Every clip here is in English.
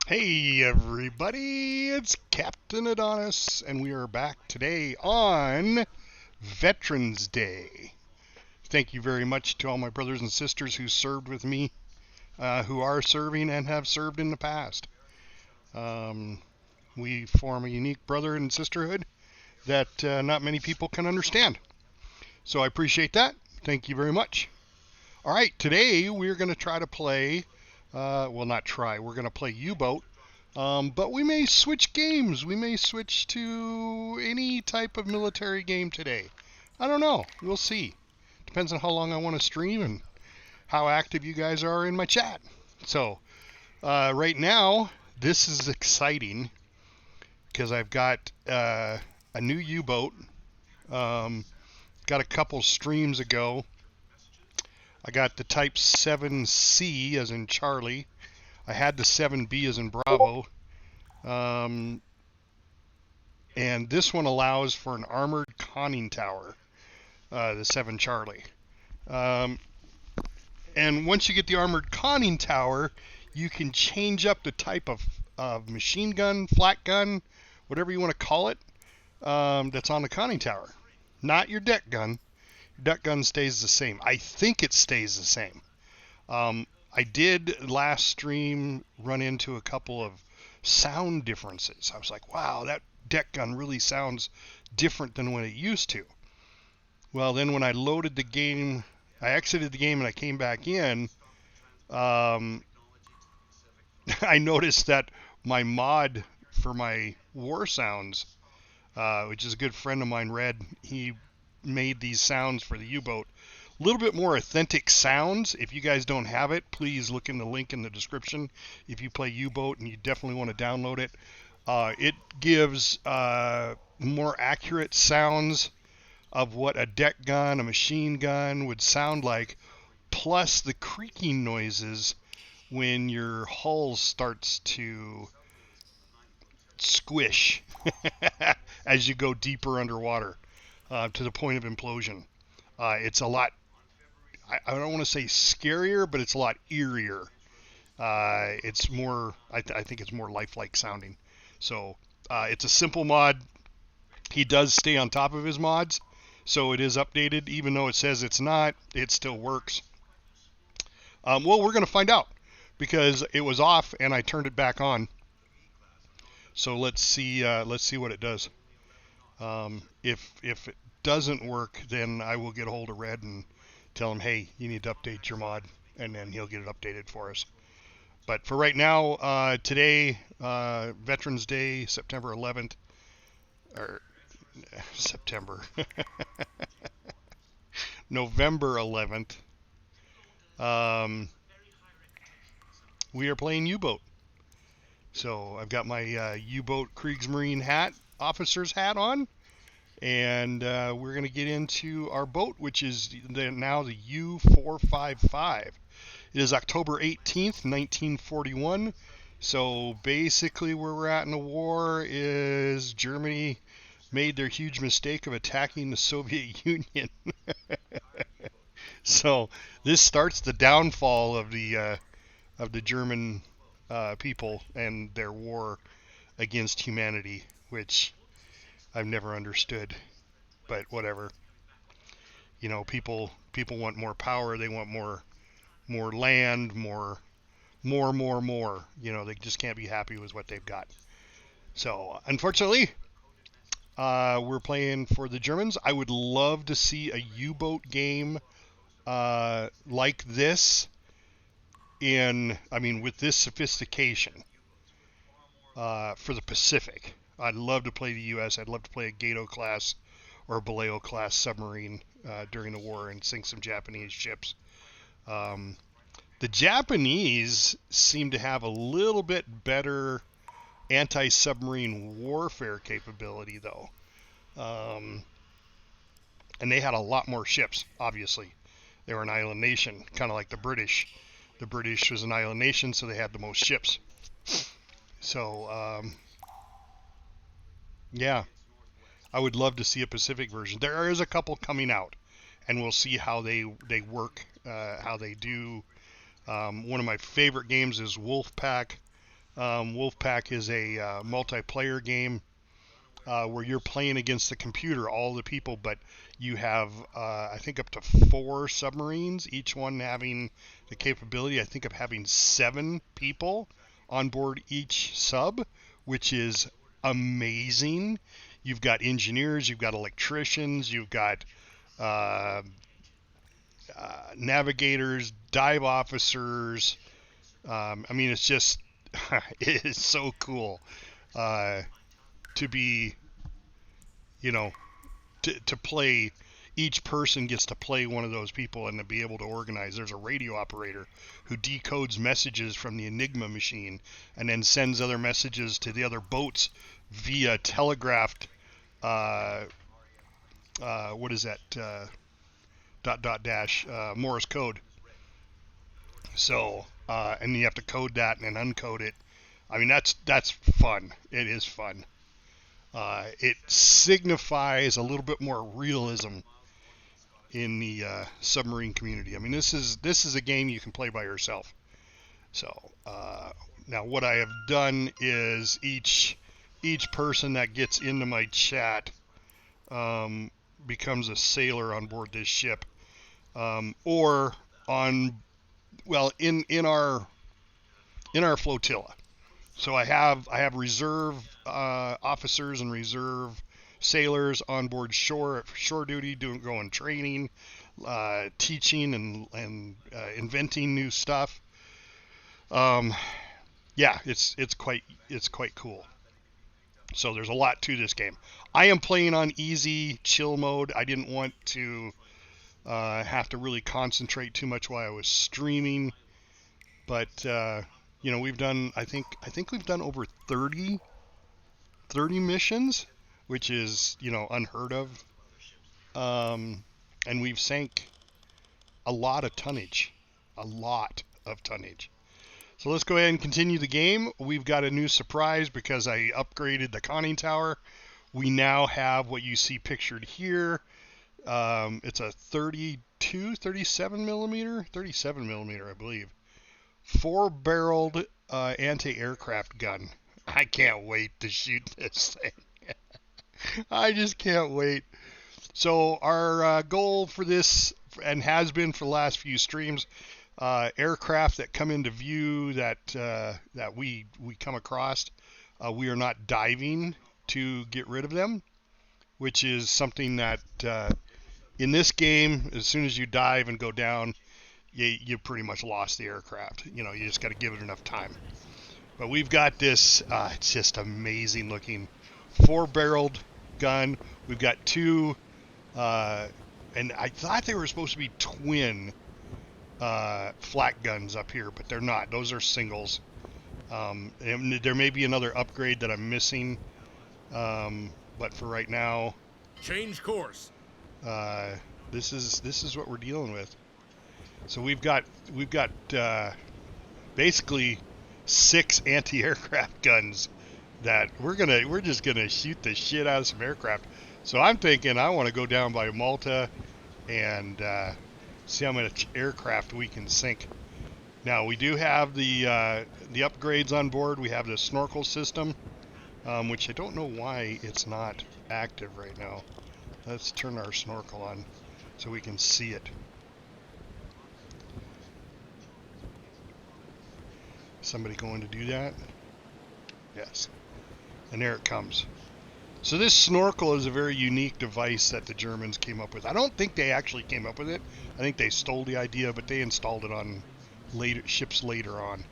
Hey everybody, it's Captain Adonis, and we are back today on Veterans Day. Thank you very much to all my brothers and sisters who served with me, who are serving and have served in the past. Um, we form a unique brother and sisterhood that not many people can understand. So I appreciate that. Thank you very much. All right, today we're going to try to play, well, not try, we're going to play U-Boat. But we may switch games. We may switch to any type of military game today. I don't know. We'll see. Depends on how long I want to stream and how active you guys are in my chat. So, right now, this is exciting because I've got a new U-boat. Got a couple streams ago. I got the Type 7C as in Charlie. I had the 7B as in Bravo. Um, and this one allows for an armored conning tower, the 7 Charlie. Um, and once you get the armored conning tower, you can change up the type of machine gun, flat gun, whatever you want to call it, that's on the conning tower. Not your deck gun. Your deck gun stays the same. I think it stays the same. I did last stream run into a couple of sound differences. I was like, wow, that deck gun really sounds different than when it used to. Well, then when I loaded the game, I exited the game and I came back in, um, I noticed that my mod for my war sounds, which is a good friend of mine, Red, he made these sounds for the U-boat. A little bit more authentic sounds. If you guys don't have it, please look in the link in the description. If you play U-boat and you definitely want to download it, it gives more accurate sounds of what a deck gun, a machine gun would sound like, plus the creaking noises when your hull starts to squish as you go deeper underwater to the point of implosion. It's a lot, I don't want to say scarier, but it's a lot eerier. It's more, I think it's more lifelike sounding. So it's a simple mod. He does stay on top of his mods, so it is updated. Even though it says it's not, it still works. Well, we're going to find out because it was off and I turned it back on. So let's see what it does. If it doesn't work, then I will get a hold of Red and tell him, hey, you need to update your mod, and then he'll get it updated for us. But for right now, today, Veterans Day, September 11th, or September, November 11th, we are playing U-Boat. So I've got my U-Boat Kriegsmarine hat, officer's hat on, and we're going to get into our boat, which is now the U455. It is October 18th, 1941. So basically where we're at in the war is Germany made their huge mistake of attacking the Soviet Union. So this starts the downfall of the German people and their war against humanity, which I've never understood. But whatever. You know, people want more power. They want more land, more. You know, they just can't be happy with what they've got. So unfortunately, we're playing for the Germans. I would love to see a U-boat game like this with this sophistication for the Pacific. I'd love to play the U.S. I'd love to play a Gato class or a Baleo class submarine during the war and sink some Japanese ships. The Japanese seem to have a little bit better anti-submarine warfare capability, though. And they had a lot more ships, obviously. They were an island nation, kind of like the British. The British was an island nation, so they had the most ships. So, yeah, I would love to see a Pacific version. There is a couple coming out, and we'll see how they work, how they do. One of my favorite games is Wolfpack. Wolfpack is a multiplayer game where you're playing against the computer, all the people, but you have, I think, up to 4 submarines, each one having the capability, I think, of having 7 people on board each sub, which is amazing. You've got engineers, you've got electricians, you've got navigators, dive officers. I mean, it's just, it is so cool to be, you know, to play. Each person gets to play one of those people and to be able to organize. There's a radio operator who decodes messages from the Enigma machine and then sends other messages to the other boats via telegraphed, what is that, .. Morse code. So, and you have to code that and then uncode it. I mean, that's fun. It is fun. It signifies a little bit more realism in the submarine community. I mean, this is a game you can play by yourself. So now what I have done is each person that gets into my chat becomes a sailor on board this ship, or on, well, in our flotilla. So I have reserve officers and reserve sailors on board shore duty, going training, teaching, and inventing new stuff. Yeah, it's quite cool. So there's a lot to this game. I am playing on easy chill mode. I didn't want to have to really concentrate too much while I was streaming, but you know, we've done, I think we've done over 30 missions, which is, you know, unheard of. And we've sank a lot of tonnage. So let's go ahead and continue the game. We've got a new surprise because I upgraded the conning tower. We now have what you see pictured here. It's a 37 millimeter, I believe. 4-barreled anti-aircraft gun. I can't wait to shoot this thing. I just can't wait. So our goal for this, and has been for the last few streams, aircraft that come into view that we come across, we are not diving to get rid of them, which is something that in this game, as soon as you dive and go down, you pretty much lost the aircraft. You know, you just got to give it enough time. But we've got this, it's just amazing looking 4-barreled gun. We've got 2, and I thought they were supposed to be twin flak guns up here, but they're not. Those are singles. And there may be another upgrade that I'm missing, but for right now, change course. This is what we're dealing with. So we've got basically 6 anti-aircraft guns that we're just gonna shoot the shit out of some aircraft. So I'm thinking I want to go down by Malta and see how much aircraft we can sink. Now we do have the upgrades on board. We have the snorkel system, which I don't know why it's not active right now. Let's turn our snorkel on so we can see it. Somebody going to do that? Yes. And there it comes. So this snorkel is a very unique device that the Germans came up with. I don't think they actually came up with it. I think they stole the idea, but they installed it on ships later on.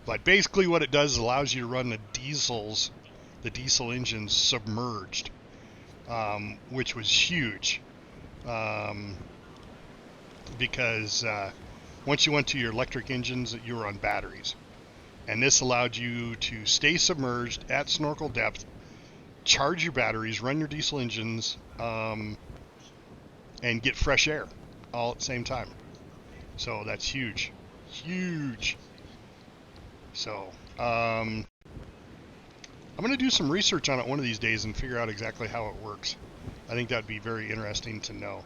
But basically what it does is allows you to run the diesel engines submerged, which was huge, because once you went to your electric engines, you were on batteries. And this allowed you to stay submerged at snorkel depth, charge your batteries, run your diesel engines, and get fresh air all at the same time. So that's huge. So I'm going to do some research on it one of these days and figure out exactly how it works. I think that'd be very interesting to know.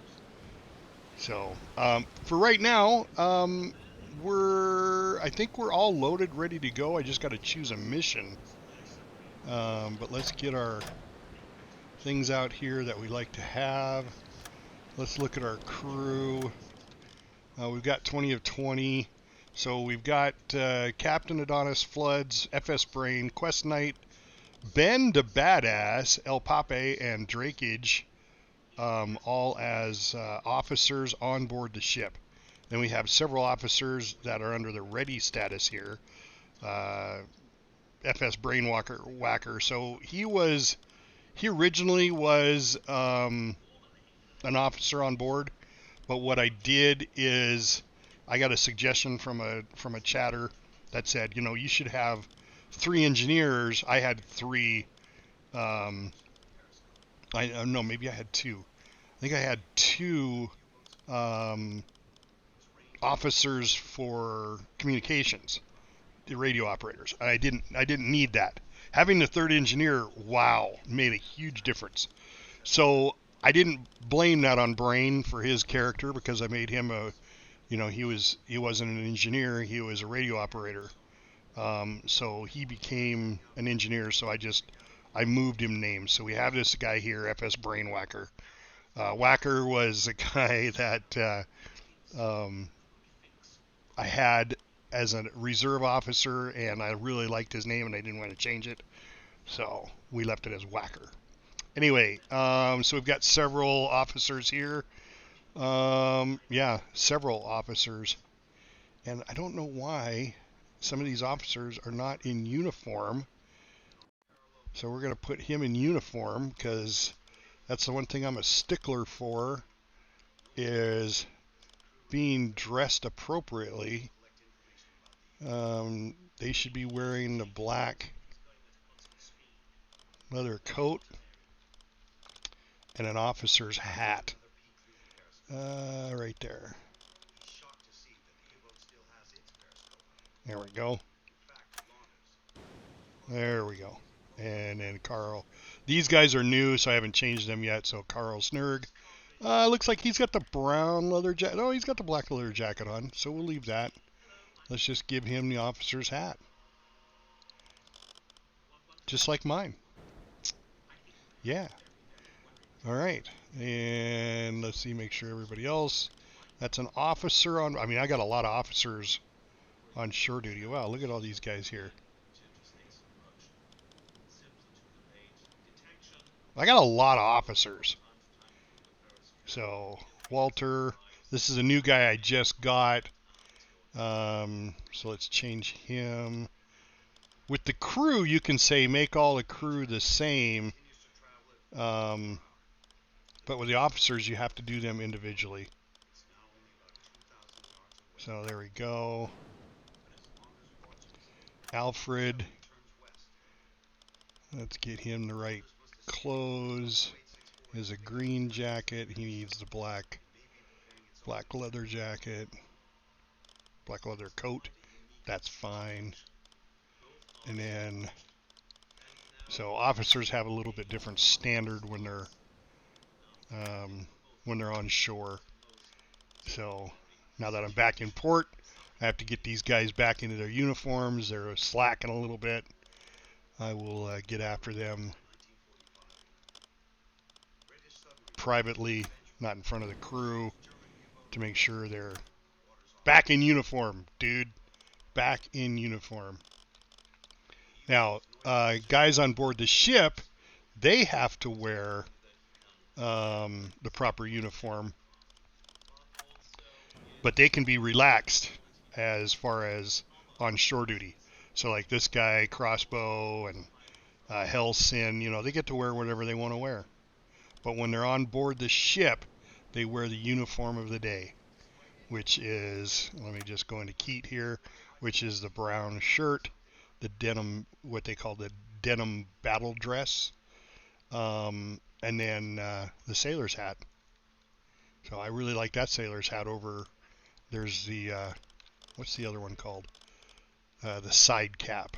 So for right now, I think we're all loaded, ready to go. I just got to choose a mission. But let's get our things out here that we like to have. Let's look at our crew. We've got 20 of 20. So we've got Captain Adonis, Floods, FS Brain, Quest Knight, Ben the Badass, El Pape, and Drakeage, all as officers on board the ship. Then we have several officers that are under the ready status here. FS Brainwhacker. So he originally was an officer on board, but what I did is I got a suggestion from a chatter that said, you know, you should have 3 engineers. I had 3. No, maybe I had 2. I think I had 2 officers for communications, the radio operators. I didn't need that. Having the 3rd engineer, wow, made a huge difference. So I didn't blame that on Brain for his character, because I made him he wasn't an engineer, he was a radio operator. So he became an engineer, so I moved him names. So we have this guy here, FS Brainwhacker. Whacker was a guy that I had as a reserve officer, and I really liked his name, and I didn't want to change it, so we left it as Whacker. Anyway, so we've got several officers here. Yeah, several officers, and I don't know why some of these officers are not in uniform. So we're going to put him in uniform, because that's the one thing I'm a stickler for, is being dressed appropriately. They should be wearing the black leather coat and an officer's hat. Right there. There we go. There we go. And then Carl. These guys are new, so I haven't changed them yet. So Carl Snurg. Looks like he's got the brown leather jacket. Oh, he's got the black leather jacket on, so we'll leave that. Let's just give him the officer's hat. Just like mine. Yeah. All right. And let's see, make sure everybody else. That's an officer on... I mean, I got a lot of officers on shore duty. Wow, look at all these guys here. I got a lot of officers. So, Walter. This is a new guy I just got. So let's change him. With the crew, you can say make all the crew the same. But with the officers, you have to do them individually. So there we go. Alfred. Let's get him the right clothes. He has a green jacket. He needs the black leather jacket. Black leather coat. That's fine. And then, so officers have a little bit different standard when they're on shore. So now that I'm back in port, I have to get these guys back into their uniforms. They're slacking a little bit. I will get after them privately, not in front of the crew, to make sure they're back in uniform, dude. Back in uniform. Now, guys on board the ship, they have to wear the proper uniform, but they can be relaxed as far as on shore duty. So like this guy, Crossbow, and Hellsin, you know, they get to wear whatever they want to wear. But when they're on board the ship, they wear the uniform of the day, which is, let me just go into Keat here, which is the brown shirt, the denim, what they call the denim battle dress, and then the sailor's hat. So I really like that sailor's hat over, there's the, what's the other one called? The side cap.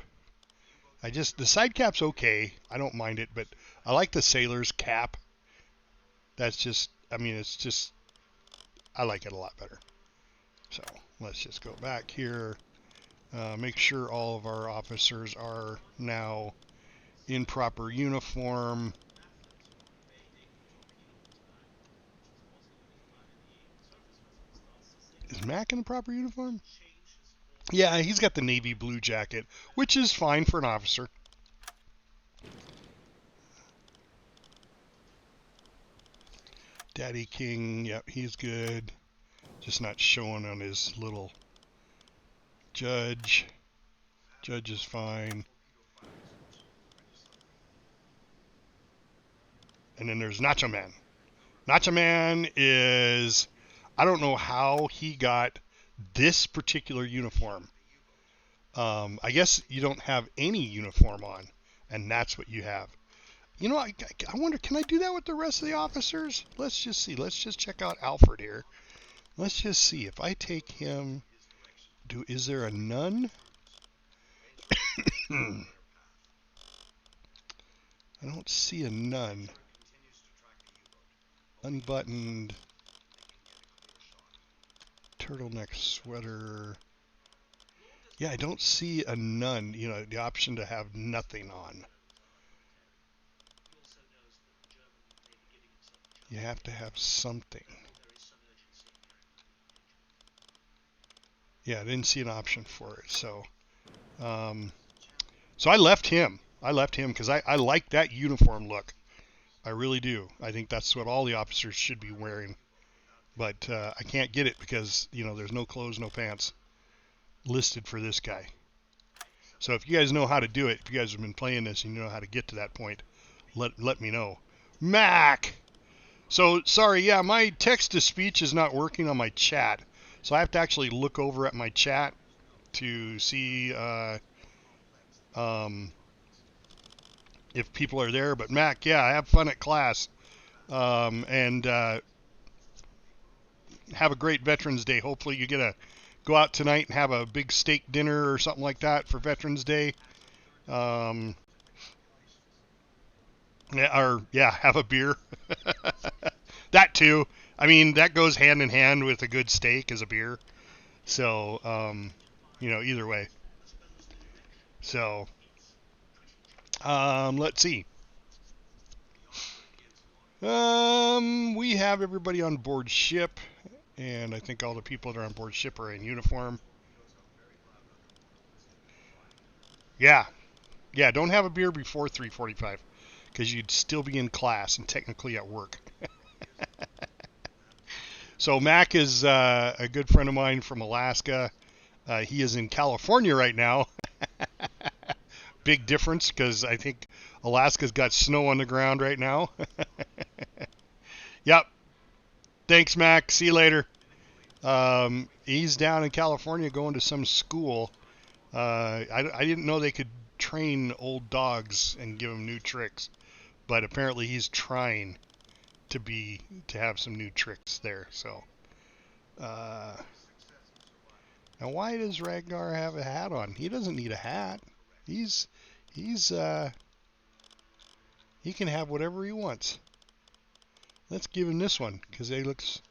The side cap's okay. I don't mind it, but I like the sailor's cap. That's just, I mean, it's just, I like it a lot better. So let's just go back here. Make sure all of our officers are now in proper uniform. Is Mac in the proper uniform? Yeah, he's got the navy blue jacket, which is fine for an officer. Daddy King, yep, he's good. Just not showing on his little judge. Judge is fine. And then there's Nacho Man. Nacho Man is, I don't know how he got this particular uniform. I guess you don't have any uniform on, and that's what you have. You know, I wonder, can I do that with the rest of the officers? Let's just see. Let's just check out Alfred here. Let's just see. If I take him, is there a none? I don't see a none. Unbuttoned. Turtleneck sweater. Yeah, I don't see a none, you know, the option to have nothing on. You have to have something. Yeah, I didn't see an option for it, so I left him. I left him because I like that uniform look. I really do. I think that's what all the officers should be wearing. But I can't get it because, you know, there's no clothes, no pants listed for this guy. So if you guys know how to do it, if you guys have been playing this and you know how to get to that point, let me know. Mac! So, sorry, yeah, my text-to-speech is not working on my chat. So I have to actually look over at my chat to see if people are there. But Mac, yeah, have fun at class. And have a great Veterans Day. Hopefully you get to go out tonight and have a big steak dinner or something like that for Veterans Day. Yeah, have a beer. That too. I mean, that goes hand in hand with a good steak as a beer. So, you know, either way. So, let's see. We have everybody on board ship, and I think all the people that are on board ship are in uniform. Yeah, don't have a beer before 3:45, because you'd still be in class and technically at work. So Mac is a good friend of mine from Alaska. He is in California right now. Big difference, because I think Alaska's got snow on the ground right now. Yep. Thanks, Mac. See you later. He's down in California going to some school. I didn't know they could train old dogs and give them new tricks, but apparently he's trying to have some new tricks there. So, now why does Ragnar have a hat on? He doesn't need a hat. He can have whatever he wants. Let's give him this one because he looks.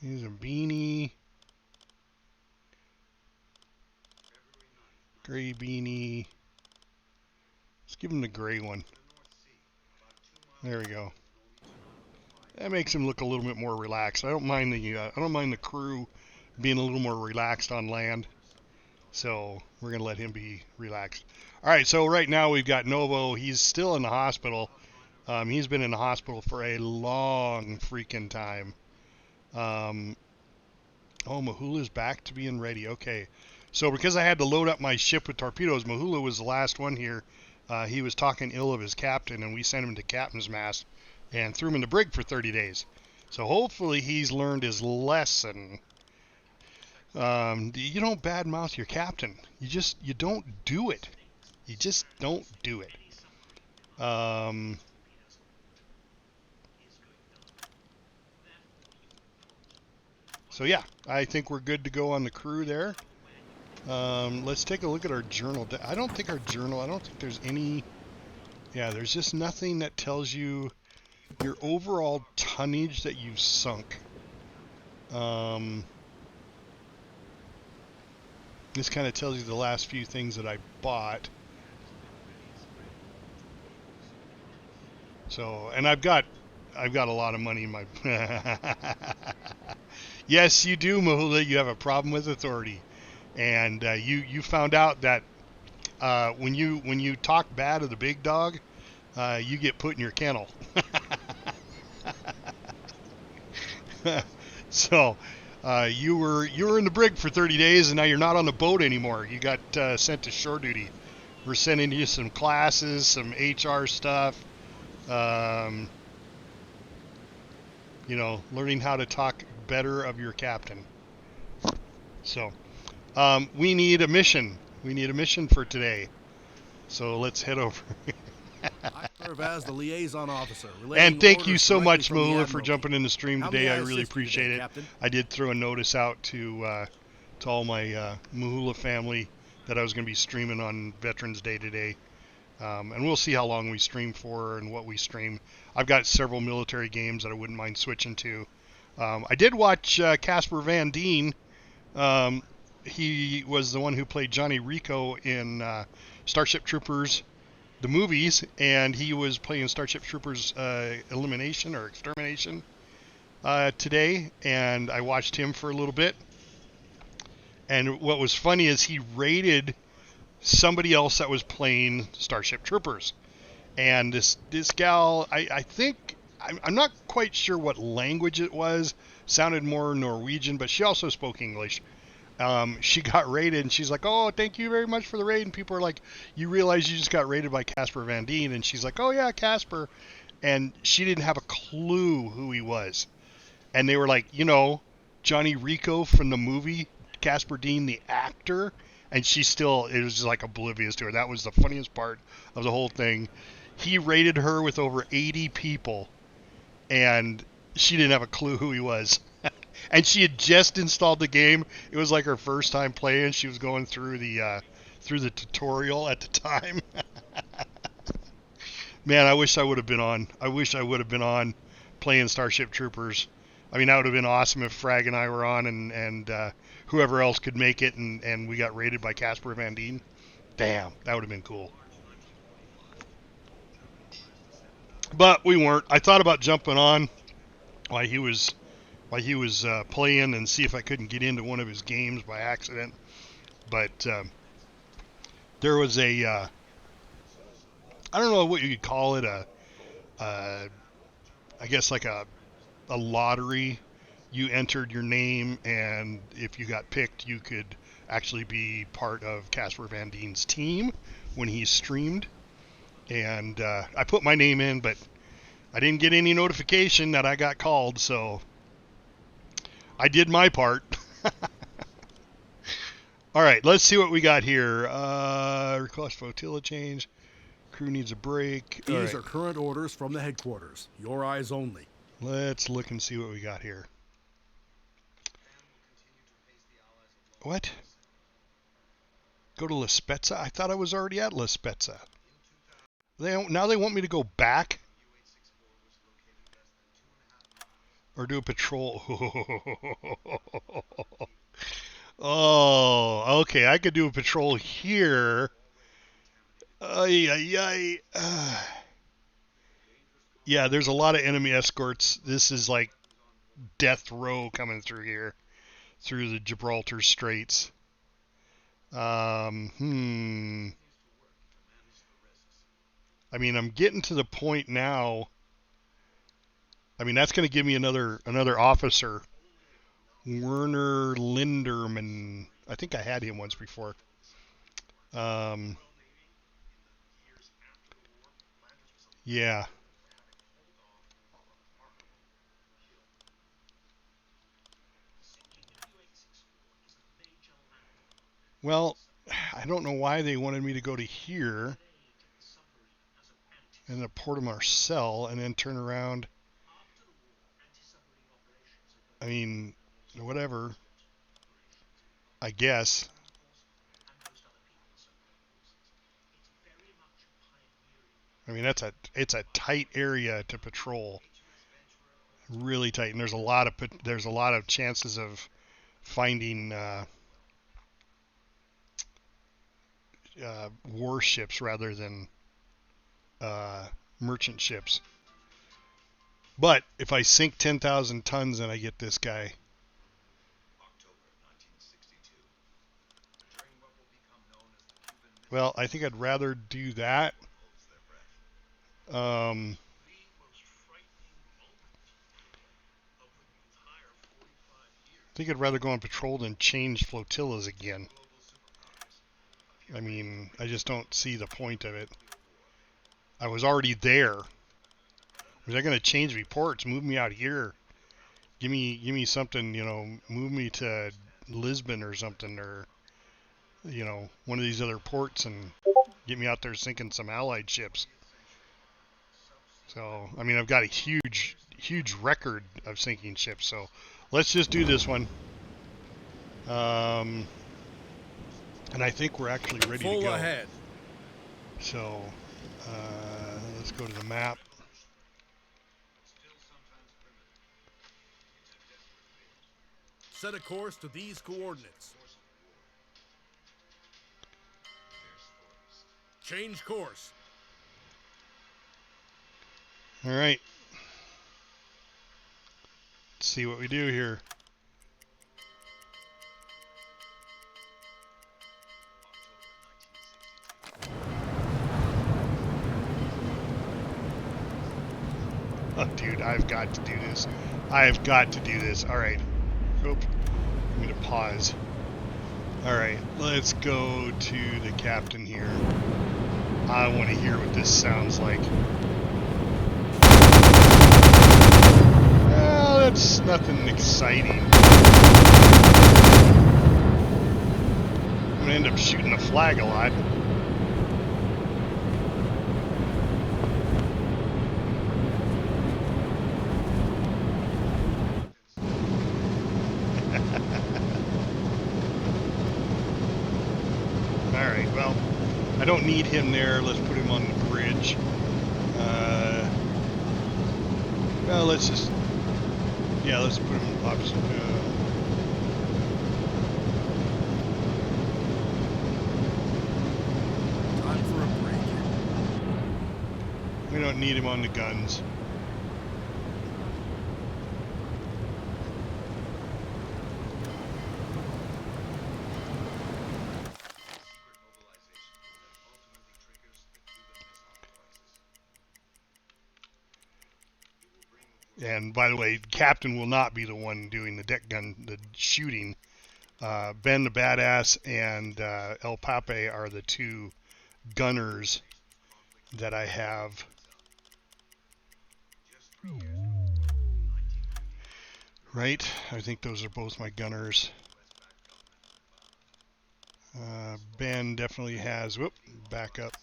Here's a beanie. Gray beanie. Let's give him the gray one. There we go. That makes him look a little bit more relaxed. I don't mind the crew being a little more relaxed on land. So we're gonna let him be relaxed. All right. So right now we've got Novo. He's still in the hospital. He's been in the hospital for a long freaking time. Mahula's back to being ready. Okay. So because I had to load up my ship with torpedoes, Mahula was the last one here. He was talking ill of his captain, and we sent him to captain's mast and threw him in the brig for 30 days. So hopefully he's learned his lesson. You don't badmouth your captain. You don't do it. You just don't do it. So yeah, I think we're good to go on the crew there. Let's take a look at our journal. I don't think there's any. Yeah, there's just nothing that tells you your overall tonnage that you've sunk. This kind of tells you the last few things that I bought. So, and I've got a lot of money in my. Yes, you do, Mahula. You have a problem with authority, and you found out that when you talk bad of the big dog, you get put in your kennel. So you were in the brig for 30 days, and now you're not on the boat anymore. You got sent to shore duty. We're sending you some classes, some HR stuff. You know, learning how to talk better of your captain. So we need a mission. We need a mission for today. So let's head over. I serve as the liaison officer. And thank you orders so directly much, from the Mahula, for Admiralty. jumping in the stream How may today. I I really assist you appreciate today, it. Captain? I did throw a notice out to all my Mahula family that I was going to be streaming on Veterans Day today. And we'll see how long we stream for and what we stream. I've got several military games that I wouldn't mind switching to. I did watch Casper Van Dien. He was the one who played Johnny Rico in Starship Troopers, the movies, and he was playing Starship Troopers Elimination or Extermination today, and I watched him for a little bit. And what was funny is he rated somebody else that was playing Starship Troopers. And this gal, I think, I'm not quite sure what language it was, sounded more Norwegian, but she also spoke English. She got raided, and she's like, "Oh, thank you very much for the raid." And people are like, "You realize you just got raided by Casper Van Dien?" And she's like, "Oh yeah, Casper." And she didn't have a clue who he was. And they were like, you know, Johnny Rico from the movie, Casper Dean, the actor. And she still, it was just like oblivious to her. That was the funniest part of the whole thing. He rated her with over 80 people, and she didn't have a clue who he was. And she had just installed the game. It was like her first time playing. She was going through the tutorial at the time. Man, I wish I would have been on. I wish I would have been on playing Starship Troopers. I mean, that would have been awesome if Frag and I were on, and whoever else could make it, and we got raided by Casper Van Dien. Damn, that would have been cool. But we weren't. I thought about jumping on while he was playing and see if I couldn't get into one of his games by accident. But there was a I don't know what you could call it, I guess like a lottery. You entered your name, and if you got picked, you could actually be part of Casper Van Dien's team when he streamed. And I put my name in, but I didn't get any notification that I got called, so I did my part. All right, let's see what we got here. Request flotilla change. Crew needs a break. These are current orders from the headquarters. Your eyes only. Let's look and see what we got here. What? Go to La Spezia? I thought I was already at La Spezia. Now they want me to go back? Or do a patrol? Oh, okay. I could do a patrol here. Ay, ay, ay. Yeah, there's a lot of enemy escorts. This is like death row coming through here, through the Gibraltar Straits. I mean, I'm getting to the point now. I mean, that's going to give me another officer, Werner Linderman. I think I had him once before. Yeah. Well, I don't know why they wanted me to go to here and the Port of Marseille and then turn around. I mean, whatever. I guess. I mean, it's a tight area to patrol, really tight, and there's a lot of chances of finding warships rather than merchant ships. But if I sink 10,000 tons and I get this guy, well, I think I'd rather do that. I think I'd rather go on patrol than change flotillas again. I mean, I just don't see the point of it. I was already there. Was I going to change reports? Move me out here. Give me something, you know, move me to Lisbon or something, or, you know, one of these other ports and get me out there sinking some Allied ships. So, I mean, I've got a huge record of sinking ships. So, let's just do this one. And I think we're actually ready to go. Full ahead. So, let's go to the map. Set a course to these coordinates. Change course. All right. Let's see what we do here. Oh, dude, I've got to do this. I've got to do this. All right. Oop. I'm going to pause. All right. Let's go to the captain here. I want to hear what this sounds like. Well, that's nothing exciting. I'm going to end up shooting the flag a lot. Alright, well, I don't need him there. Let's put him on the bridge. Well, let's just... Yeah, let's put him opposite. Time for a break. We don't need him on the guns. And by the way, Captain will not be the one doing the deck gun, the shooting. Ben the Badass and El Pape are the two gunners that I have. Right? I think those are both my gunners. Ben definitely has... Whoop, back up.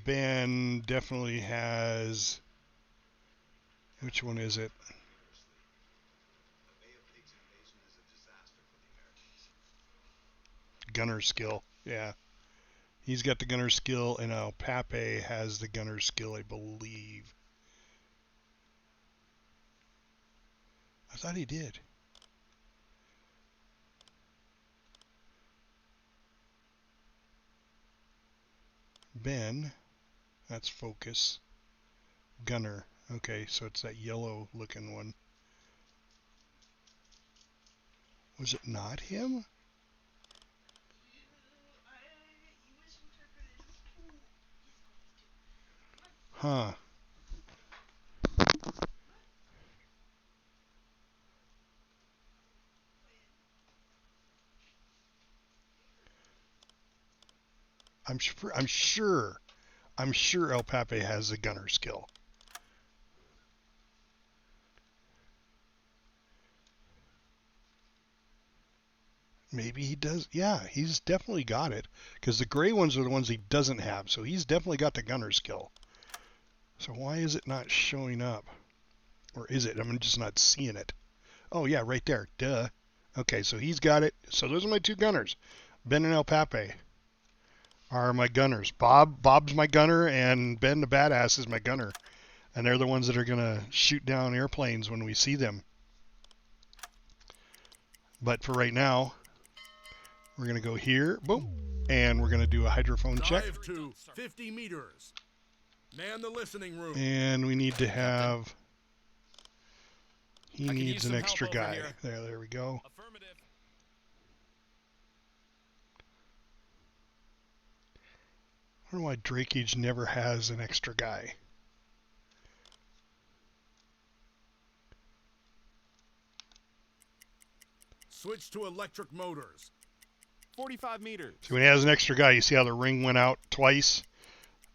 Ben definitely has... Which one is it? Gunner skill. Yeah. He's got the gunner skill, and El Pape has the gunner skill, I believe. I thought he did. Ben, that's focus. Gunner. Okay, so it's that yellow looking one. Was it not him? Huh. I'm sure El Pape has the gunner skill. Maybe he does. Yeah, he's definitely got it. Because the gray ones are the ones he doesn't have. So he's definitely got the gunner skill. So why is it not showing up? Or is it? I'm just not seeing it. Oh, yeah, right there. Duh. Okay, so he's got it. So those are my two gunners. Ben and El Pape. are my gunners. Bob's my gunner, and Ben the Badass is my gunner. And they're the ones that are going to shoot down airplanes when we see them. But for right now, we're going to go here, boom, and we're going to do a hydrophone check. Dive to 50 meters. Man the listening room. And we need to have... He I could needs use an some extra help over guy. here. There we go. Affirmative. I don't know why Drakeage never has an extra guy. Switch to electric motors. 45 meters. So when he has an extra guy, you see how the ring went out twice?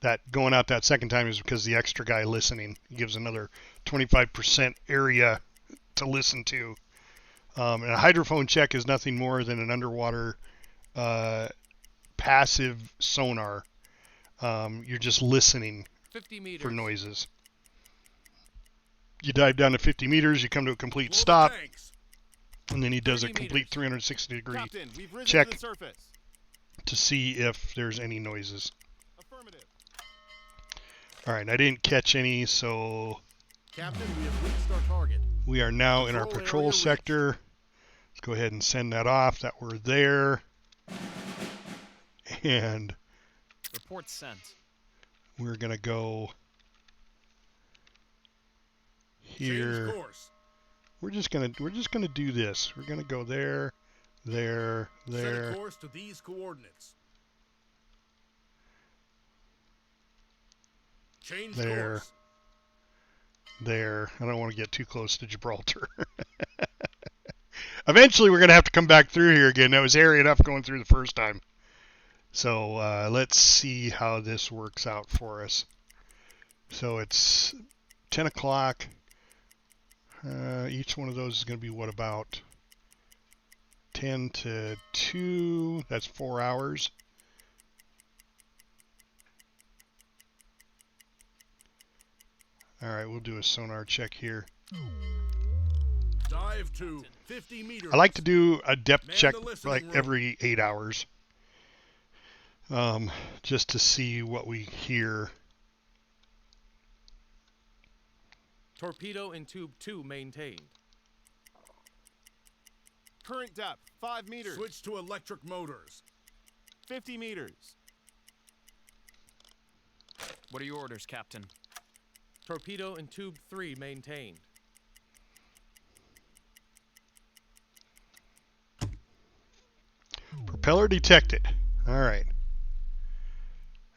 That going out that second time is because the extra guy listening. He gives another 25% area to listen to. And a hydrophone check is nothing more than an underwater passive sonar. You're just listening 50 meters. for noises. You dive down to 50 meters, you come to a complete Blow the stop, tanks. and then he does a 30 complete meters. 360 degree Captain, we've risen check. to the surface. to see if there's any noises. Affirmative. Alright, I didn't catch any, so Captain, we have reached our target. we are now in our Patrol patrol area sector. Let's go ahead and send that off that we're there. And Report sent. we're going to go Change here. course. We're just going to do this. We're going to go there, there, Set a there. course to these coordinates. Change There. course. There. I don't want to get too close to Gibraltar. Eventually, we're going to have to come back through here again. That was hairy enough going through the first time. So let's see how this works out for us. So it's 10 o'clock. Each one of those is going to be, what, about 10 to 2. That's 4 hours. All right, we'll do a sonar check here. Dive to 50 meters. I like to do a depth Man check the listening like room. every 8 hours, just to see what we hear. Torpedo in tube 2 maintained. Current depth 5 meters. Switch to electric motors. 50 meters. What are your orders, Captain? Torpedo in tube 3 maintained. Propeller detected. All right.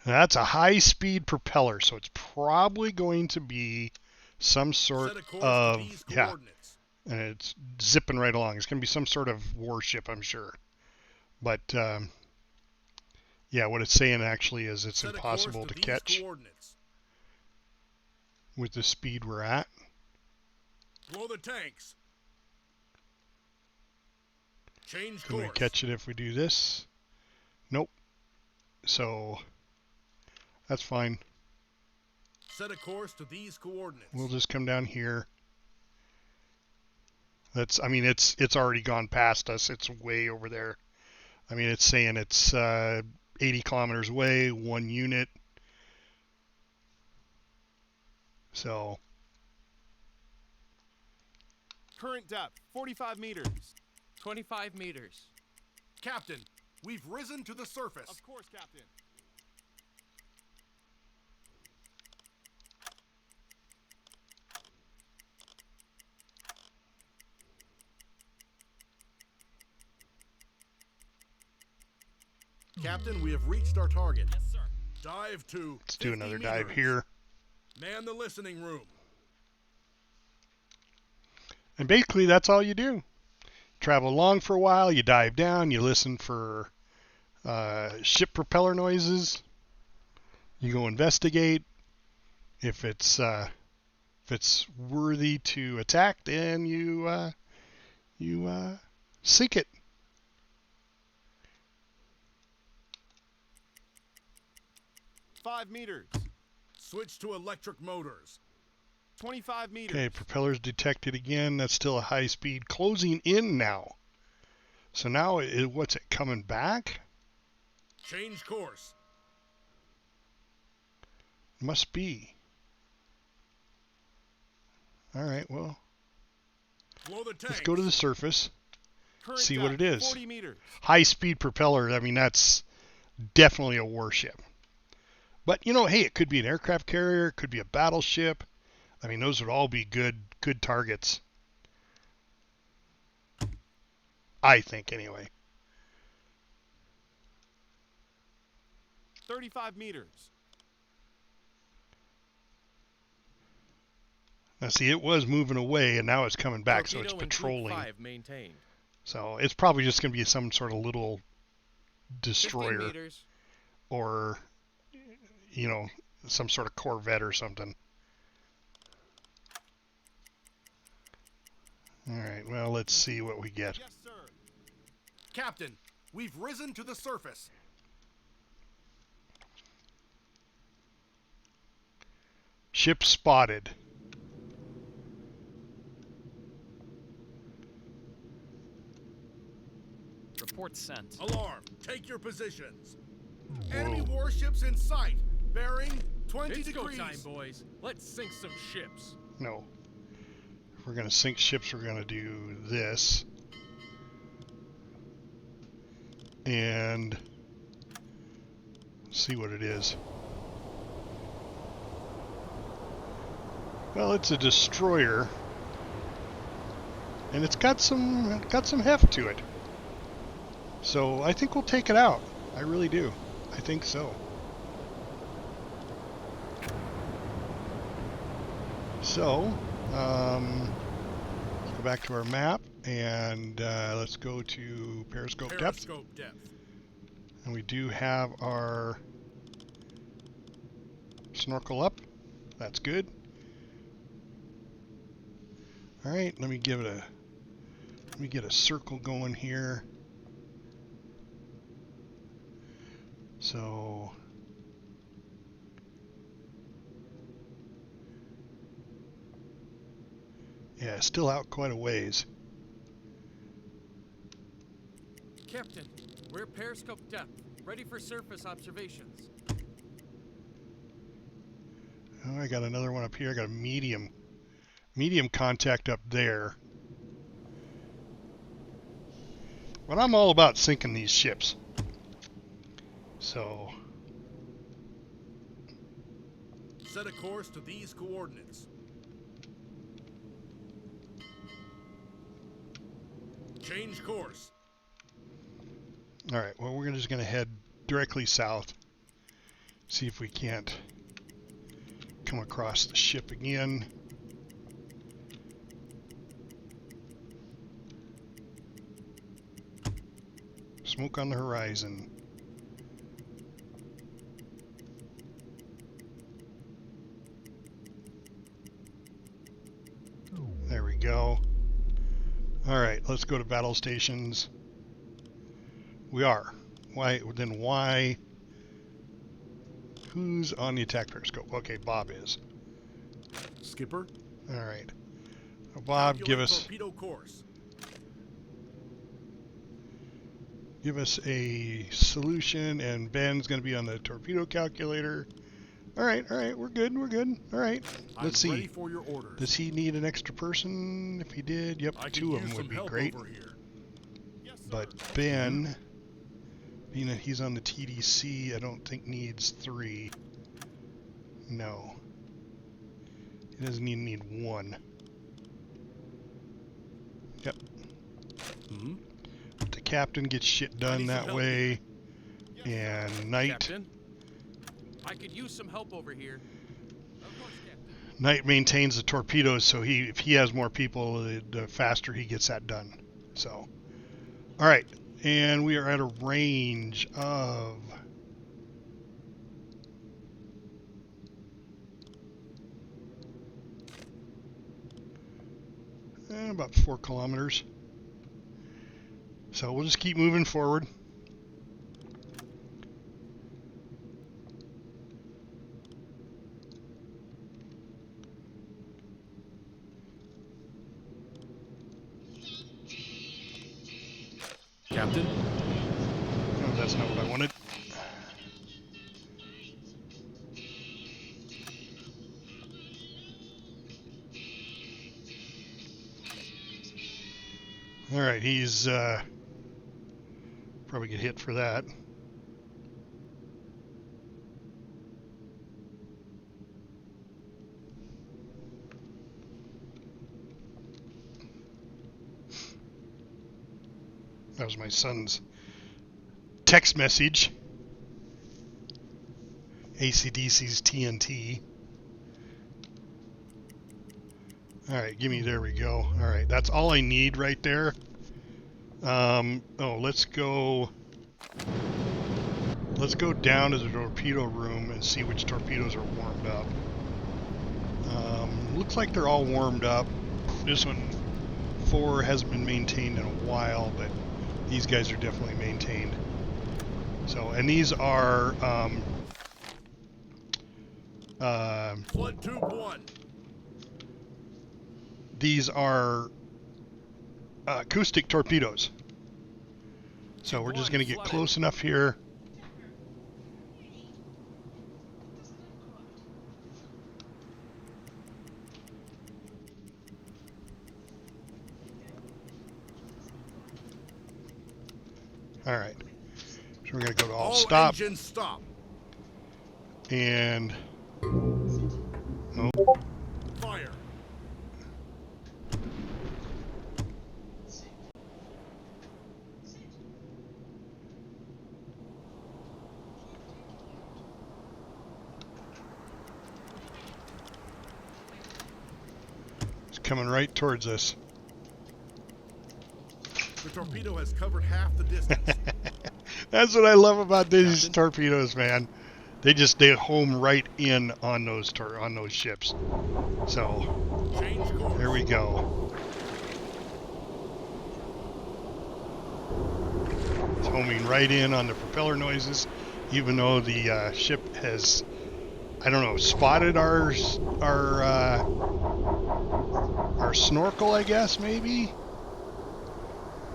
That's a high-speed propeller, so it's probably going to be some sort Set a course of, to these yeah, coordinates. and it's zipping right along. It's going to be some sort of warship, I'm sure. But, yeah, what it's saying actually is it's Set a course impossible to these catch coordinates. with the speed we're at. Blow the tanks. Change Can we course. catch it if we do this? Nope. So, that's fine. Set a course to these coordinates. We'll just come down here. I mean, it's already gone past us. It's way over there. I mean, it's saying it's 80 kilometers away, 1 unit. So, Current depth 45 meters. 25 meters. Captain, we've risen to the surface. Of course, Captain. Captain, we have reached our target. Yes, sir. Dive to let's do 50 another dive meters. here. Man the listening room. And basically, that's all you do. Travel along for a while, you dive down, you listen for ship propeller noises. You go investigate. If it's worthy to attack, then you sink it. Five meters. Switch to electric motors. 25 meters. Okay, propellers detected again. That's still a high speed. Closing in now. So now, what's it, coming back? Change course. Must be. All right, well, Blow the let's go to the surface, Current see what depth, it is. 40 meters. High-speed propeller, I mean, that's definitely a warship. But, you know, hey, it could be an aircraft carrier, it could be a battleship. I mean, those would all be good targets. I think, anyway. 35 meters. Now, see, it was moving away, and now it's coming back, so it's Torpedo and tube patrolling. 5 maintained. So it's probably just going to be some sort of little 15 destroyer meters. or, you know, some sort of corvette or something. All right, well, let's see what we get. Yes, sir. Captain, we've risen to the surface. Ship spotted. Report sent. Alarm. Take your positions. Enemy warships in sight. Bearing 20 It's go degrees. time, boys. Let's sink some ships. No. If we're going to sink ships, we're going to do this. And see what it is. Well, it's a destroyer. And it's got some heft to it. So I think we'll take it out. I really do. I think so. So, let's go back to our map and let's go to periscope depth. Periscope depth. And we do have our snorkel up. That's good. All right, let me get a circle going here. So yeah, still out quite a ways. Captain, we're periscope depth. Ready for surface observations. Oh, I got another one up here. I got a medium contact up there. But I'm all about sinking these ships. So Set a course to these coordinates. Change course. all right, well, we're just going to head directly south. See if we can't come across the ship again. Smoke on the horizon. There we go. All right, let's go to battle stations. We are. Why? Then why? Who's on the attack periscope? Okay, Bob is. Skipper. All right. Bob, give calculate us torpedo course. a solution, and Ben's going to be on the torpedo calculator. All right, we're good. All right, let's I'm ready see. for your orders. Does he need an extra person? If he did, yep, I could two of use them would some be help great. over here. Yes, sir. But Ben, being that he's on the TDC, I don't think needs 3. No. He doesn't even need 1. Yep. Hmm? The captain gets shit done need some that help way. And Knight. Captain, I could use some help over here. Of course, Captain. Knight maintains the torpedoes, so if he has more people, the faster he gets that done. So, all right, and we are at a range of about 4 kilometers. So we'll just keep moving forward. Captain. No, that's not what I wanted. All right, he's probably get hit for that. That was my son's text message. AC/DC's TNT. All right, give me, there we go. All right, that's all I need right there. Oh, let's go down to the torpedo room and see which torpedoes are warmed up. Looks like they're all warmed up. This one, 4, hasn't been maintained in a while, but these guys are definitely maintained. So, and these are Flood tube 1. these are acoustic torpedoes. So we're just going to get close enough here. All right. So we're going to go to all stop. Engines stop. And oh, Fire. it's coming right towards us. The torpedo has covered half the distance. That's what I love about these torpedoes, man. They home right in on those ships. So Change course. here we go. It's homing right in on the propeller noises, even though the ship has, I don't know, spotted our snorkel, I guess, maybe.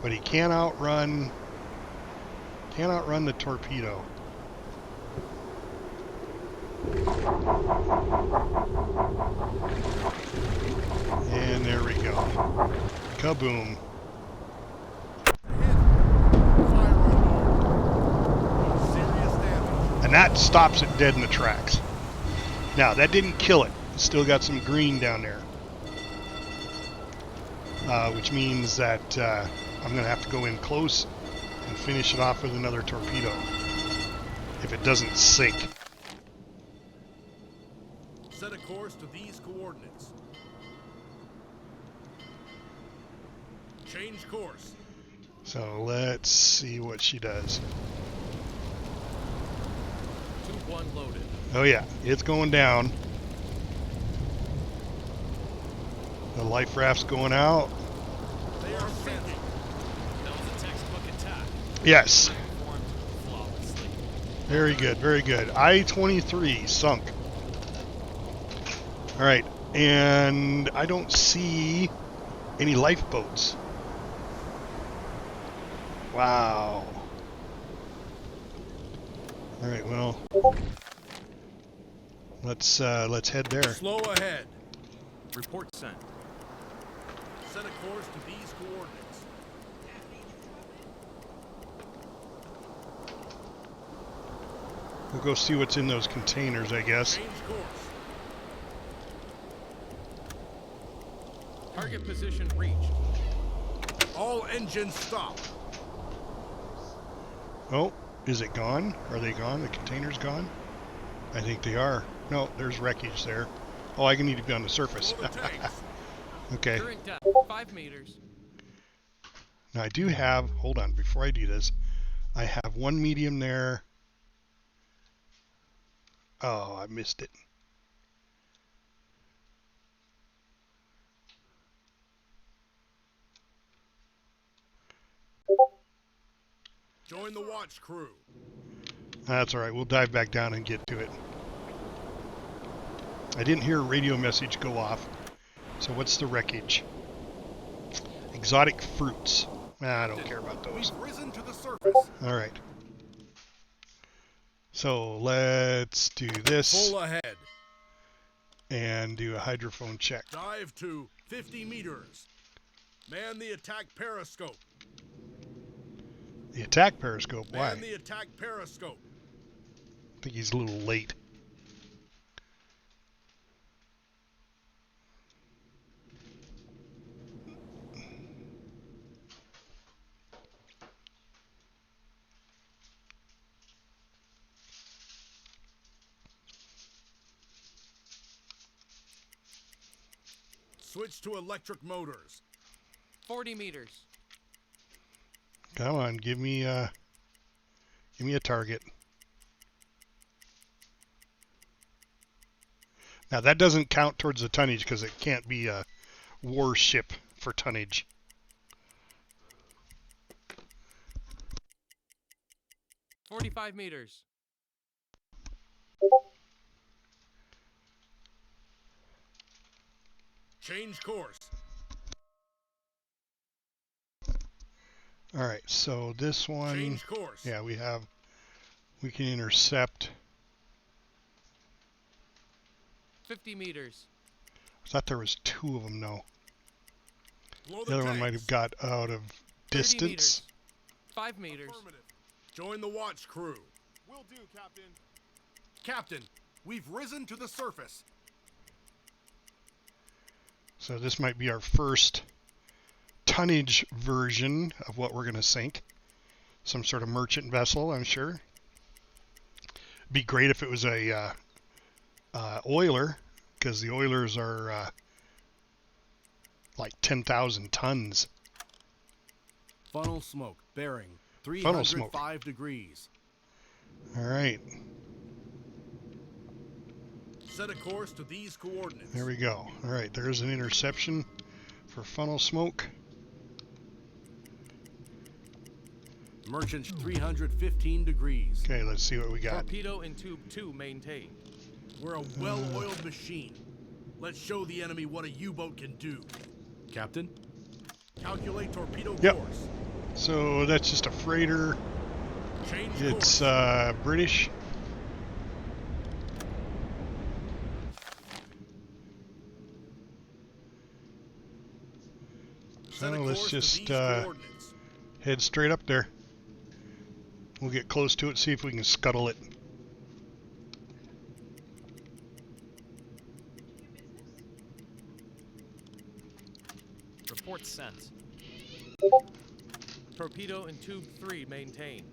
But he can't outrun the torpedo. And there we go. Kaboom. Fire on board. Serious damage. And that stops it dead in the tracks. Now, that didn't kill it. It's still got some green down there. Which means that I'm going to have to go in close and finish it off with another torpedo if it doesn't sink. Set a course to these coordinates. Change course. So let's see what she does. Tube 1 loaded. Oh yeah, it's going down. The life raft's going out. They are sinking. That was a textbook attack. Yes. Performed flawlessly. Very good, very good. I-23 sunk. All right, and I don't see any lifeboats. Wow. All right, well, let's head there. Slow ahead. Report sent. Set a course to these coordinates. We'll go see what's in those containers, I guess. Change course. Target position reached. All engines stop. Oh, is it gone? Are they gone? The container's gone? I think they are. No, there's wreckage there. Oh, I need to be on the surface. Blow the tanks. Okay. Current depth 5 meters. Now I do have, hold on, before I do this, I have one medium there. Oh, I missed it. Join the watch crew. That's all right. We'll dive back down and get to it. I didn't hear a radio message go off. So what's the wreckage? Exotic fruits. I don't care about those. We've risen to the surface. All right. So let's do this Full ahead. and do a hydrophone check. Dive to 50 meters. Man the attack periscope. The attack periscope, why? Man the attack periscope. I think he's a little late. Switch to electric motors. 40 meters. Come on, give me a target. Now that doesn't count towards the tonnage because it can't be a warship for tonnage. $45 meters. Change course. All right, so this one, Change course. yeah, we can intercept. 50 meters. I thought there was two of them, no. Blow The other one might tanks. have got out of 30 distance. meters. 5 meters. Affirmative. Join the watch crew. Will do, Captain. Captain, we've risen to the surface. So this might be our first tonnage version of what we're going to sink. Some sort of merchant vessel, I'm sure. Be great if it was a oiler, because the oilers are like 10,000 tons. Funnel smoke, bearing Funnel smoke. 305 degrees. All right, Set a course to these coordinates. there we go. All right, there's an interception for funnel smoke. Merchant 315 degrees. Okay, let's see what we got. Torpedo in tube 2 maintained. We're a well-oiled machine. Let's show the enemy what a U-boat can do. Captain, calculate torpedo Yep. course. So that's just a freighter. Change It's course. British. Set a So let's course to just these coordinates. head straight up there. We'll get close to it, see if we can scuttle it. Report sent. Torpedo in tube 3 maintained.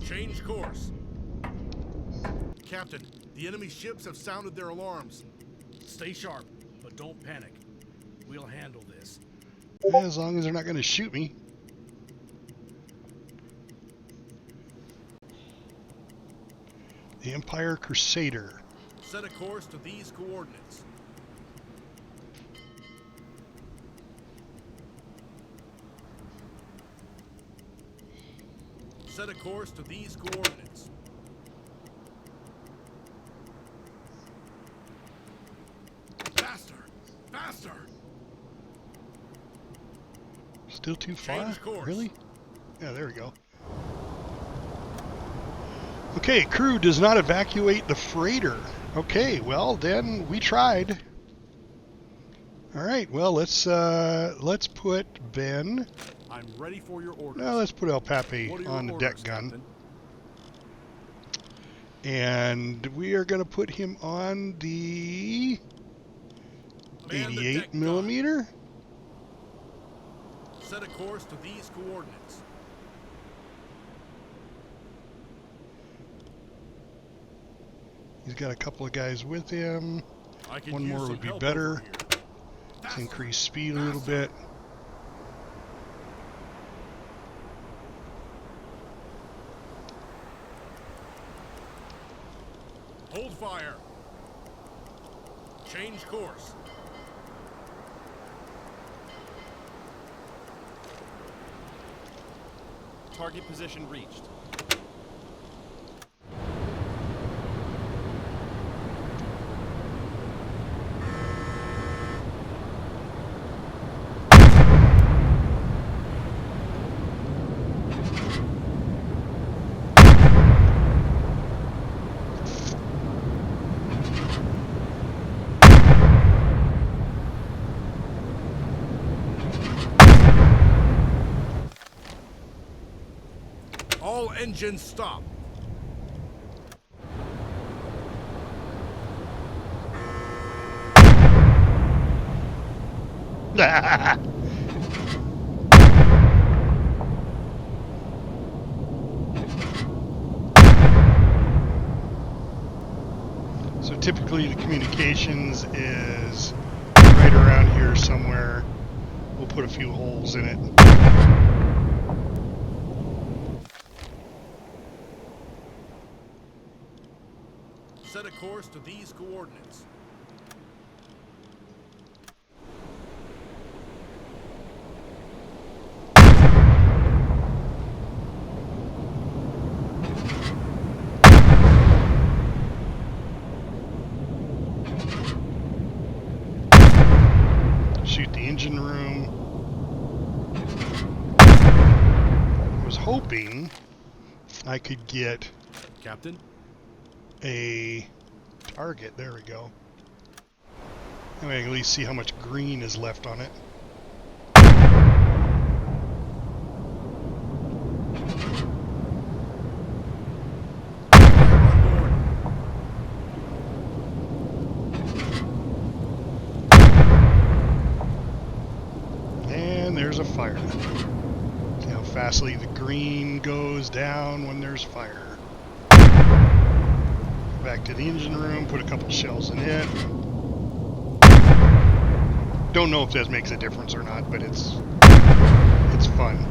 Change course. Captain, the enemy ships have sounded their alarms. Stay sharp, but don't panic. We'll handle this. As long as they're not going to shoot me. The Empire Crusader. Set a course to these coordinates. Set a course to these coordinates. Faster! Faster! Still too far? Change course. Really? Yeah, there we go. Okay, crew does not evacuate the freighter. Okay, well then we tried. All right, well let's put Ben. I'm ready for your orders. No, let's put El Pape What are your on the orders, deck gun. Captain? And we are going to put him on the Man the 88 deck gun. millimeter. Set a course to these coordinates. He's got a couple of guys with him. I could One use more some would be help better. over here. Let's Faster. increase speed a little bit. Hold fire. Change course. Target position reached. All engines stop. So typically the communications is right around here somewhere. We'll put a few holes in it. Set a course to these coordinates. Shoot the engine room. I was hoping I could get Captain? a target. There we go. I mean, at least see how much green is left on it. And there's a fire. See how fastly the green goes down when there's fire. Back to the engine room, put a couple shells in it. Don't know if that makes a difference or not, but it's fun.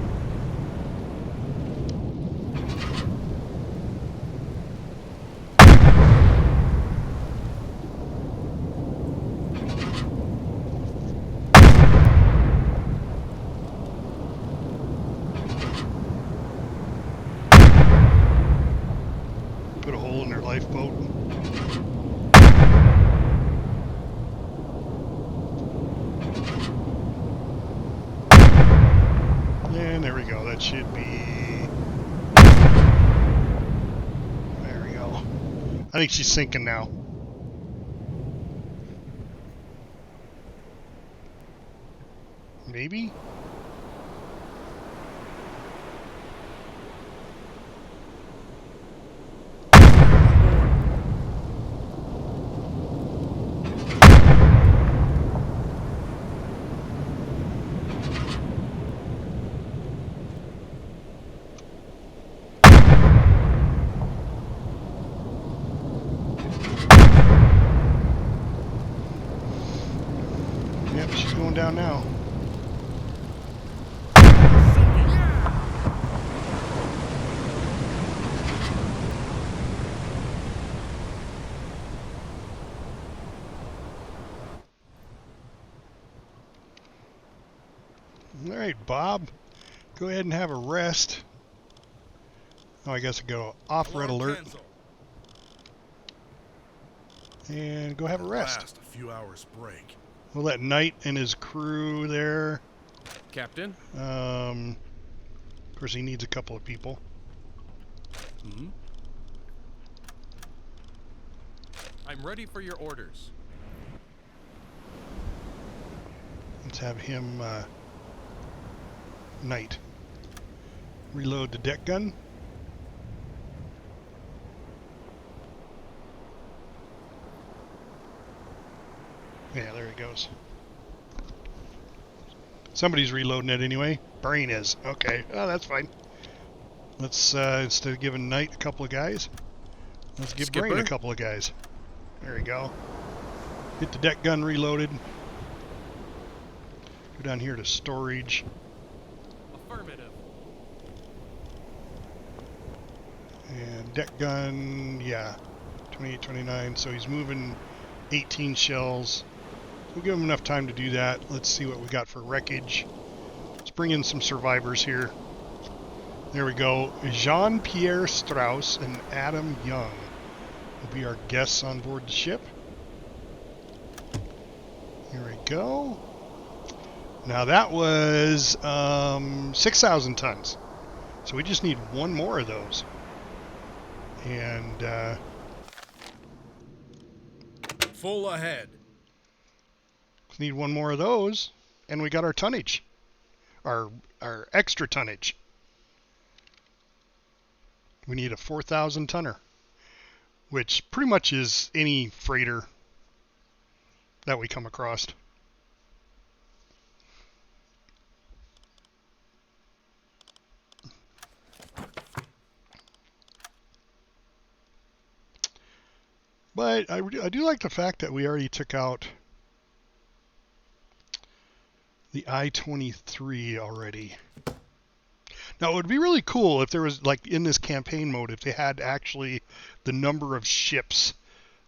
Put a hole in their lifeboat. And there we go. That should be... There we go. I think she's sinking now. Maybe? Yep, she's going down now. All right, Bob, go ahead and have a rest. Oh, I guess I go off red alert Cancel. and go have a rest. Last, a few hours break. We'll let Knight and his crew there. Captain? Of course, he needs a couple of people. Hmm? I'm ready for your orders. Let's have him, Knight. Reload the deck gun. Yeah, there he goes. Somebody's reloading it anyway. Brain is. Okay. Oh, that's fine. Let's, instead of giving Knight a couple of guys, let's give Brain a Skipper? couple of guys. There we go. Get the deck gun reloaded. Go down here to storage. Affirmative. And deck gun, yeah, 28, 29. So he's moving 18 shells. We'll give him enough time to do that. Let's see what we got for wreckage. Let's bring in some survivors here. There we go. Jean-Pierre Strauss and Adam Young will be our guests on board the ship. Here we go. Now that was 6,000 tons. So we just need one more of those. And Full ahead. need one more of those, and we got our tonnage. Our extra tonnage. We need a 4,000 tonner, which pretty much is any freighter that we come across. But I do like the fact that we already took out the I-23 already. Now, it would be really cool if there was, like, in this campaign mode, if they had actually the number of ships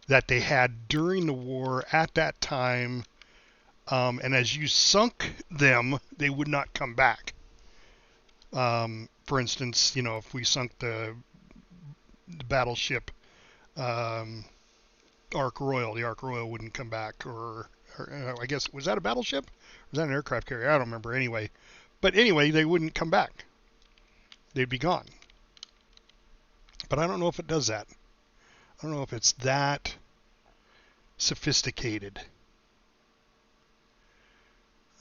that they had during the war at that time, and as you sunk them, they would not come back. For instance, you know, if we sunk the battleship Ark Royal, the Ark Royal wouldn't come back, or I guess, was that a battleship? Or was that an aircraft carrier? I don't remember anyway. But anyway, they wouldn't come back. They'd be gone. But I don't know if it does that. I don't know if it's that sophisticated.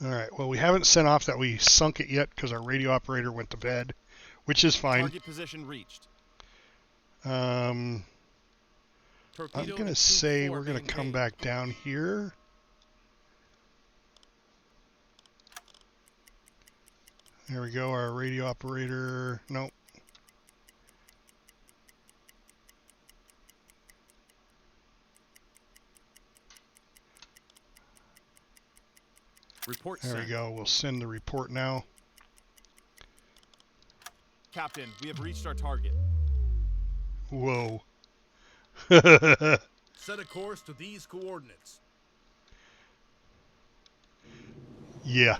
Alright, well, we haven't sent off that we sunk it yet because our radio operator went to bed, which is fine. Target position reached. I'm going to say we're going to come back down here. There we go, our radio operator. Nope. Report There sent. we go. We'll send the report now. Captain, we have reached our target. Whoa. Set a course to these coordinates. Yeah.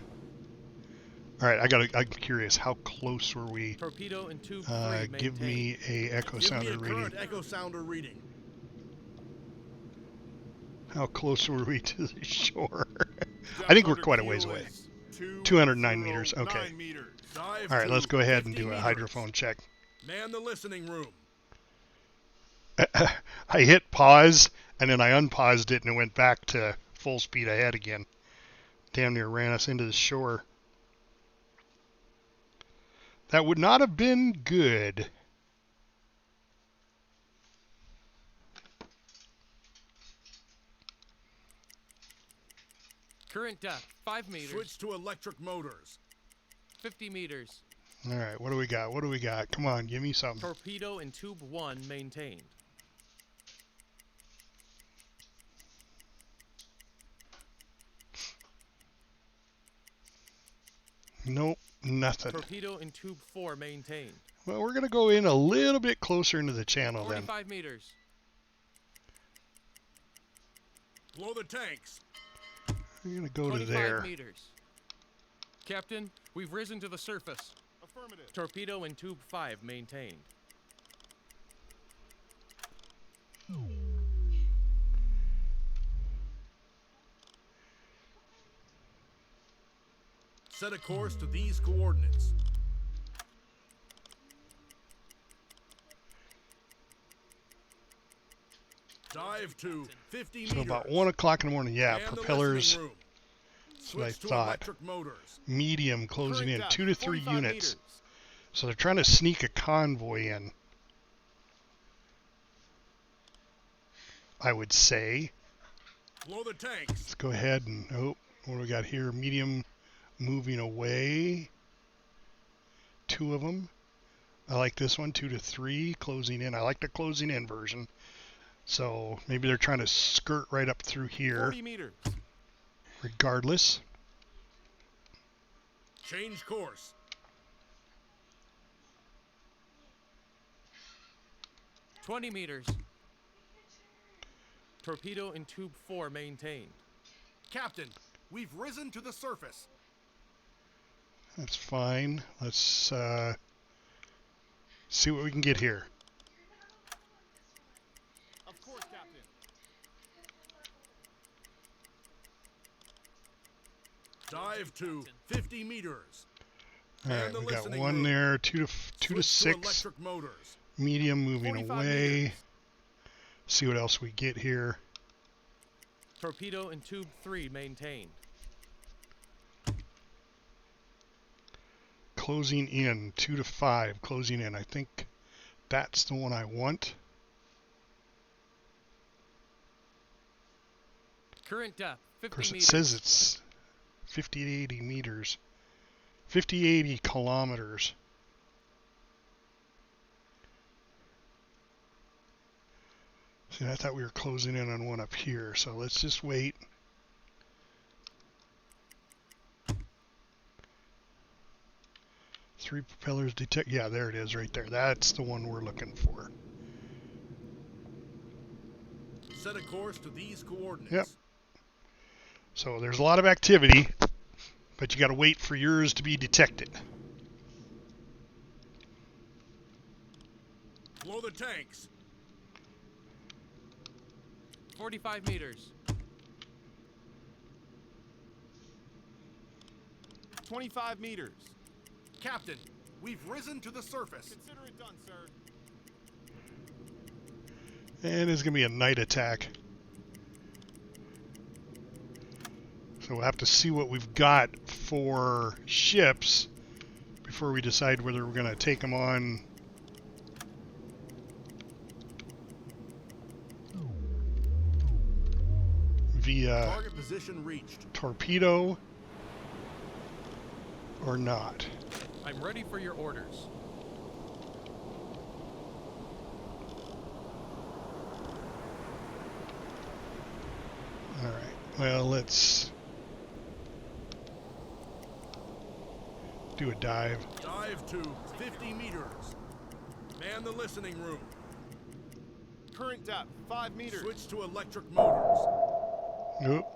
All right, I'm curious. How close were we? Torpedo and tube 3 Give me a echo Give sounder me a reading. current echo sounder reading. How close were we to the shore? I think we're quite a ways away. 209 meters. Okay. All right, let's go ahead and do a hydrophone check. Man the listening room. I hit pause, and then I unpaused it, and it went back to full speed ahead again. Damn near ran us into the shore. That would not have been good. Current depth 5 meters. Switch to electric motors. 50 meters. All right, what do we got? What do we got? Come on, give me something. Torpedo and tube 1 maintained. Nope, nothing. Torpedo and tube 4 maintained. Well, we're going to go in a little bit closer into the channel then. 45 meters. Blow the tanks. We're going to go to 25 there. meters. Captain, we've risen to the surface. Affirmative. Torpedo and tube 5 maintained. Set a course to these coordinates. Dive to 50 meters. So about 1 o'clock in the morning. Yeah, Man the propellers. listening room. That's what I Switch to thought. electric motors. Medium closing Current in, depth, 2 to 3 45 units. meters. So they're trying to sneak a convoy in, I would say. Blow the tanks. Let's go ahead and, oh, what do we got here? Medium moving away. 2 of them. I like this one, 2 to 3, closing in. I like the closing in version. So maybe they're trying to skirt right up through here. 40 meters. Regardless. Change course. $20 meters. Torpedo and tube 4 maintained. Captain, we've risen to the surface. That's fine. Let's see what we can get here. Of course, Captain. Dive to 50 meters. All right, Man the we got listening 1 room. there, 2 to Switch 6. electric motors. Medium moving 45 away. meters. See what else we get here. Torpedo and tube 3 maintained. Closing in, 2 to 5, closing in. I think that's the one I want. Current depth, Of 50 course, it meters. says it's 50 to 80 meters. 50 to 80 kilometers. See, I thought we were closing in on one up here, so let's just wait. Three propellers detect. Yeah, there it is right there. That's the one we're looking for. Set a course to these coordinates. Yep. So there's a lot of activity, but you got to wait for yours to be detected. Blow the tanks. 45 meters. 25 meters. Captain, we've risen to the surface. Consider it done, sir. And it's going to be a night attack. So we'll have to see what we've got for ships before we decide whether we're going to take them on via Target position reached. torpedo or not. I'm ready for your orders. All right. Well, let's do a dive. Dive to 50 meters. Man the listening room. Current depth, 5 meters. Switch to electric motors. Nope.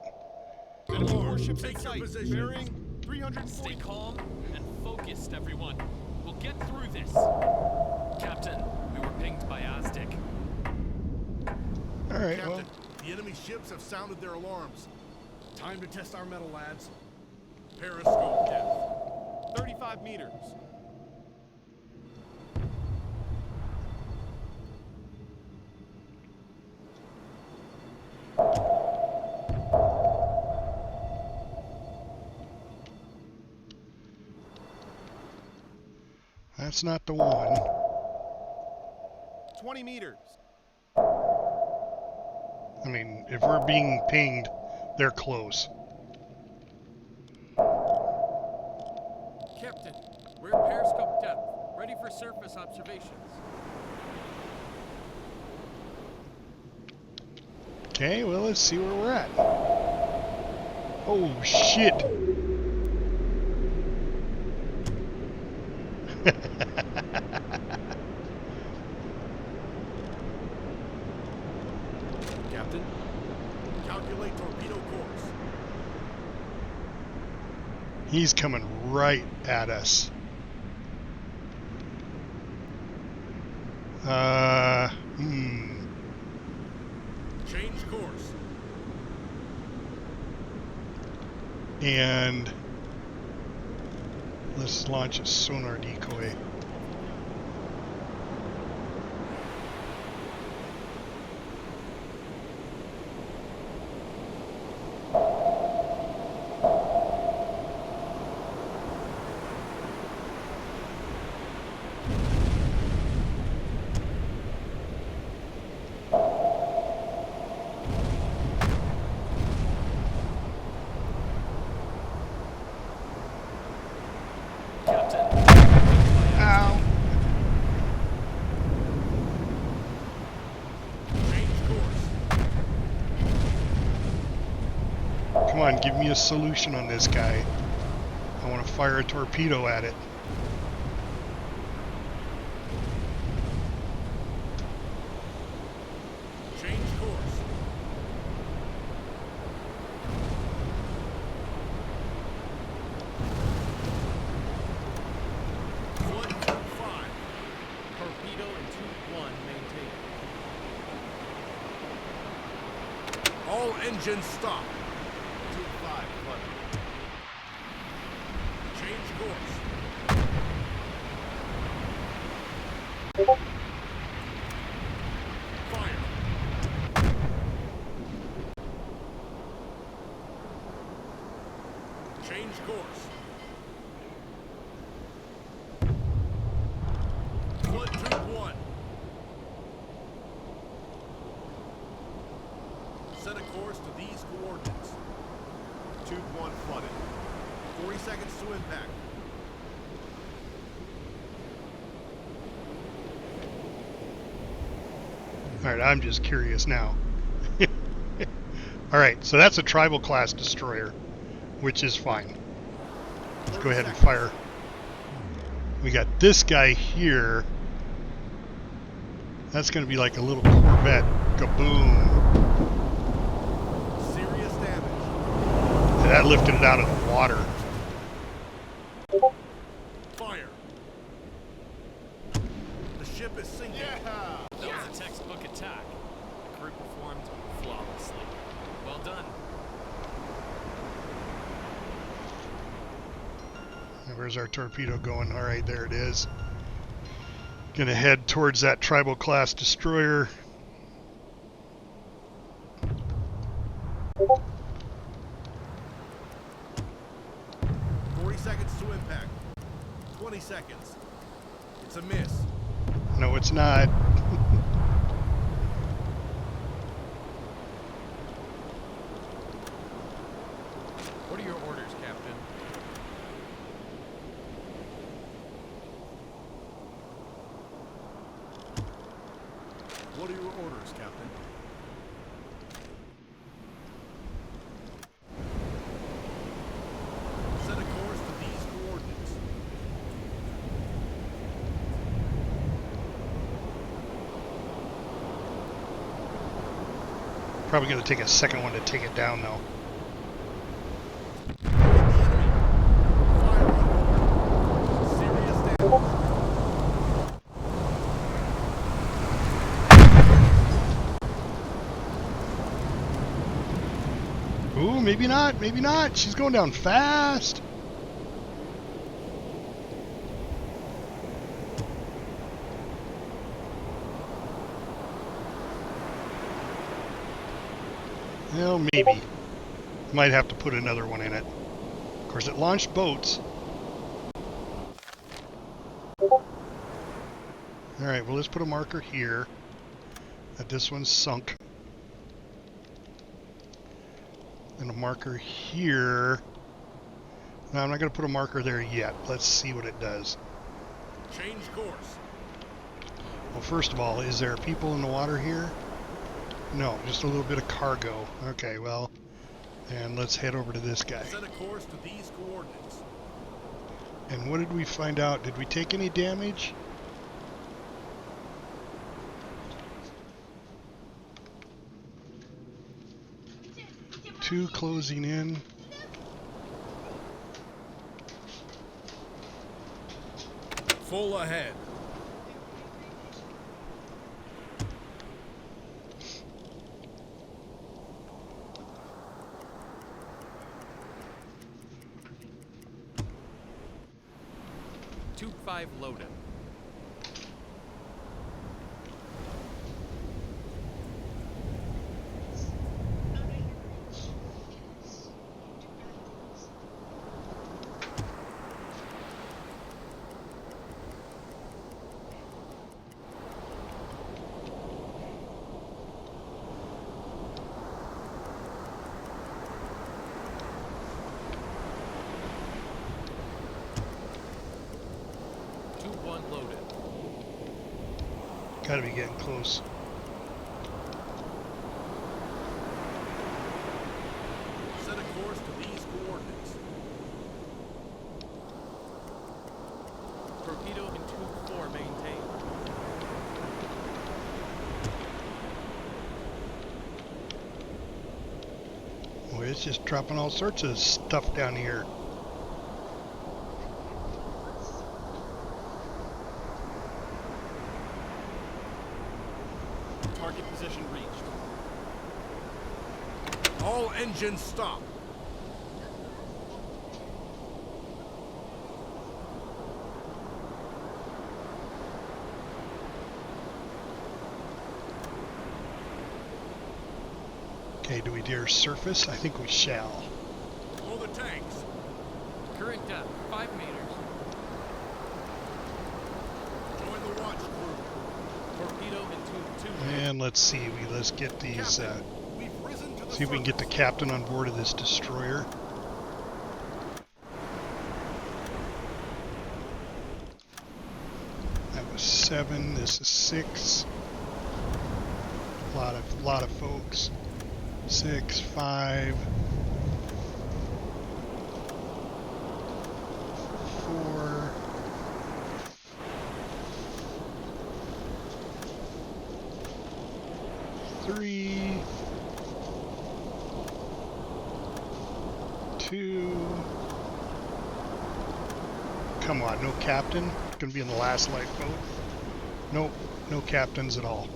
Enemy warships in Take your sight. position. Bearing 340. Stay calm and focused, everyone. We'll get through this. Captain, we were pinged by Aztec. All right. Captain, Well, the enemy ships have sounded their alarms. Time to test our metal, lads. Periscope depth. 35 meters. that's not the one. 20 meters. I mean, if we're being pinged, they're close. Captain, we're periscope depth. Ready for surface observations. Okay, well, let's see where we're at. Oh, shit. Captain, calculate torpedo course. He's coming right at us. Change course. And let's launch a sonar decoy. Captain, Ow. Change course. Come on, give me a solution on this guy. I want to fire a torpedo at it. Change course. Flood 5. Torpedo and 2-1 maintained. All engines stop. 2-5 flood. Change course. Fire. Change course. Flood 2-1. course to these coordinates. Tube 1 flooded. 40 seconds to impact. Alright, I'm just curious now. Alright, so that's a tribal class destroyer, which is fine. Let's go ahead and fire. We got this guy here. That's going to be like a little Corvette. Kaboom. Serious damage. And that lifted it out of the water. Fire. The ship is sinking. Yeah. That was a textbook attack. The crew performed flawlessly. Well done. And where's our torpedo going? Alright, there it is. Gonna head towards that tribal class destroyer. Seconds to impact. 20 seconds. It's a miss. No, it's not. What are your orders, Captain? What are your orders, Captain? Set a course to these coordinates. Probably gonna take a second one to take it down though. Ooh, maybe not, maybe not. She's going down fast. Well, maybe. Might have to put another one in it. Of course, it launched boats. Alright, well, let's put a marker here that this one's sunk. And a marker here. No, I'm not going to put a marker there yet. Let's see what it does. Change course. Well, first of all, is there people in the water here? No, just a little bit of cargo. Okay, well, and let's head over to this guy. Set a course to these coordinates. And what did we find out? Did we take any damage? Two closing in. Full ahead. Tube 5 loaded. Tube 1 loaded. Gotta be getting close. Set a course to these coordinates. Torpedo in Tube 4 maintained. Boy, it's just dropping all sorts of stuff down here. Target position reached. All engines stop. Okay, do we dare surface? I think we shall. Blow the tanks. Current depth 5 meters. Join the watch crew. Torpedo in Tube 2. And let's see, let's get these Captain, we've risen to the See if we can get the captain on board of this destroyer. That was 7. This is 6. Lot of folks. 6, 5, 4. 3, 2. Come on, no captain. Gonna be in the last lifeboat. Nope, no captains at all.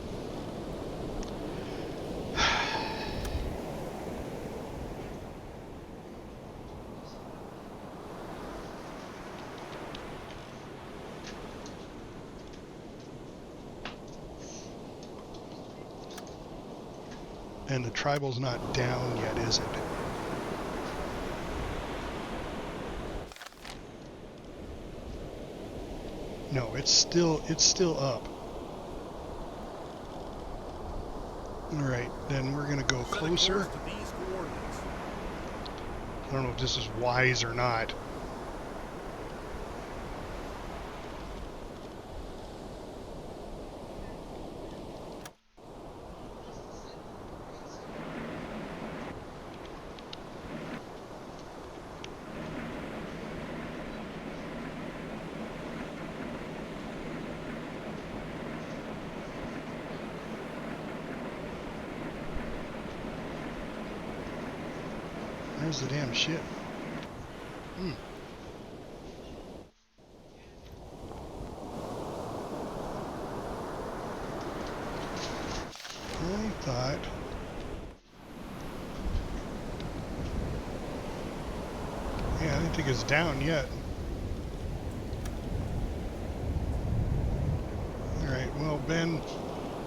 And the tribal's not down yet, is it? No, it's still up. Alright, then we're gonna go closer. To these coordinates. I don't know if this is wise or not. There's the damn ship. I thought... Yeah, I didn't think it's down yet. Alright, well, Ben,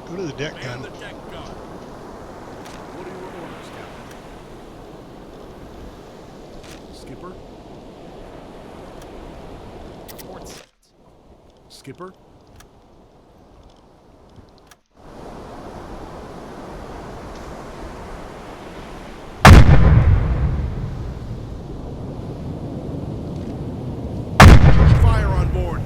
go to the deck gun. Man the deck gun. What are your orders, Captain? Skipper? Report set. Skipper? Fire on board.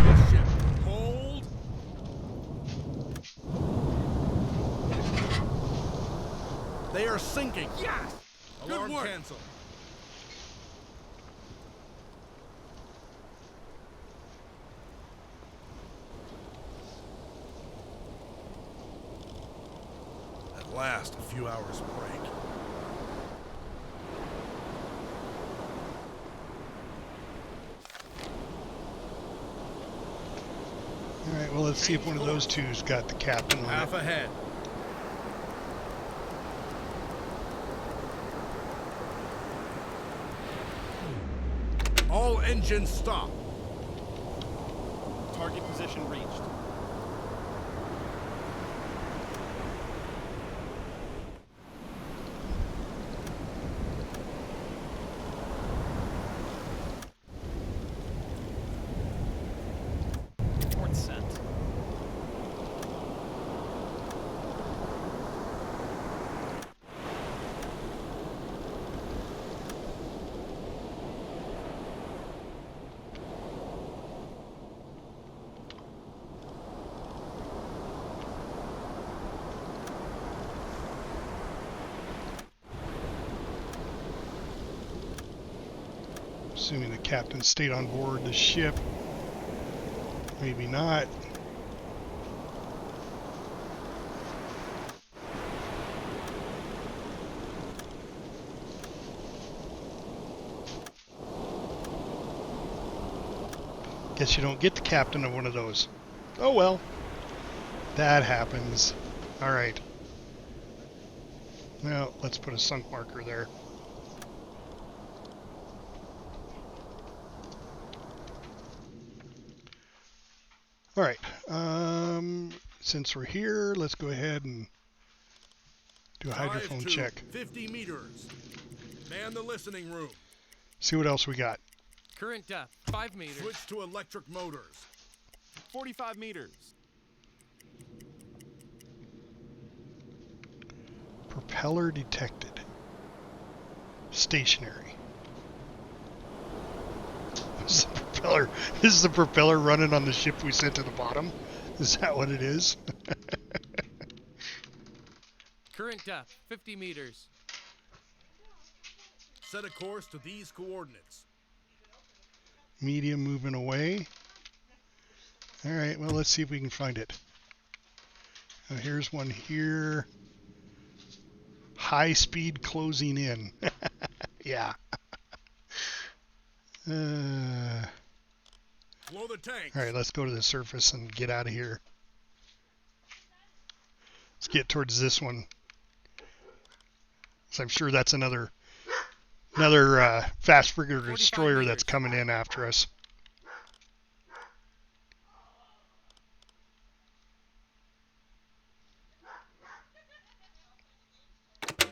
This ship. Hold. They are sinking. Yes. Good Alarm work. cancel. At last, a few hours break. Alright, well, let's see if one of those two's got the captain on Half it. ahead. All engines stop. Target position reached. Report sent. Assuming the captain stayed on board the ship. Maybe not. Guess you don't get the captain of one of those. Oh well. That happens. Alright. Well, let's put a sunk marker there. All right. Since we're here, let's go ahead and do a hydrophone Dive to check. 50 meters. Man the listening room. See what else we got. Current depth, 5 meters. Switch to electric motors. 45 meters. Propeller detected. Stationary. This is the propeller running on the ship we sent to the bottom. Is that what it is? Current depth, 50 meters. Set a course to these coordinates. Medium moving away. All right, well, let's see if we can find it. Here's one here. High speed closing in. Yeah. Blow the tanks. All right, let's go to the surface and get out of here. Let's get towards this one. So I'm sure that's another fast frigate or destroyer that's coming in after us.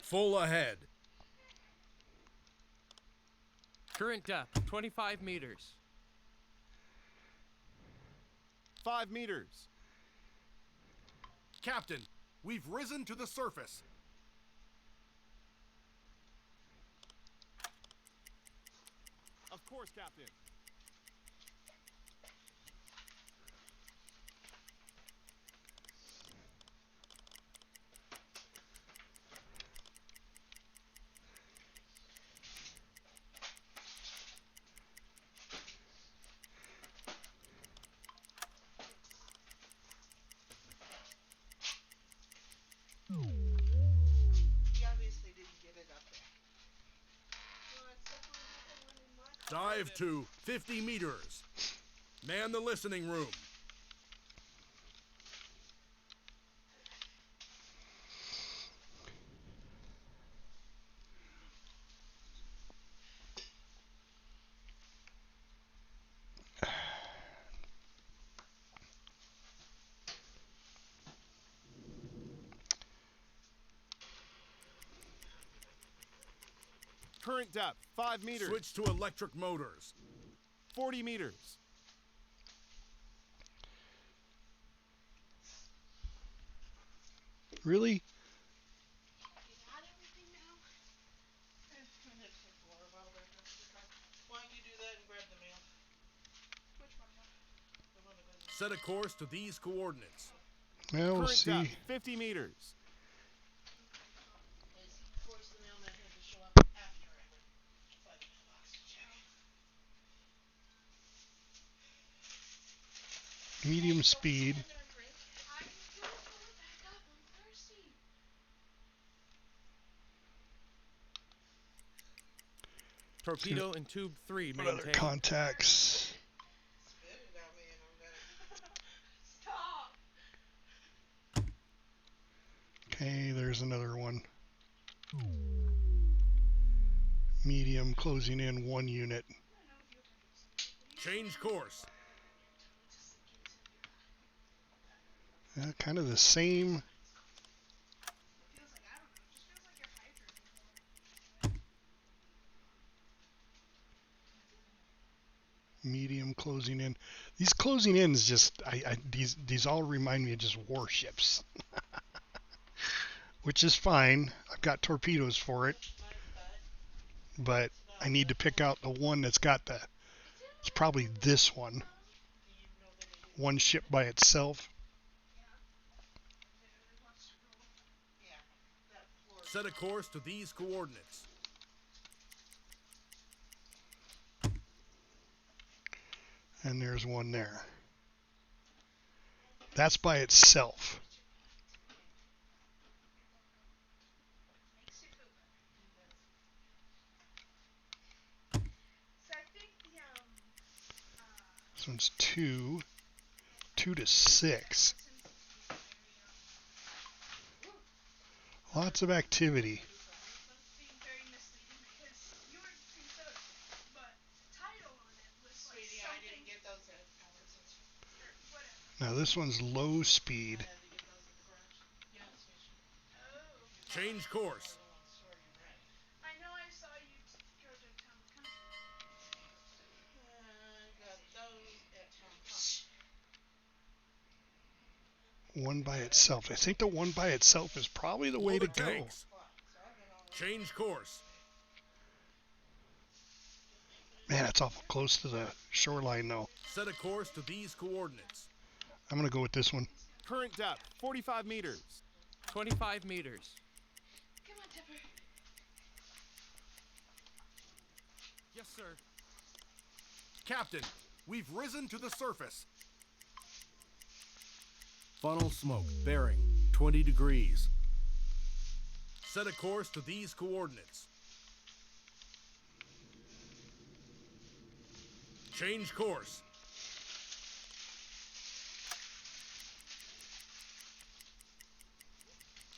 Full ahead. Current depth, 25 meters. 5 meters. Captain, we've risen to the surface. Of course, Captain. He obviously didn't get it up there. Dive to 50 meters. Man the listening room. Current depth, 5 meters. Switch to electric motors. 40 meters. Really? You got everything now? It's going to take a little while there. Why don't you do that and grab the mail? Which one? The one that goes in. Set a course to these coordinates. Well, we'll Current see. depth, 50 meters. Of course, the mailman had to show up after I went by the mailbox to check. Medium speed. I'm gonna fill it back up. I'm thirsty. Torpedo and tube 3 What other maintained. contacts? Spit it at me and I'm gonna stop. Okay, there's another one. Medium closing in 1 unit. Change course. Kind of the same. Feels like, I don't know, it just feels like you're hydrating. Medium closing in. These closing ins just these all remind me of just warships. Which is fine. I've got torpedoes for it. But I need to pick out the one that's got the, it's probably this one. One ship by itself. Set a course to these coordinates. And there's one there. That's by itself. This one's 2 to 6. Lots of activity. Being very misleading because you were pretty so, but the title on it was like something. I didn't get those at Albertsons. Or whatever. Now this one's low speed. Change course. I know I saw you go to town country. Got those at town country. One by itself. I think the one by itself is probably the way to go. Tanks. Change course. Man, it's awful close to the shoreline though. Set a course to these coordinates. I'm gonna go with this one. Current depth, 45 meters. 25 meters. Come on, Tipper. Yes, sir. Captain, we've risen to the surface. Funnel smoke, bearing 20 degrees. Set a course to these coordinates. Change course.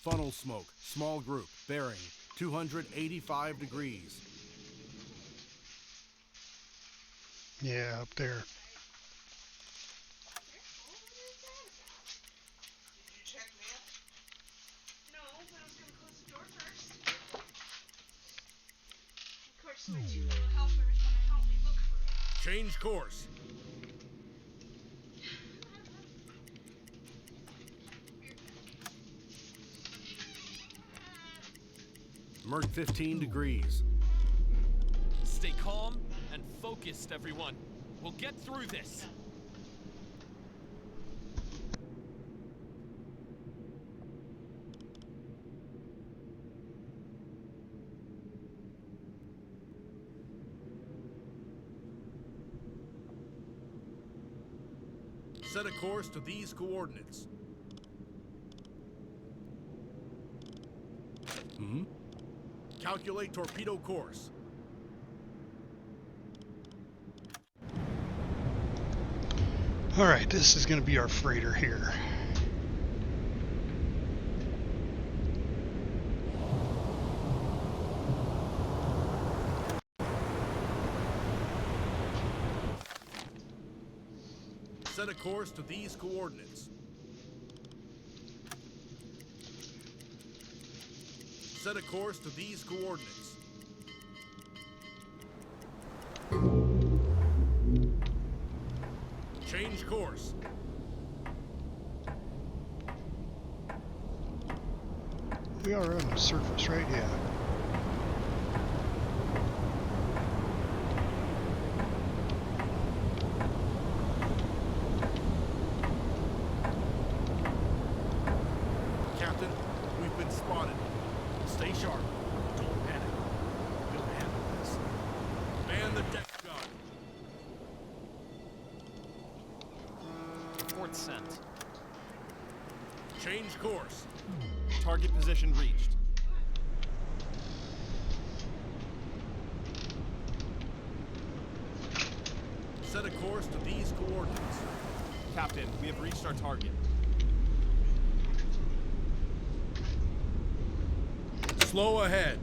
Funnel smoke, small group, bearing 285 degrees. Yeah, up there. Did you check mail? No, but I was gonna close the door first. Of course, my two little helpers wanna help me look for it. Change course. Merc 15 degrees. Stay calm and focused, everyone. We'll get through this. Set a course to these coordinates. Calculate torpedo course. All right, this is gonna be our freighter here. Set a course to these coordinates. Set a course to these coordinates. Change course. We are on the surface, right? Yeah. Captain, we've been spotted. Stay sharp. Don't panic. We'll handle this. Man the deck gun. Report sent. Change course. Target position reached. Set a course to these coordinates. Captain, we have reached our target. Slow ahead.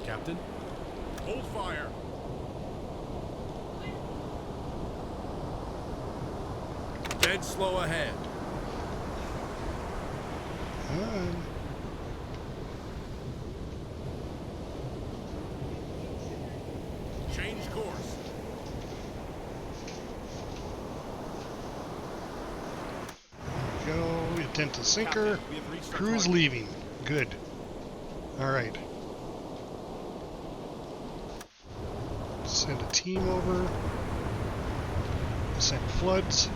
Captain, hold fire. Dead slow ahead. Change course. Go. Attempt to sinker. Captain, we have reached our Crew's target. leaving. Good. All right. Send a team over. Send floods.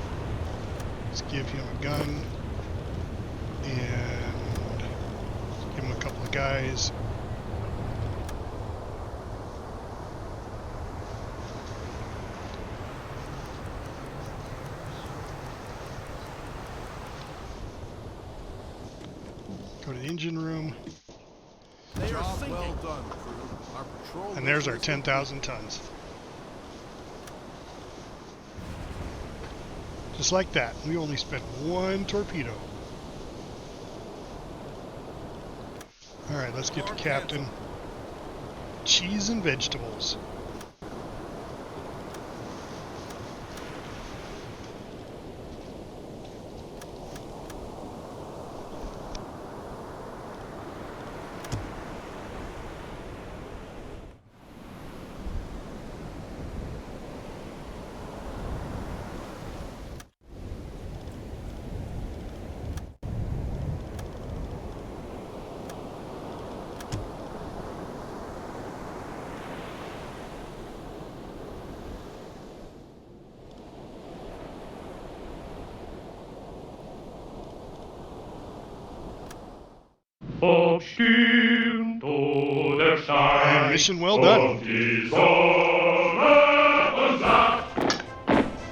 Let's give him a gun. And give him a couple of guys. Go to the engine room. They are Job sinking. well done, crew. Our patrol. And there's our mission is 10,000 tons. Just like that. We only spent one torpedo. Alright, let's get to Mark Captain. cancel. Cheese and vegetables. Aufstieg to der Stein. And mission well done. Und die Sonne und sagt,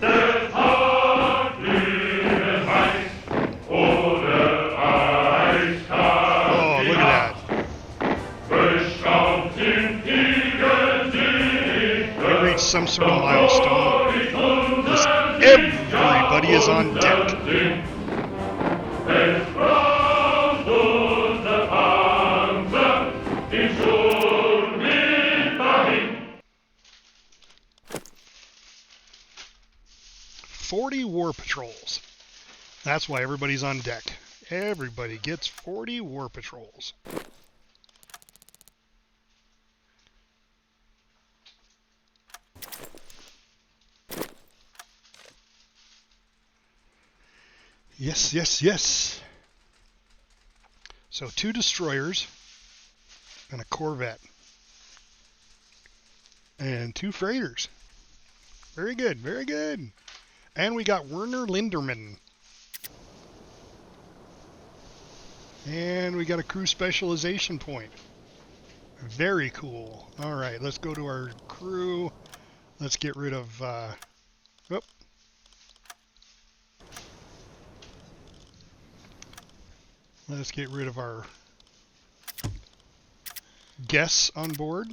der Tag liegt heiß oder eiskalt. Oh, look at that. Bestaunt sind die Gesichter. We reached some sort of milestone. This, everybody is on deck. Es braucht unser Panzer im Sturm nicht dahin. 40 war patrols. That's why everybody's on deck. Everybody gets 40 war patrols. Yes, yes, yes. So 2 destroyers and a corvette. And 2 freighters. Very good, very good. And we got Werner Linderman. And we got a crew specialization point. Very cool. All right, let's go to our crew. Let's get rid of... Whoop. Let's get rid of our guests on board.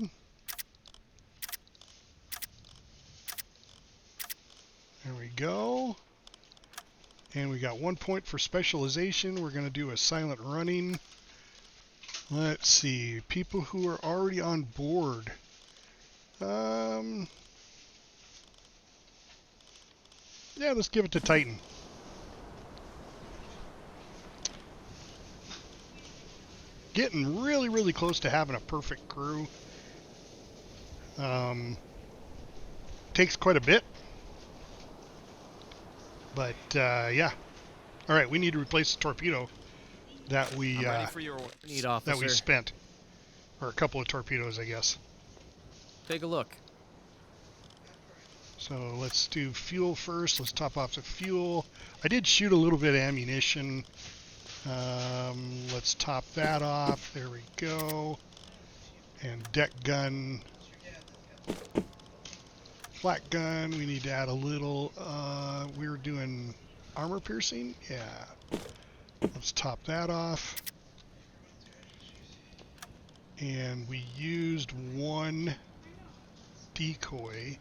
There we go. And we got 1 point for specialization. We're going to do a silent running. Let's see. People who are already on board. Yeah, let's give it to Titan. Getting really, really close to having a perfect crew. Takes quite a bit. But, yeah. Alright, we need to replace the torpedo that we, I'm ready for your orders. Need that we officer. spent. Or a couple of torpedoes, I guess. Take a look. So let's do fuel first. Let's top off the fuel. I did shoot a little bit of ammunition. Let's top that off. There we go. And deck gun. Flat gun. We need to add a little. We were doing armor piercing. Yeah. Let's top that off. And we used 1 decoy.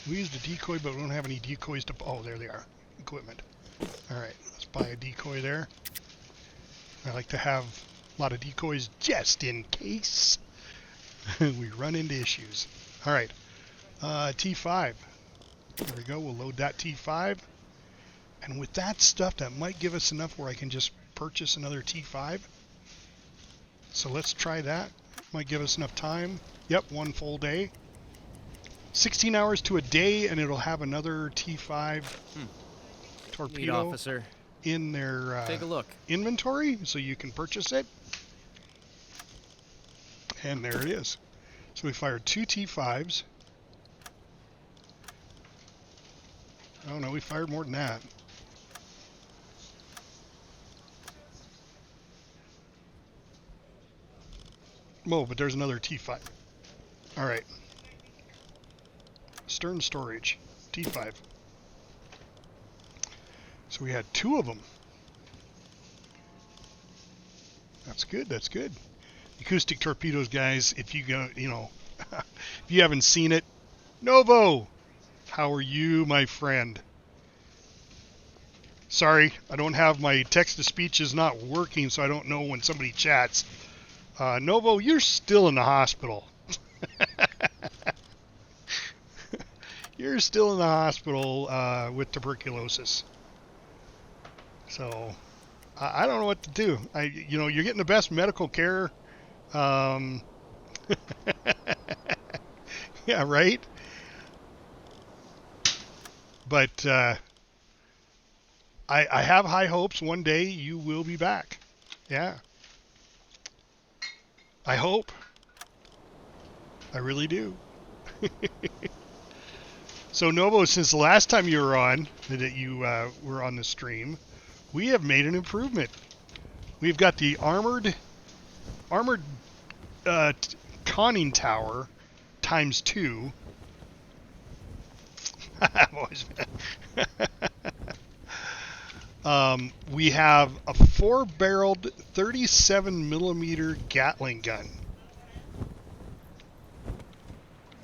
We used a decoy, but we don't have any decoys to... Oh, there they are. Equipment. Alright, let's buy a decoy there. I like to have a lot of decoys just in case we run into issues. Alright, T5. There we go, we'll load that T5. And with that stuff, that might give us enough where I can just purchase another T5. So let's try that. Might give us enough time. Yep, 1 full day. 16 hours to a day, and it'll have another T5 Need torpedo officer. in their Take a look. inventory, so you can purchase it. And there it is. So we fired 2 T5s. Oh no, we fired more than that. Whoa, but there's another T5. Alright. Stern storage. T5. So we had 2 of them. That's good, that's good. Acoustic torpedoes, guys, if you go, you know, if you haven't seen it, Novo! How are you, my friend? Sorry, I don't have my text-to-speech is not working, so I don't know when somebody chats. Novo, you're still in the hospital. You're still in the hospital with tuberculosis. So I don't know what to do. You're getting the best medical care. Yeah, right. But I have high hopes. One day you will be back. Yeah. I hope. I really do. So Novo, since the last time you were on, that you were on the stream, we have made an improvement. We've got the armored conning tower times 2. We have a 4-barreled 37mm Gatling gun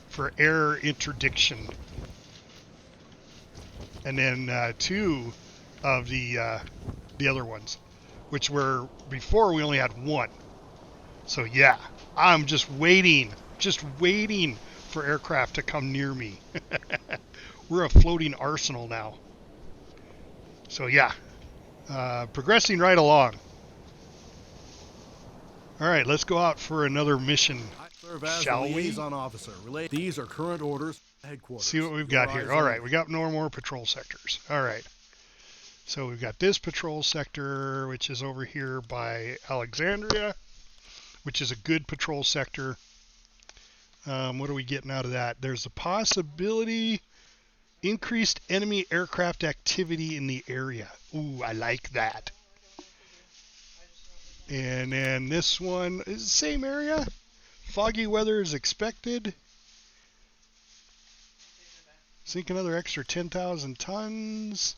for air interdiction. And then 2 of the other ones, which were before we only had 1. So yeah, I'm just waiting for aircraft to come near me. We're a floating arsenal now. So yeah, progressing right along. All right, let's go out for another mission, shall we? Liaison officer. These are current orders. Headquarters. See what we've got here. All right, we got no more patrol sectors. All right. So we've got this patrol sector, which is over here by Alexandria, which is a good patrol sector. What are we getting out of that? There's a possibility increased enemy aircraft activity in the area. Ooh, I like that. And then this one is the same area. Foggy weather is expected. Sink another extra 10,000 tons.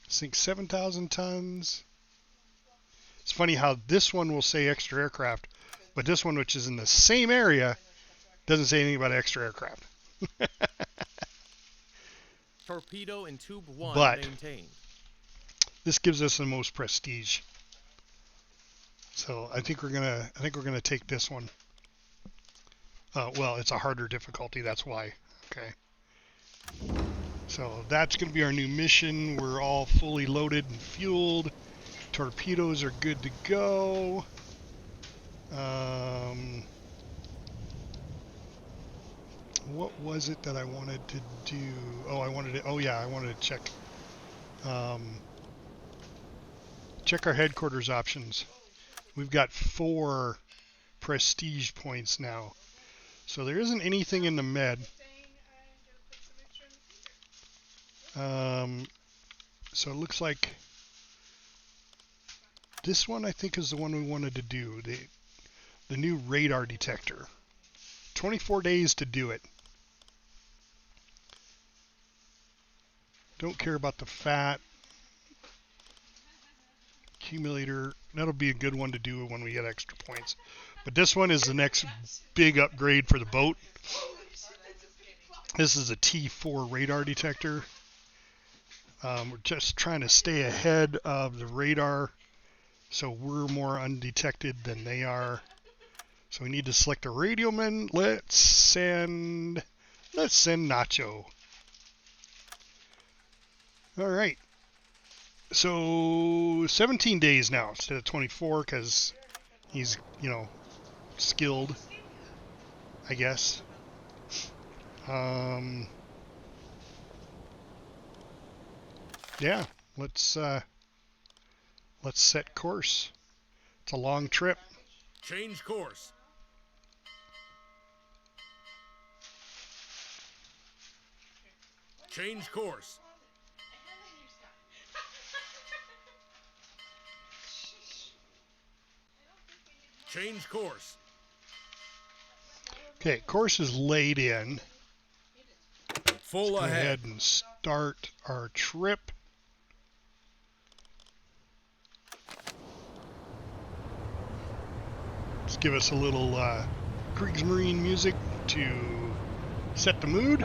Sink 7,000 tons. It's funny how this one will say extra aircraft, but this one, which is in the same area, doesn't say anything about extra aircraft. Torpedo in tube 1 But maintained. This gives us the most prestige. So I think we're gonna take this one. Well, it's a harder difficulty, that's why. Okay. So that's going to be our new mission. We're all fully loaded and fueled. Torpedoes are good to go. What was it that I wanted to do? Oh, I wanted to check check our headquarters options. We've got 4 prestige points now. So there isn't anything in the med. So it looks like this one, I think, is the one we wanted to do. The new radar detector. 24 days to do it. Don't care about the fat. Accumulator. That'll be a good one to do when we get extra points. But this one is the next big upgrade for the boat. This is a T4 radar detector. We're just trying to stay ahead of the radar, so we're more undetected than they are. So we need to select a radioman. Let's send Nacho. All right. So 17 days now instead of 24 because he's, skilled, I guess. Yeah, let's set course. It's a long trip. Change course. Change course. Change course. Okay, course is laid in. Full Let's go ahead. ahead and start our trip. Let's give us a little Kriegsmarine music to set the mood.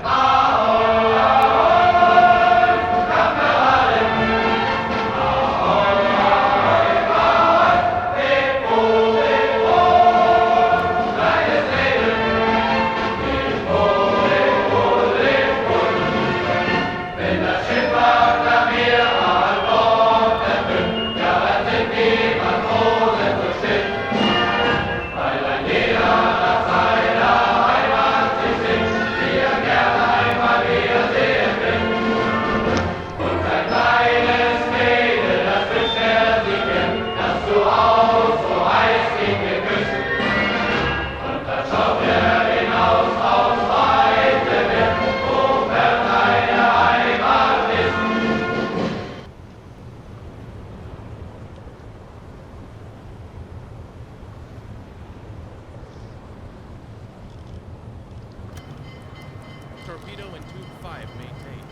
maintained.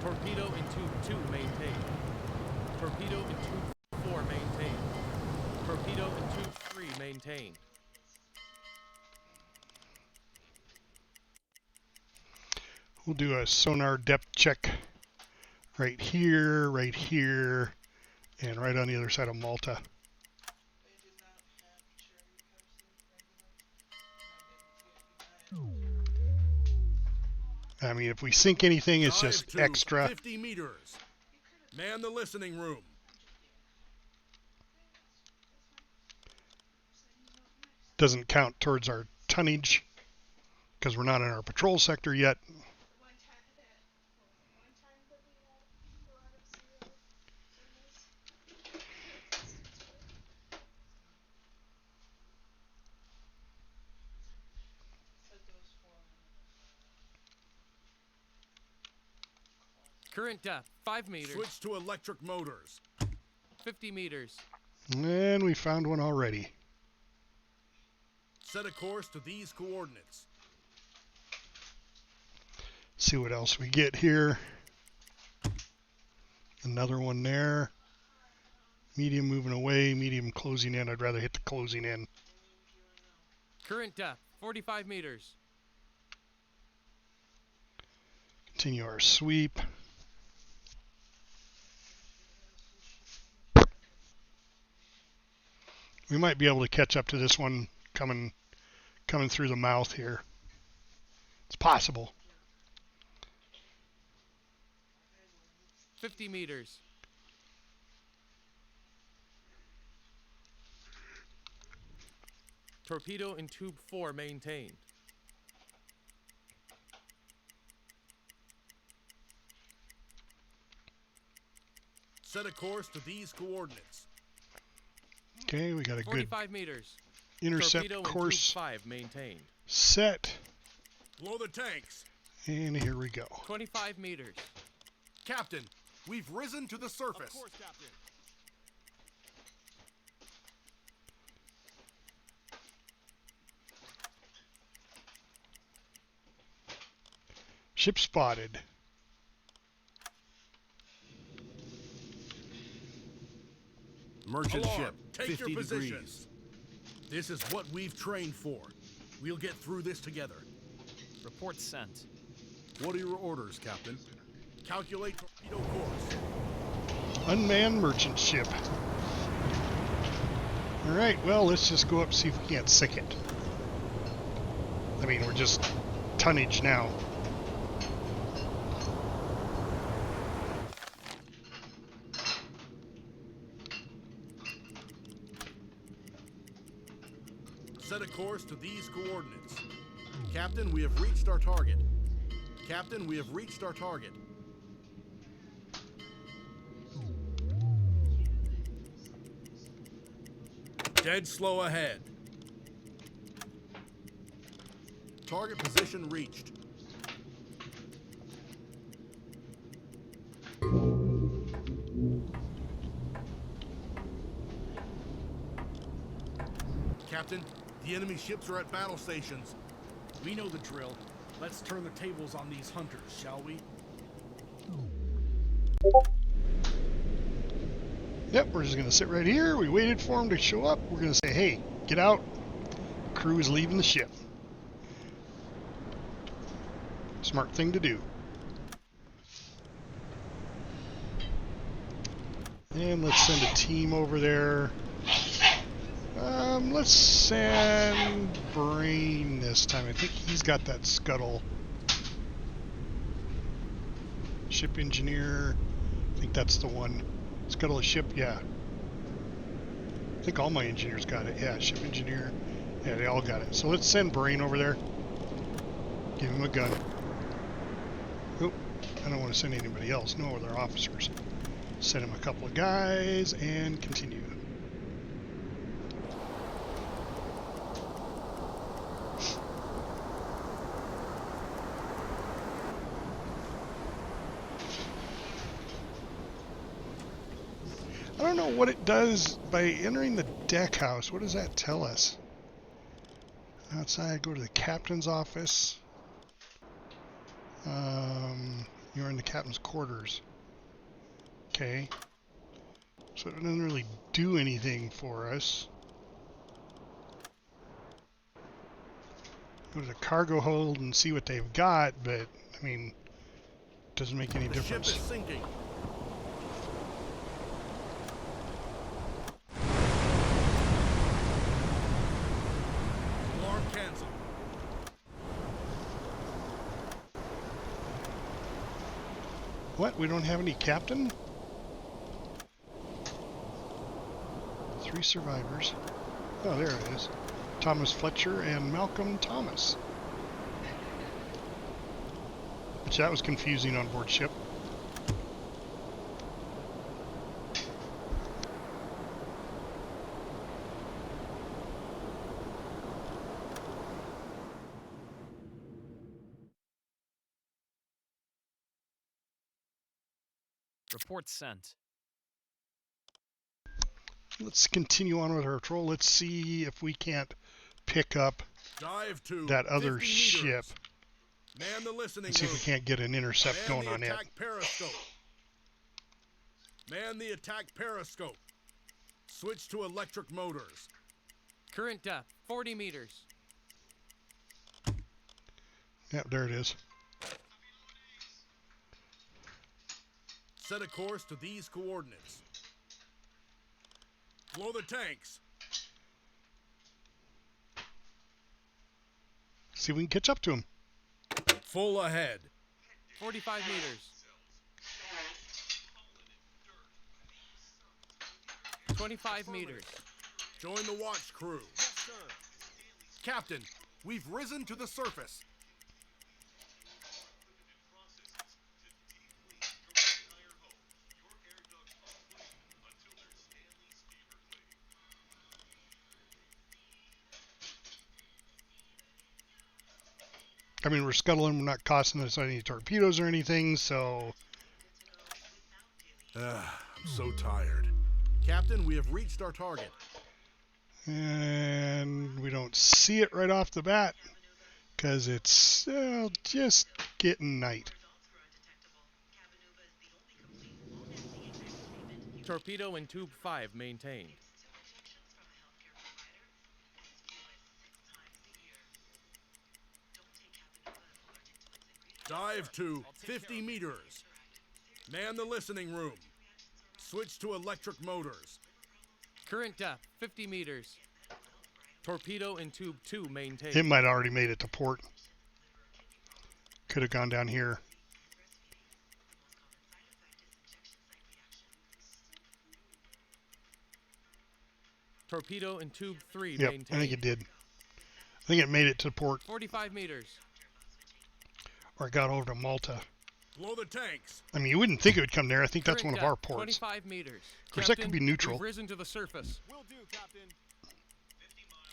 Torpedo in tube 2 maintained. Torpedo in tube 4 maintained. Torpedo in tube 3 maintained. We'll do a sonar depth check right here, and right on the other side of Malta. They did not have cherry Pepsi regular. I mean, if we sink anything, it's Dive just to extra. 50 meters. Man the listening room. Doesn't count towards our tonnage because we're not in our patrol sector yet. One time that we had a lot of zero service. Put those 4 in. Current depth 5 meters. Switch to electric motors. 50 meters. And we found one already. Set a course to these coordinates. See what else we get here. Another one there. Medium moving away, medium closing in. I'd rather hit the closing in. Current depth 45 meters. Continue our sweep. We might be able to catch up to this one coming through the mouth here. It's possible. 50 meters. Torpedo in tube 4 maintained. Set a course to these coordinates. Okay, we got a good 45 meters. intercept Torpedo course in tube 5 maintained. set. Blow the tanks. And here we go. 25 meters. Captain, we've risen to the surface. Of course, Captain. Ship spotted. Merchant Alarm. ship, take 50 your positions. degrees. This is what we've trained for. We'll get through this together. Report sent. What are your orders, Captain? Calculate torpedo course. Unmanned merchant ship. Alright, well, let's just go up and see if we can't sick it. I mean, we're just tonnage now. Set a course to these coordinates. Captain, we have reached our target. Captain, we have reached our target. Dead slow ahead. Target position reached. Captain, the enemy ships are at battle stations. We know the drill. Let's turn the tables on these hunters, shall we? Yep, we're just going to sit right here. We waited for him to show up. We're going to say, hey, get out. Crew is leaving the ship. Smart thing to do. And let's send a team over there. Let's send Brain this time. I think he's got that scuttle. Ship engineer. I think that's the one. Scuttle a ship, yeah. I think all my engineers got it. Yeah, ship engineer. Yeah, they all got it. So let's send Brain over there. Give him a gun. Oh, I don't want to send anybody else. No other officers. Send him a couple of guys and continue. I don't know what it does by entering the deck house. What does that tell us? Outside, go to the captain's office. You're in the captain's quarters. Okay. So it doesn't really do anything for us. Go to the cargo hold and see what they've got, but, I mean, it doesn't make any The ship difference. is sinking. Alarm canceled. What? We don't have any captain? 3 survivors. Oh, there it is. Thomas Fletcher and Malcolm Thomas. Which that was confusing on board ship. Report sent. Let's continue on with our patrol. Let's see if we can't pick up Dive to that other 50 ship. meters. Man the listening And see if room. we can't get an intercept Man going the on it. attack periscope. Man the attack periscope. Switch to electric motors. Current depth 40 meters. Yep, there it is. Set a course to these coordinates. Blow the tanks. See if we can catch up to him. Full ahead. 45 meters. 25 meters. Join the watch crew. Captain, we've risen to the surface. I mean, we're scuttling, we're not costing us any torpedoes or anything, so... I'm so tired. Captain, we have reached our target. And we don't see it right off the bat, because it's just getting night. Torpedo in tube 5 maintained. Dive to 50 meters. Man the listening room. Switch to electric motors. Current depth 50 meters. Torpedo in tube 2 maintained. It might have already made it to port. Could have gone down here. Torpedo in tube 3 Yep, maintained. I think it did. I think it made it to port, 45 meters. or it got over to Malta. Blow the tanks. I mean, you wouldn't think it would come there. I think that's Current one of our depth, ports. 25 meters. Of course, that could Captain, be neutral. We've risen to the surface. Will do, Captain.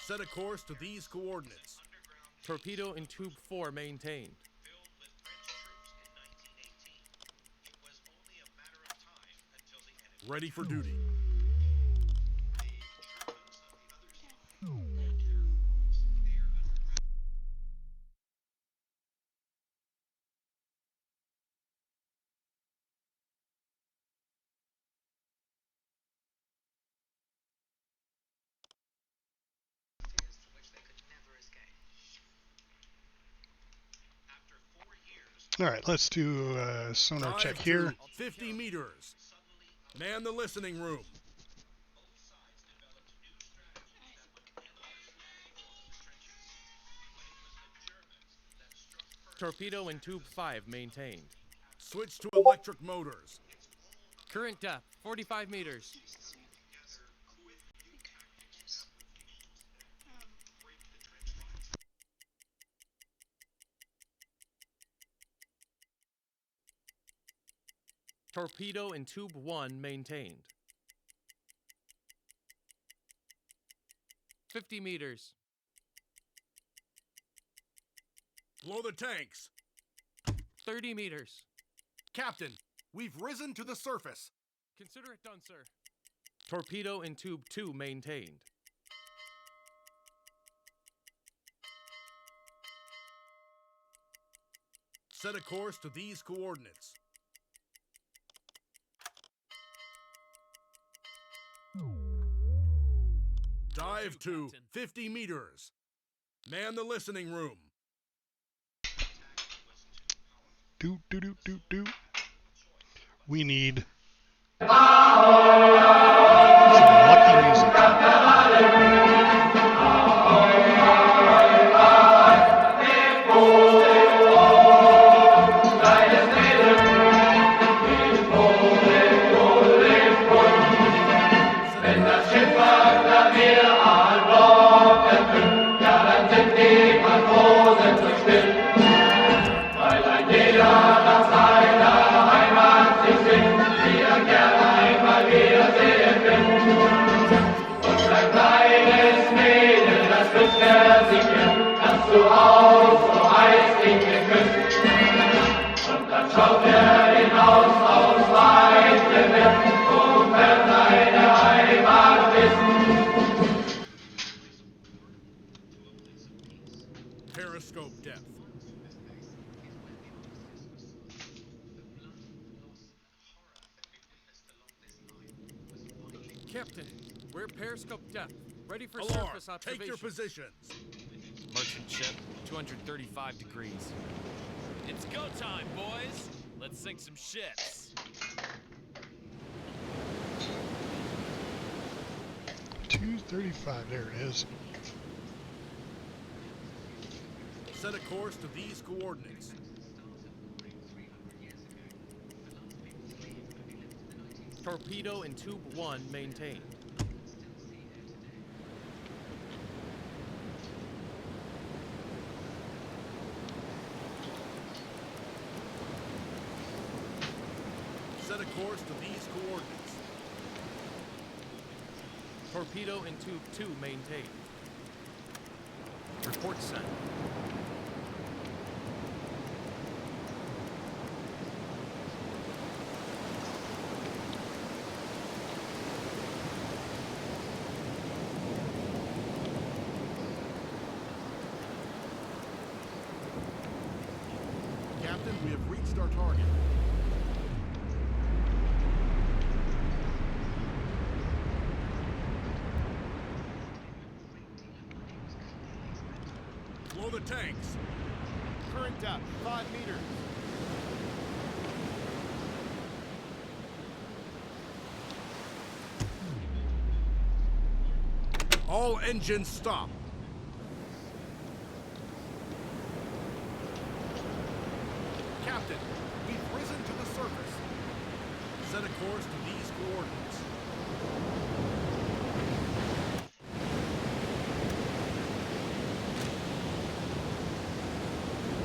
Set a course to these coordinates. Torpedo in tube 4 maintained. Ready for duty. All right, let's do a sonar Dive check to here. 50 meters. Man the listening room. Torpedo in tube 5 maintained. Switch to electric motors. Current depth 45 meters. Torpedo in tube 1 maintained. 50 meters. Blow the tanks. 30 meters. Captain, we've risen to the surface. Consider it done, sir. Torpedo in tube 2 maintained. Set a course to these coordinates. Dive to Captain. 50 meters. Man the listening room. Do do do do do. We need some lucky music. Periscope depth. Captain, we're periscope depth. Ready for Alarm. surface observation. Take your positions. Merchant ship, 235 degrees. It's go time, boys. Let's sink some ships. 235. There it is. Set a course to these coordinates. Torpedo in tube 1 maintained. Set a course to these coordinates. Torpedo in tube 2 maintained. Report sent. Captain, we have reached our target. Blow the tanks. Current depth, 5 meters. All engines stop. Captain, we've risen to the surface. Set a course to these coordinates.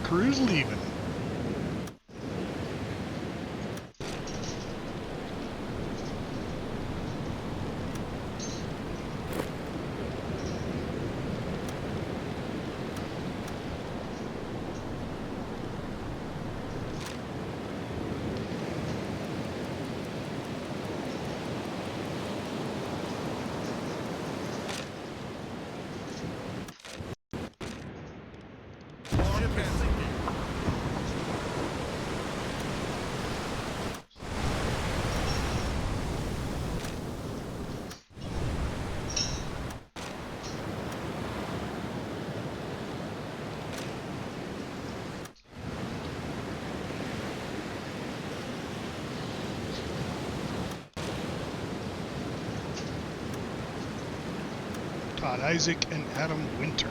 Crew's leaving. Ship is sinking. Todd Isaac and Adam Winter.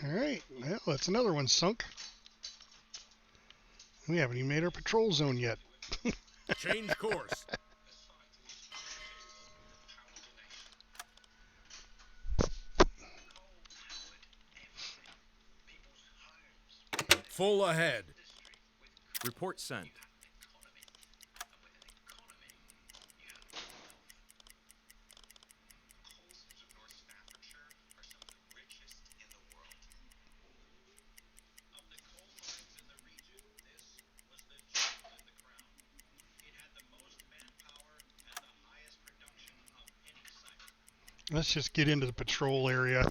All right, well, that's another one sunk. We haven't even made our patrol zone yet. Change course. Full ahead. Report sent. Let's just get into the patrol area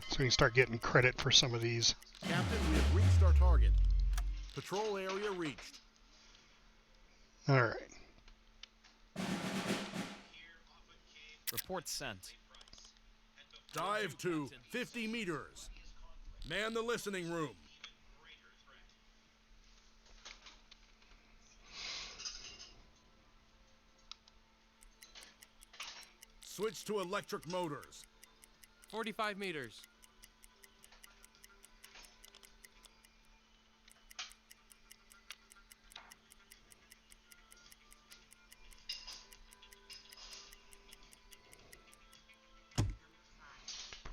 so we can start getting credit for some of these. Captain, we have reached our target. Patrol area reached. All right. Report sent. Dive to 50 meters. Man the listening room. Switch to electric motors. 45 meters.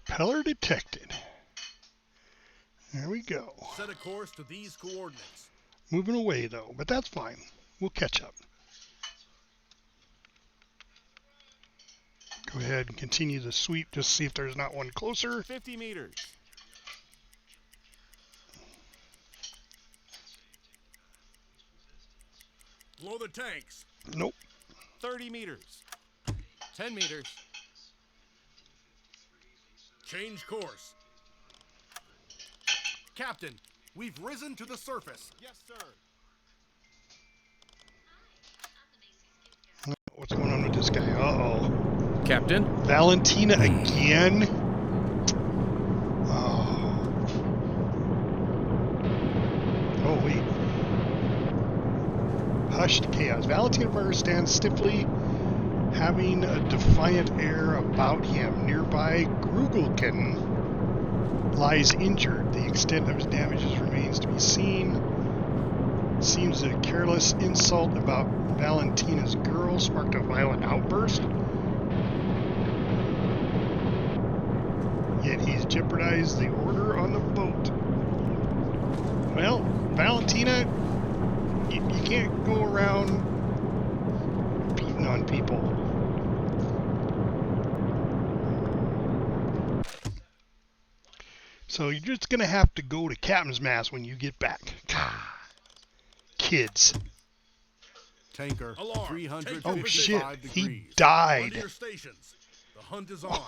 Propeller detected. There we go. Set a course to these coordinates. Moving away though, but that's fine. We'll catch up. Go ahead and continue the sweep. Just see if there's not one closer. 50 meters. Blow the tanks. Nope. 30 meters. 10 meters. Change course. Captain, we've risen to the surface. Yes, sir. What's going on with this guy? Uh-oh. Captain. Valentina again? Oh. Oh, wait. Hushed chaos. Valentina Fire stands stiffly, having a defiant air about him. Nearby, Grugelkin lies injured. The extent of his damages remains to be seen. Seems a careless insult about Valentina's girl sparked a violent outburst. Yet he's jeopardized the order on the boat. Well, Valentina, you can't go around beating on people. So you're just going to have to go to Captain's Mast when you get back. Kids. Tanker, Alarm. 355 Oh shit, degrees. he Run to died. your stations. The hunt is on.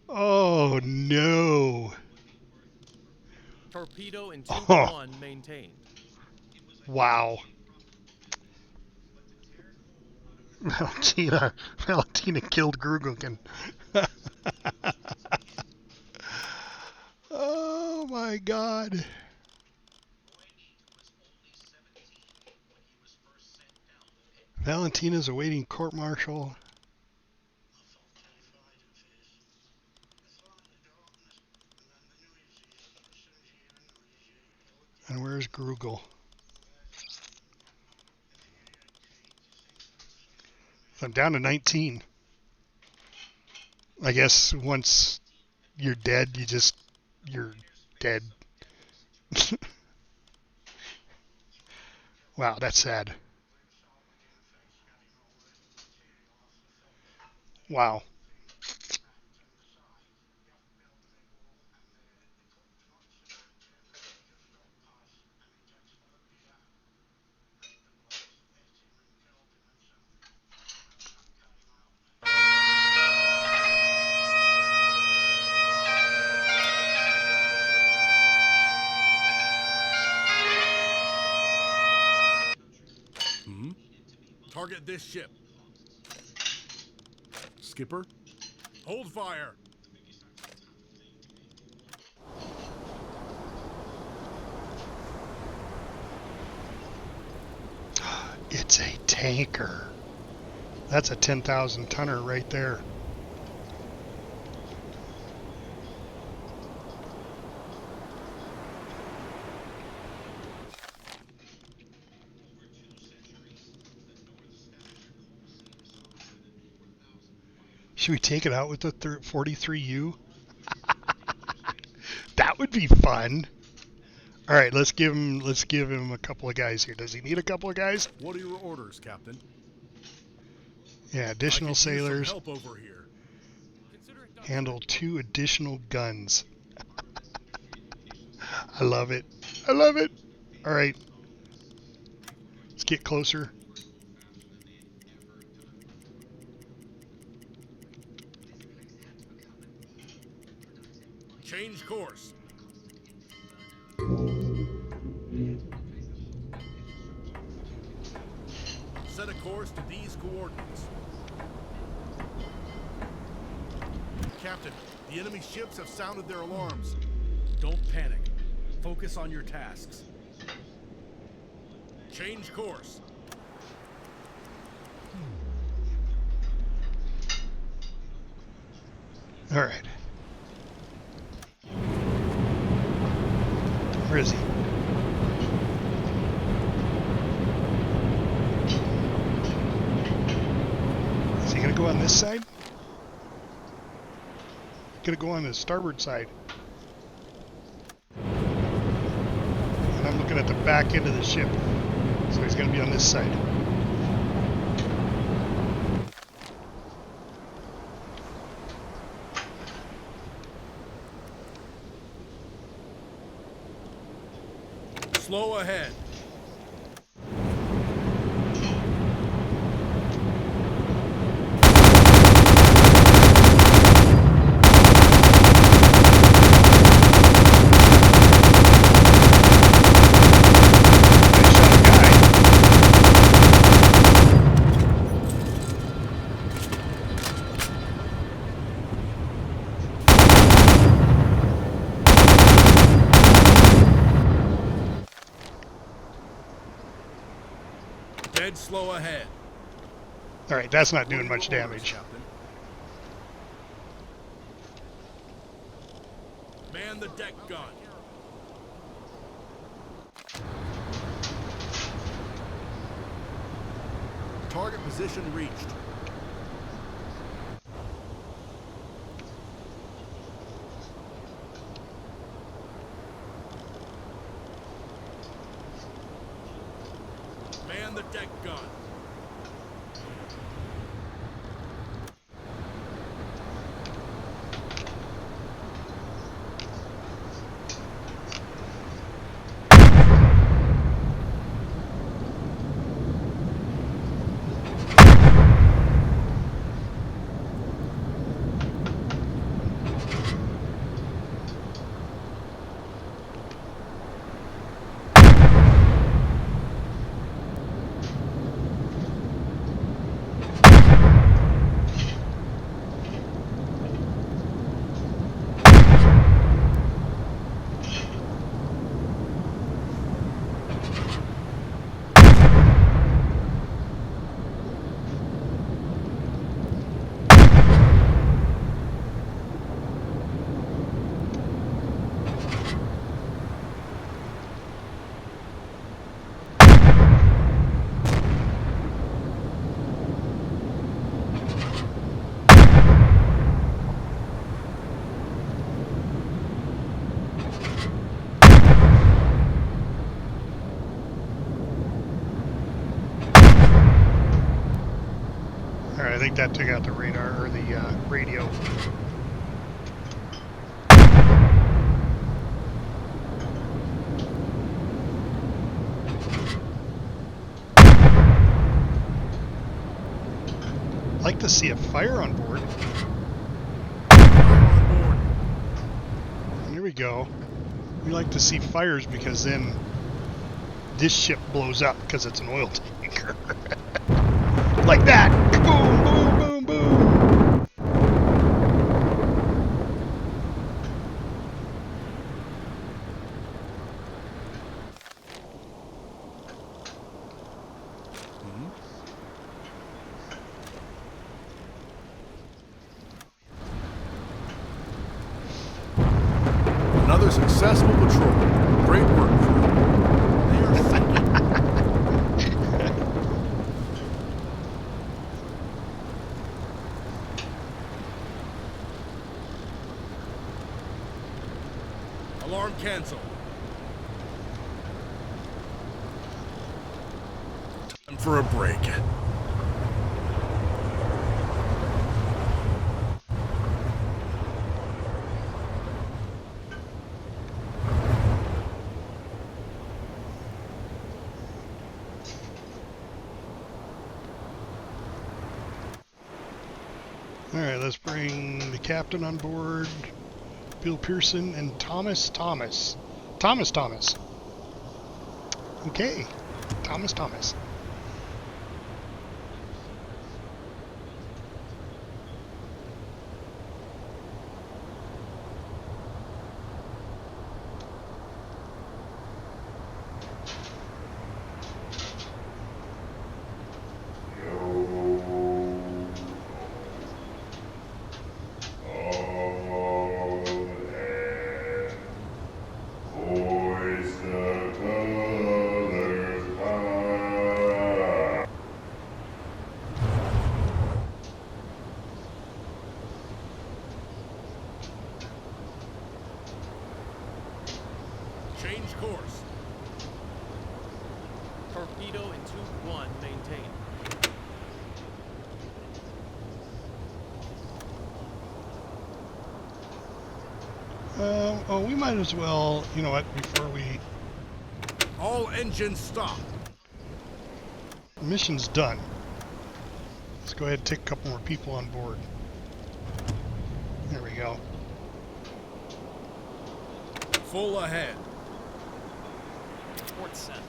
Oh no. Torpedo in 2-1 maintained. Wow. Valentina killed Grugelkin. Oh my god. Valentina's awaiting court-martial. And where's Grugel? I'm down to 19. I guess once you're dead, you're dead. Wow, that's sad. Wow. Target this ship. Skipper, hold fire. It's a tanker. That's a 10,000 tonner right there. Should we take it out with the 43U? That would be fun. All right, let's give him a couple of guys here. Does he need a couple of guys? What are your orders, Captain? Yeah, additional I could use some sailors. help over here. Handle 2 additional guns. I love it. I love it. All right. Let's get closer. Change course. Set a course to these coordinates. Captain, the enemy ships have sounded their alarms. Don't panic. Focus on your tasks. Change course. All right. Where is he? Is he gonna go on this side? Gonna go on the starboard side. And I'm looking at the back end of the ship. So he's gonna be on this side. Slow ahead. Dead slow ahead. All right, that's not doing much damage. Captain. Man the deck gun. Target position reached. Man the deck gun. All right, I think that took out the radar or the radio. I'd like to see a fire on board. Here we go. We like to see fires because then this ship blows up because it's an oil tanker. Like that! Boom, boom, boom, boom! Another successful patrol. Great work, crew. They are sinking. Alarm cancel. Time for a break. Alright, let's bring the captain on board, Bill Pearson, and Thomas Thomas. Thomas Thomas. Okay, Thomas Thomas. Change course. Torpedo in tube 1 maintained. Oh, we might as well, you know what, before we... All engines stop. Mission's done. Let's go ahead and take a couple more people on board. There we go. Full ahead. Report sent.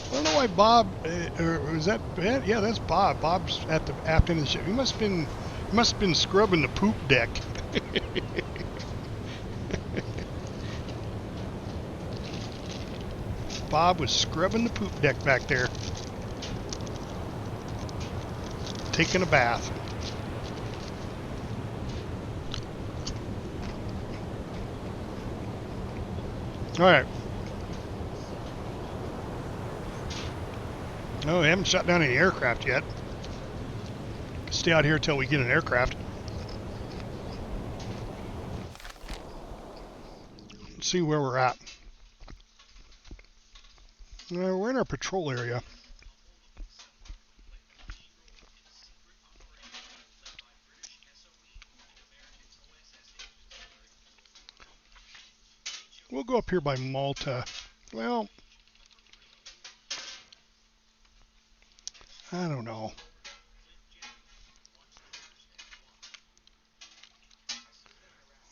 I don't know why Bob, or was that Ben? Yeah, that's Bob. Bob's at the aft end of the ship. He must have been scrubbing the poop deck. Bob was scrubbing the poop deck back there, taking a bath. All right. No, we haven't shot down any aircraft yet. Stay out here until we get an aircraft. Let's see where we're at. We're in our patrol area. We'll go up here by Malta. Well, I don't know.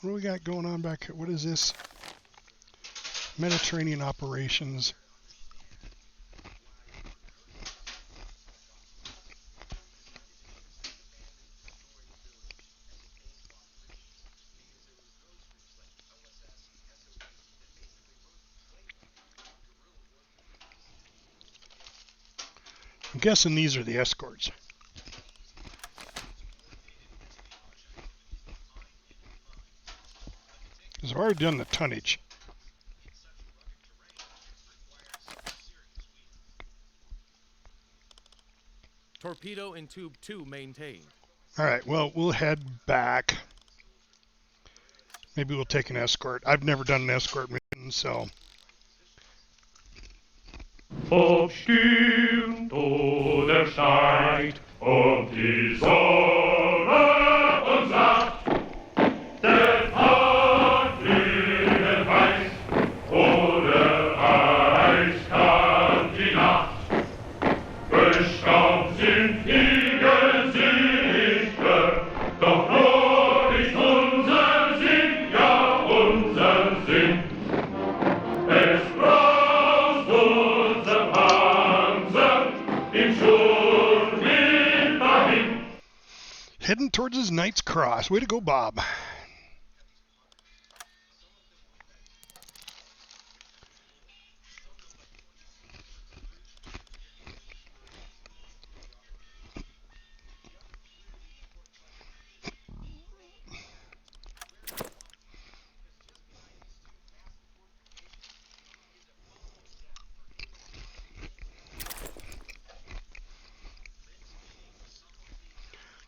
What do we got going on back here? What is this? Mediterranean operations. I'm guessing these are the escorts. Because I've already done the tonnage. Torpedo in tube 2 maintained. All right, well, we'll head back. Maybe we'll take an escort. I've never done an escort mission, so... Aufstürmt oder steigt, und die Sonne uns sagt, der Tag weiß, oder eiskalt die Nacht. Bestaubt sind die Gesichter, doch nur ist unser Sinn, ja unser Sinn. Es braust unser Panzer im Sturmwind dahin. Heading towards his Knight's Cross. Way to go, Bob.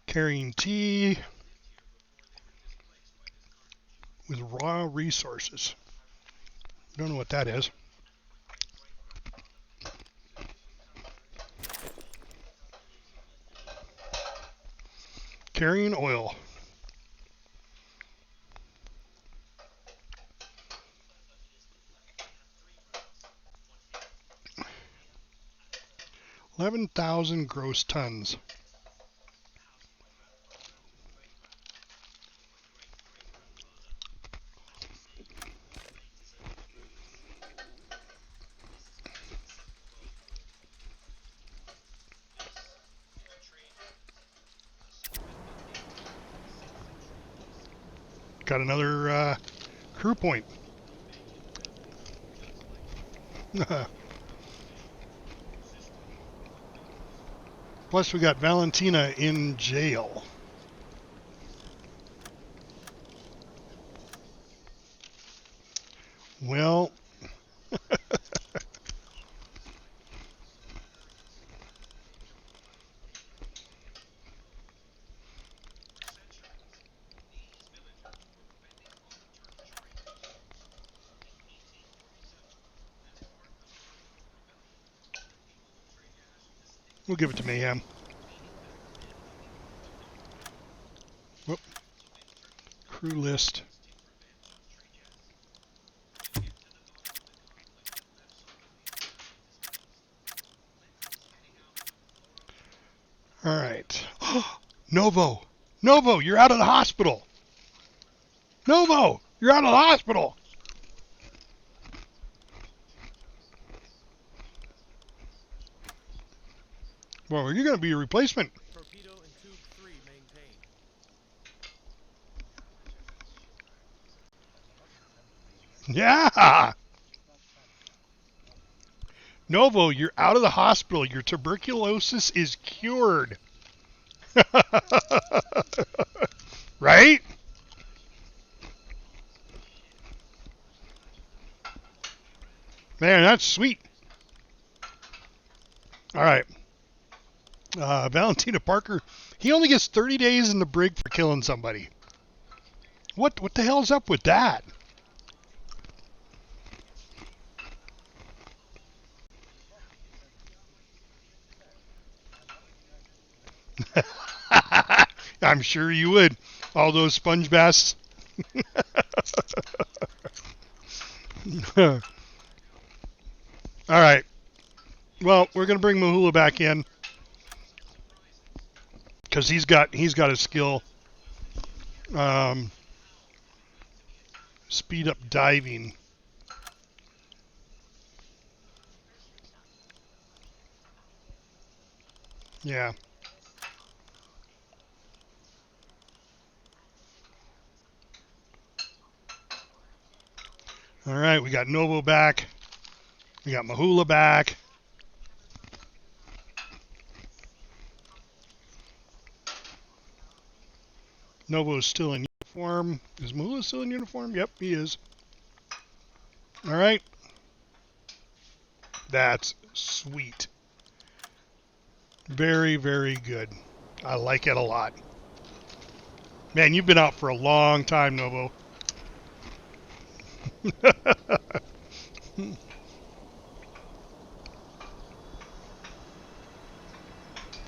Carrying tea with raw resources. Don't know what that is. Carrying oil. 11,000 gross tons. Got another crew point. Plus we got Valentina in jail. Well, we'll give it to Mayhem. Whoop. Crew list. All right. Novo! Novo, you're out of the hospital! Novo, you're out of the hospital! Well, you're going to be a replacement. Torpedo in tube 3 maintained. Yeah! Novo, you're out of the hospital. Your tuberculosis is cured. Right? Man, that's sweet. All right. Valentina Parker, he only gets 30 days in the brig for killing somebody. What the hell's up with that? I'm sure you would. All those sponge bass. All right. Well, we're going to bring Mahula back in because he's got a skill. Speed up diving. Yeah. All right, we got Novo back. We got Mahula back. Novo's still in uniform. Is Mahula still in uniform? Yep, he is. All right. That's sweet. Very, very good. I like it a lot. Man, you've been out for a long time, Novo.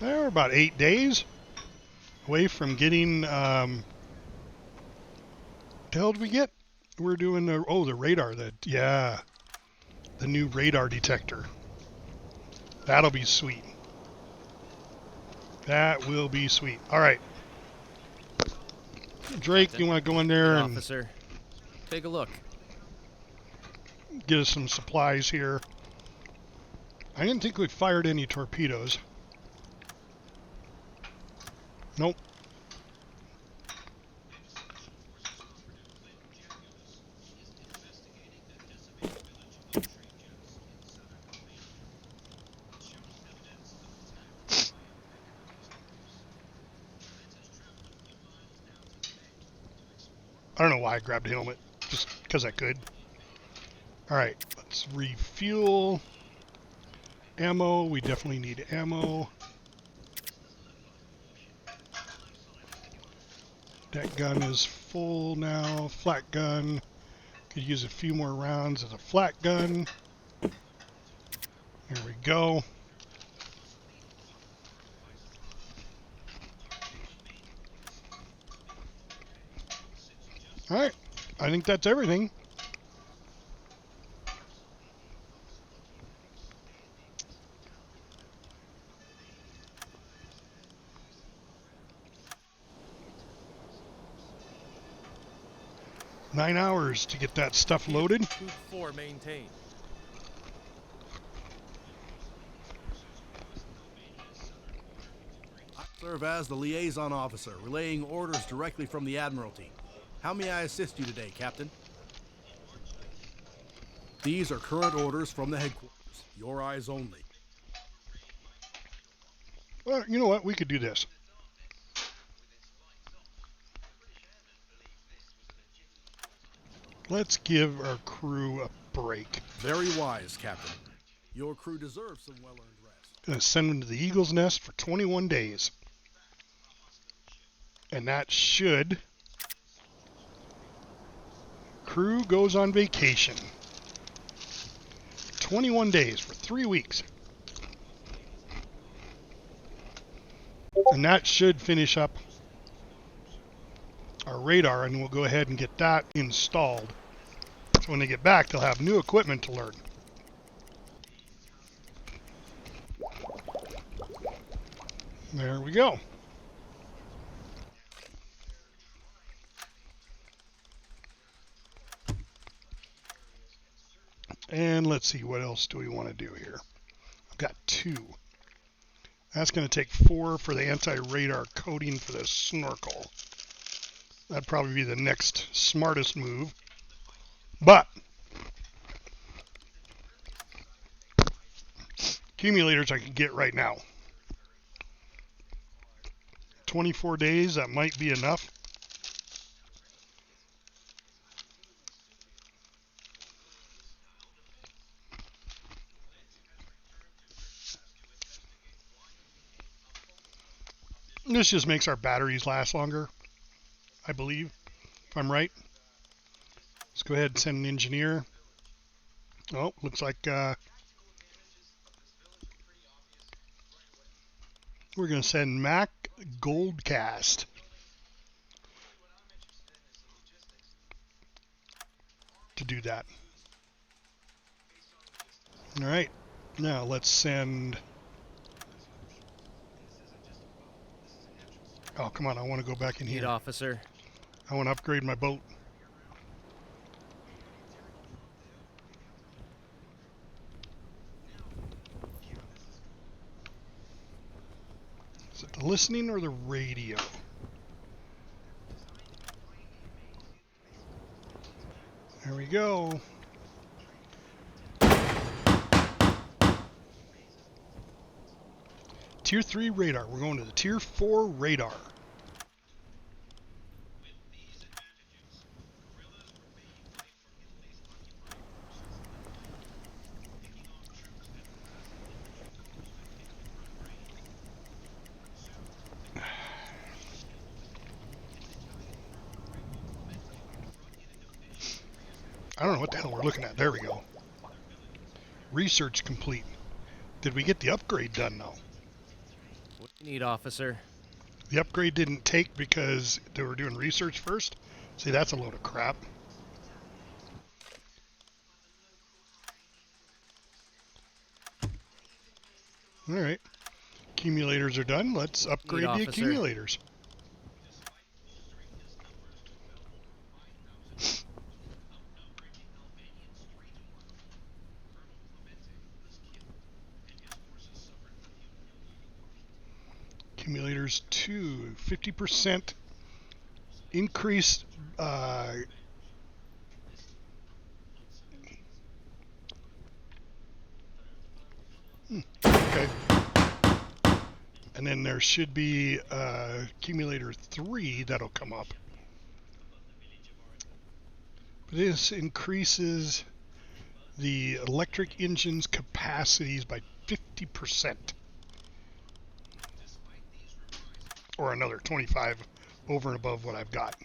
We're about 8 days away from getting. What the hell did we get? We're doing the radar. The new radar detector. That'll be sweet. That will be sweet. All right, Drake, Captain. you want to go in there and Officer, take a look. get us some supplies here? I didn't think we fired any torpedoes. Nope. I don't know why I grabbed a helmet, just because I could. All right, let's refuel. Ammo, we definitely need ammo. That gun is full now. Flat gun. Could use a few more rounds as a flat gun. Here we go. All right, I think that's everything. 9 hours to get that stuff loaded. Troop 4 maintained. I serve as the liaison officer, relaying orders directly from the Admiralty. How may I assist you today, Captain? These are current orders from the headquarters. Your eyes only. Well, you know what? We could do this. Let's give our crew a break. Very wise, Captain. Your crew deserves some well-earned rest. Gonna send them to the Eagle's Nest for 21 days. And that should... Crew goes on vacation. 21 days for 3 weeks. And that should finish up our radar, and we'll go ahead and get that installed. So when they get back, they'll have new equipment to learn. There we go. And let's see, what else do we want to do here? I've got 2. That's going to take 4 for the anti-radar coating for the snorkel. That'd probably be the next smartest move. But accumulators I can get right now. 24 days, that might be enough. This just makes our batteries last longer, I believe, if I'm right. Let's go ahead and send an engineer. Oh, looks like we're going to send Mac Goldcast. To do that. All right, now let's send... Oh, come on, I want to go back in Lead here. officer. I want to upgrade my boat. Is it the listening or the radio? There we go. Tier 3 radar. We're going to the Tier 4 radar. I don't know what the hell we're looking at. There we go. Research complete. Did we get the upgrade done though? What do you need, officer? The upgrade didn't take because they were doing research first. See, that's a load of crap. All right. Accumulators are done. Let's upgrade the officer. accumulators. Accumulators 2, 50% increased okay. And then there should be accumulator 3 that'll come up. This increases the electric engine's capacities by 50%. Or another 25 over and above what I've got.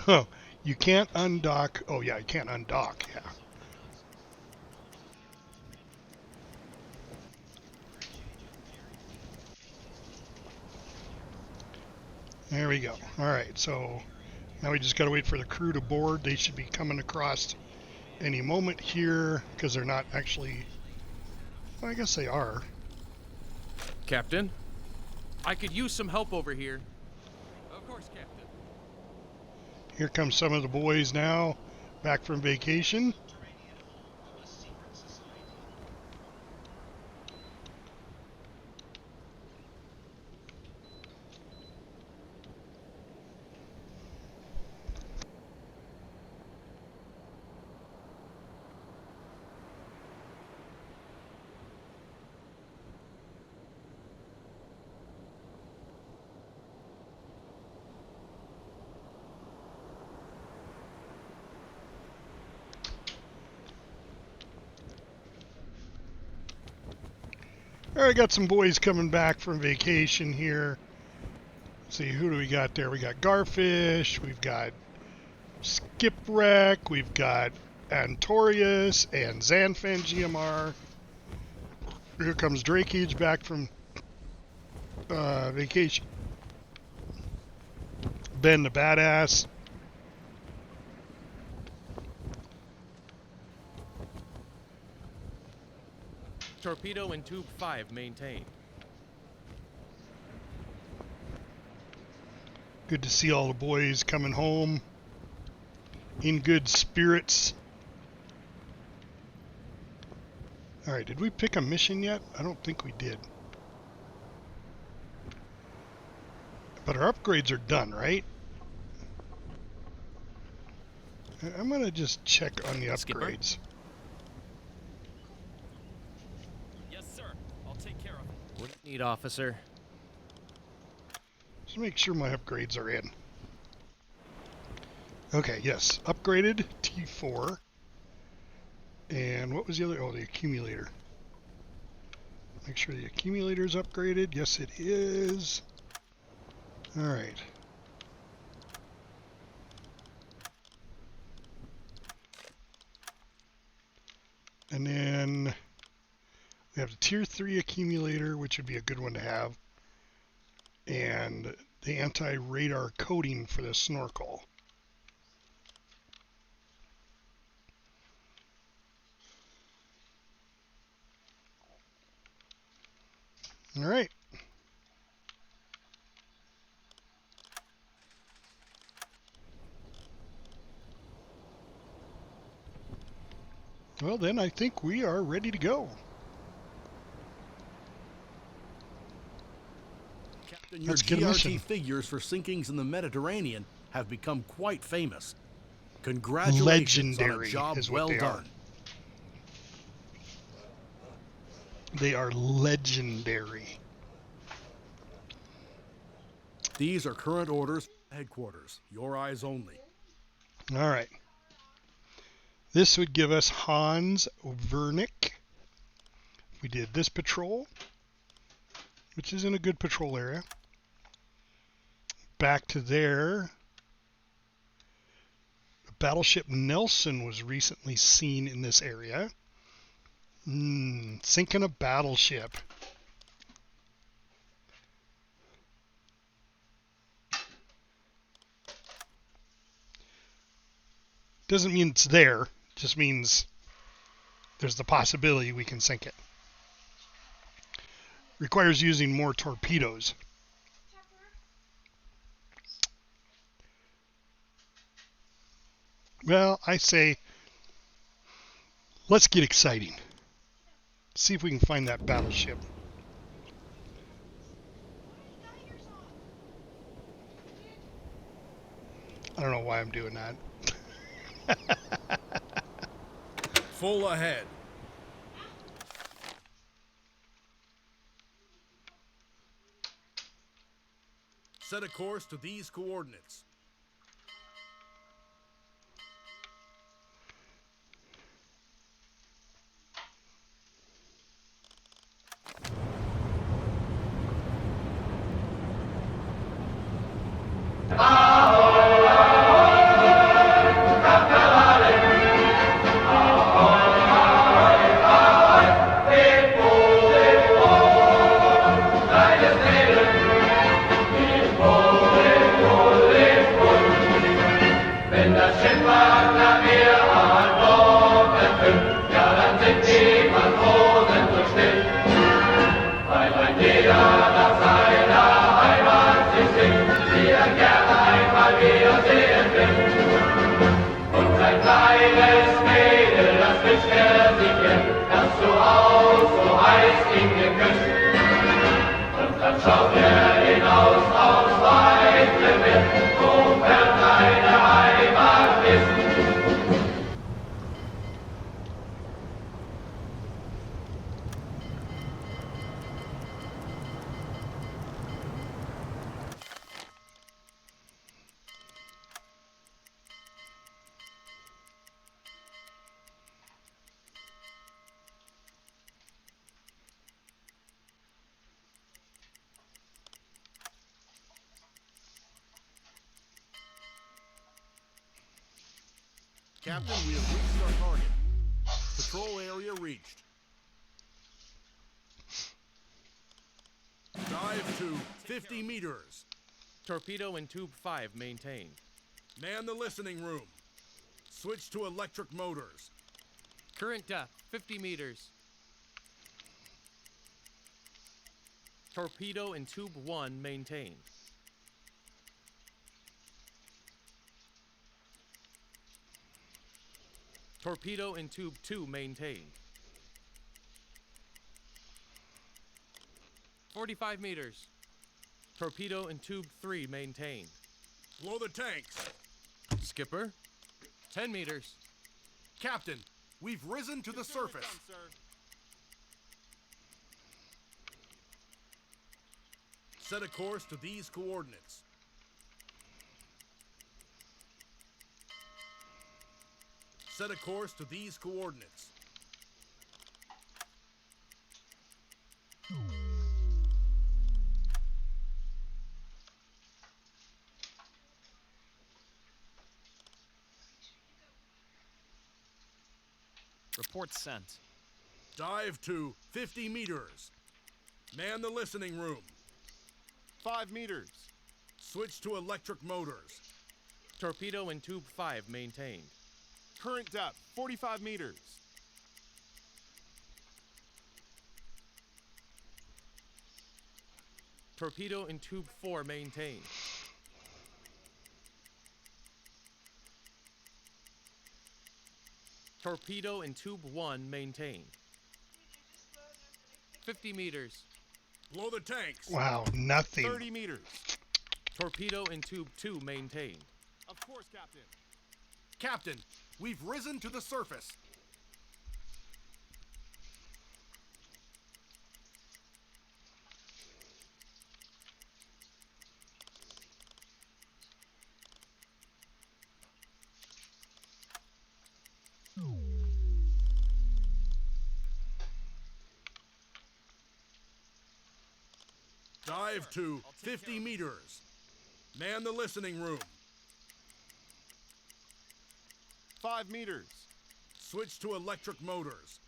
Oh, you can't undock. Oh yeah, you can't undock, yeah. There we go. Alright, so now we just got to wait for the crew to board. They should be coming across any moment here, because they're not actually... Well, I guess they are. Captain, I could use some help over here. Of course, Captain. Here come some of the boys now, back from vacation. All right, got some boys coming back from vacation here. Let's see, who do we got there? We got Garfish, we've got Skipwreck, we've got Antorius and Zanfan GMR. Here comes Drakeage back from vacation. Ben the Badass. Torpedo in tube 5 maintained. Good to see all the boys coming home in good spirits. All right, did we pick a mission yet? I don't think we did. But our upgrades are done, right? I'm going to just check on the upgrades. Yes, sir. I'll take care of it. What do you need, officer? Just make sure my upgrades are in. Okay, yes. Upgraded T4. And what was the other? Oh, the accumulator. Make sure the accumulator is upgraded. Yes, it is. All right. And then we have the tier 3 accumulator, which would be a good one to have. And the anti-radar coating for the snorkel. All right. Well, then I think we are ready to go. Captain, your Let's get a mission. GRT figures for sinkings in the Mediterranean have become quite famous. Congratulations Legendary on a job is what well they are. done. They are legendary. These are current orders from headquarters. Your eyes only. All right. This would give us Hans Vernick. We did this patrol, which is in a good patrol area. Back to there. The battleship Nelson was recently seen in this area. Sinking a battleship. Doesn't mean it's there. Just means there's the possibility we can sink it. Requires using more torpedoes. Well, I say let's get exciting. See if we can find that battleship. I don't know why I'm doing that. Full ahead. Set a course to these coordinates. Holy, holy, Schau her hinaus aufs weite Meer, so fern deine Heimat ist. Captain, we have reached our target. Patrol area reached. Dive to 50 meters. Torpedo in tube 5 maintained. Man the listening room. Switch to electric motors. Current depth 50 meters. Torpedo in tube 1 maintained. Torpedo in tube 2 maintained. 45 meters. Torpedo in tube 3 maintained. Blow the tanks. Skipper, 10 meters. Captain, we've risen to the surface. Set a course to these coordinates. Set a course to these coordinates. Report sent. Dive to 50 meters. Man the listening room. 5 meters. Switch to electric motors. Torpedo in tube 5 maintained. Current depth, 45 meters. Torpedo in tube 4 maintained. Torpedo in tube 1 maintained. 50 meters. Blow the tanks. Wow, nothing. 30 meters. Torpedo in tube 2 maintained. Of course, Captain. Captain, we've risen to the surface. Dive to 50 meters. Man the listening room. 5 meters. Switch to electric motors.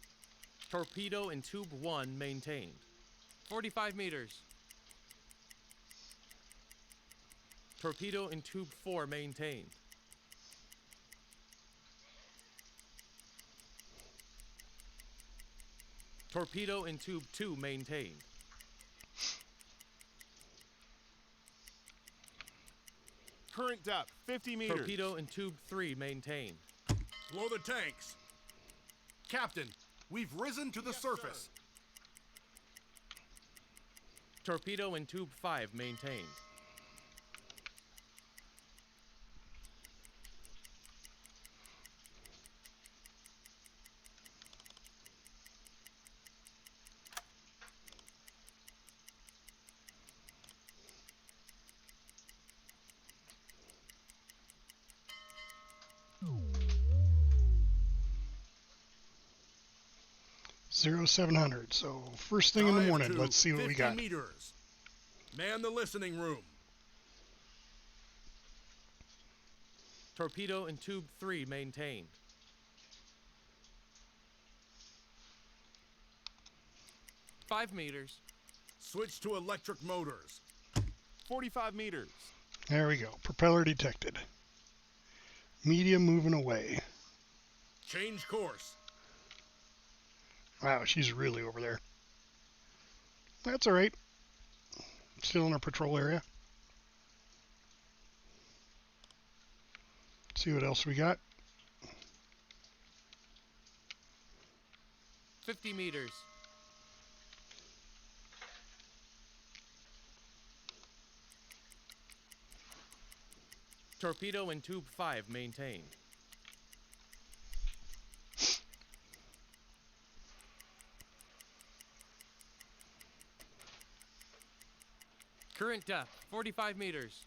Torpedo in tube 1 maintained. 45 meters. Torpedo in tube 4 maintained. Torpedo in tube 2 maintained. Current depth, 50 meters. Torpedo in tube 3 maintained. Blow the tanks. Captain, we've risen to the surface. Torpedo in tube 5 maintained. Zero 700. So first thing in the Dive morning, to let's see what we 50 got. meters. Man the listening room. Torpedo in tube 3 maintained. Five meters. Switch to electric motors. 45 meters. There we go. Propeller detected. Media moving away. Change course. Wow, she's really over there. That's all right. Still in our patrol area. See what else we got. 50 meters. Torpedo in tube 5 maintained. Current depth, 45 meters.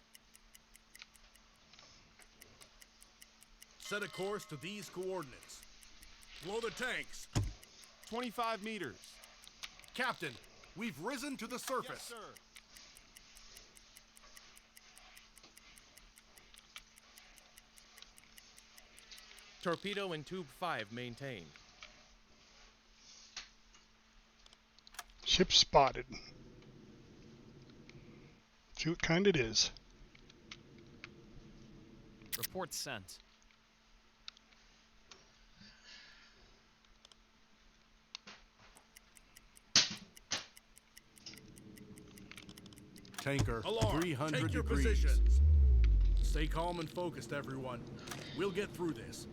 Set a course to these coordinates. Blow the tanks. 25 meters. Captain, we've risen to the surface. Yes, sir. Torpedo in tube 5 maintained. Ship spotted. See what kind it is. Report sent. Tanker, Alarm. 300 Take your degrees. positions. Stay calm and focused, everyone. We'll get through this.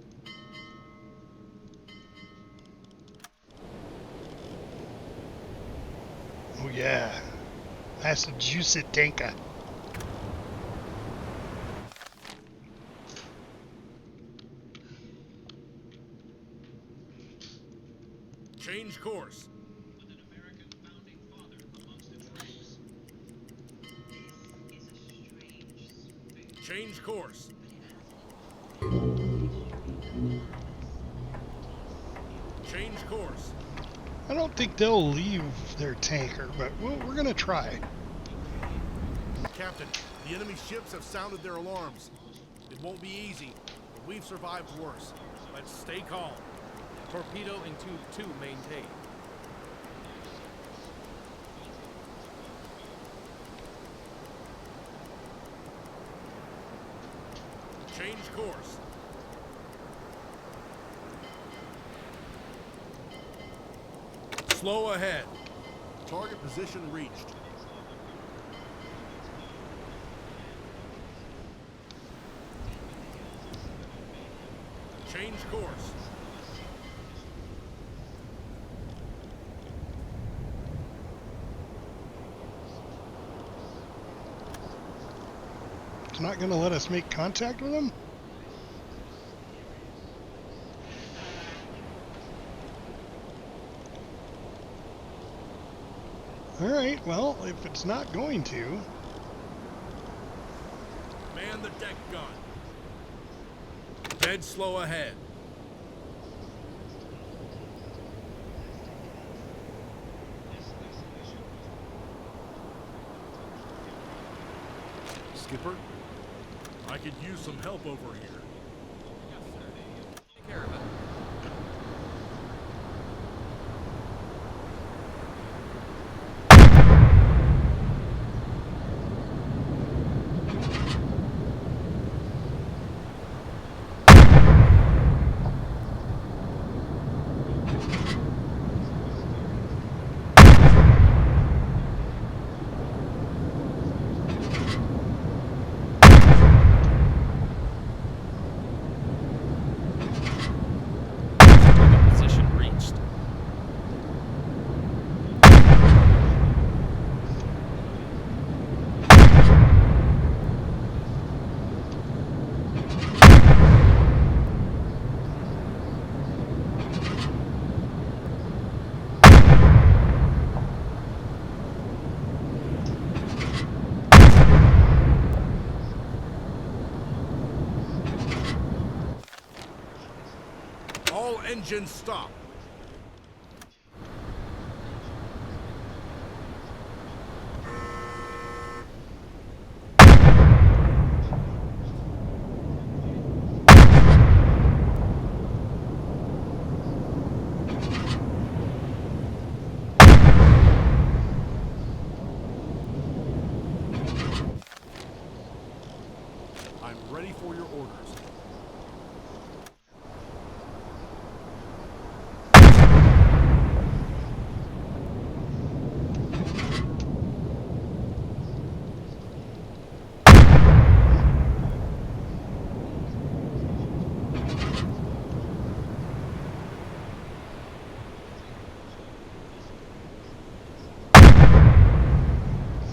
Oh yeah. That's a juicy tanker. Change course. With an American founding father amongst its crews. This is a strange space. Change course. Change course. I don't think they'll leave their tanker, but we're gonna try. Captain, the enemy ships have sounded their alarms. It won't be easy, but we've survived worse. Let's stay calm. Torpedo in tube 2 maintained. Change course. Slow ahead. Target position reached. Change course. It's not gonna let us make contact with them? Alright, well, if it's not going to... Man the deck gun. Dead slow ahead. Skipper, I could use some help over here. Take care of it. Position reached. All engines stop. I'm ready for your orders.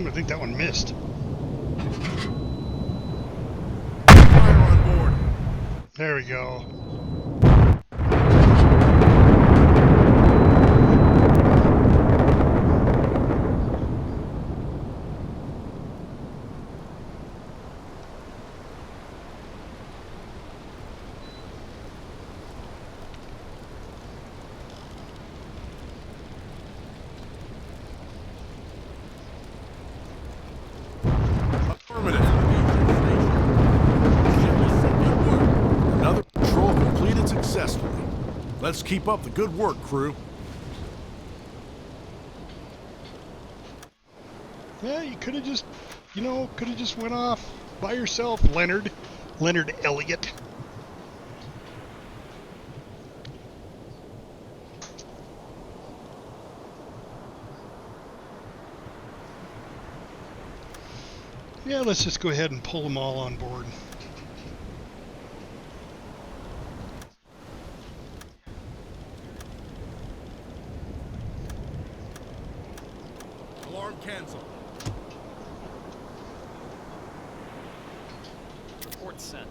I think that one missed. There we go. Affirmative. Another patrol completed successfully. Let's keep up the good work, crew. Yeah, you could have just, could have just went off by yourself, Leonard Elliott. Yeah, let's just go ahead and pull them all on board. Alarm canceled. Report sent.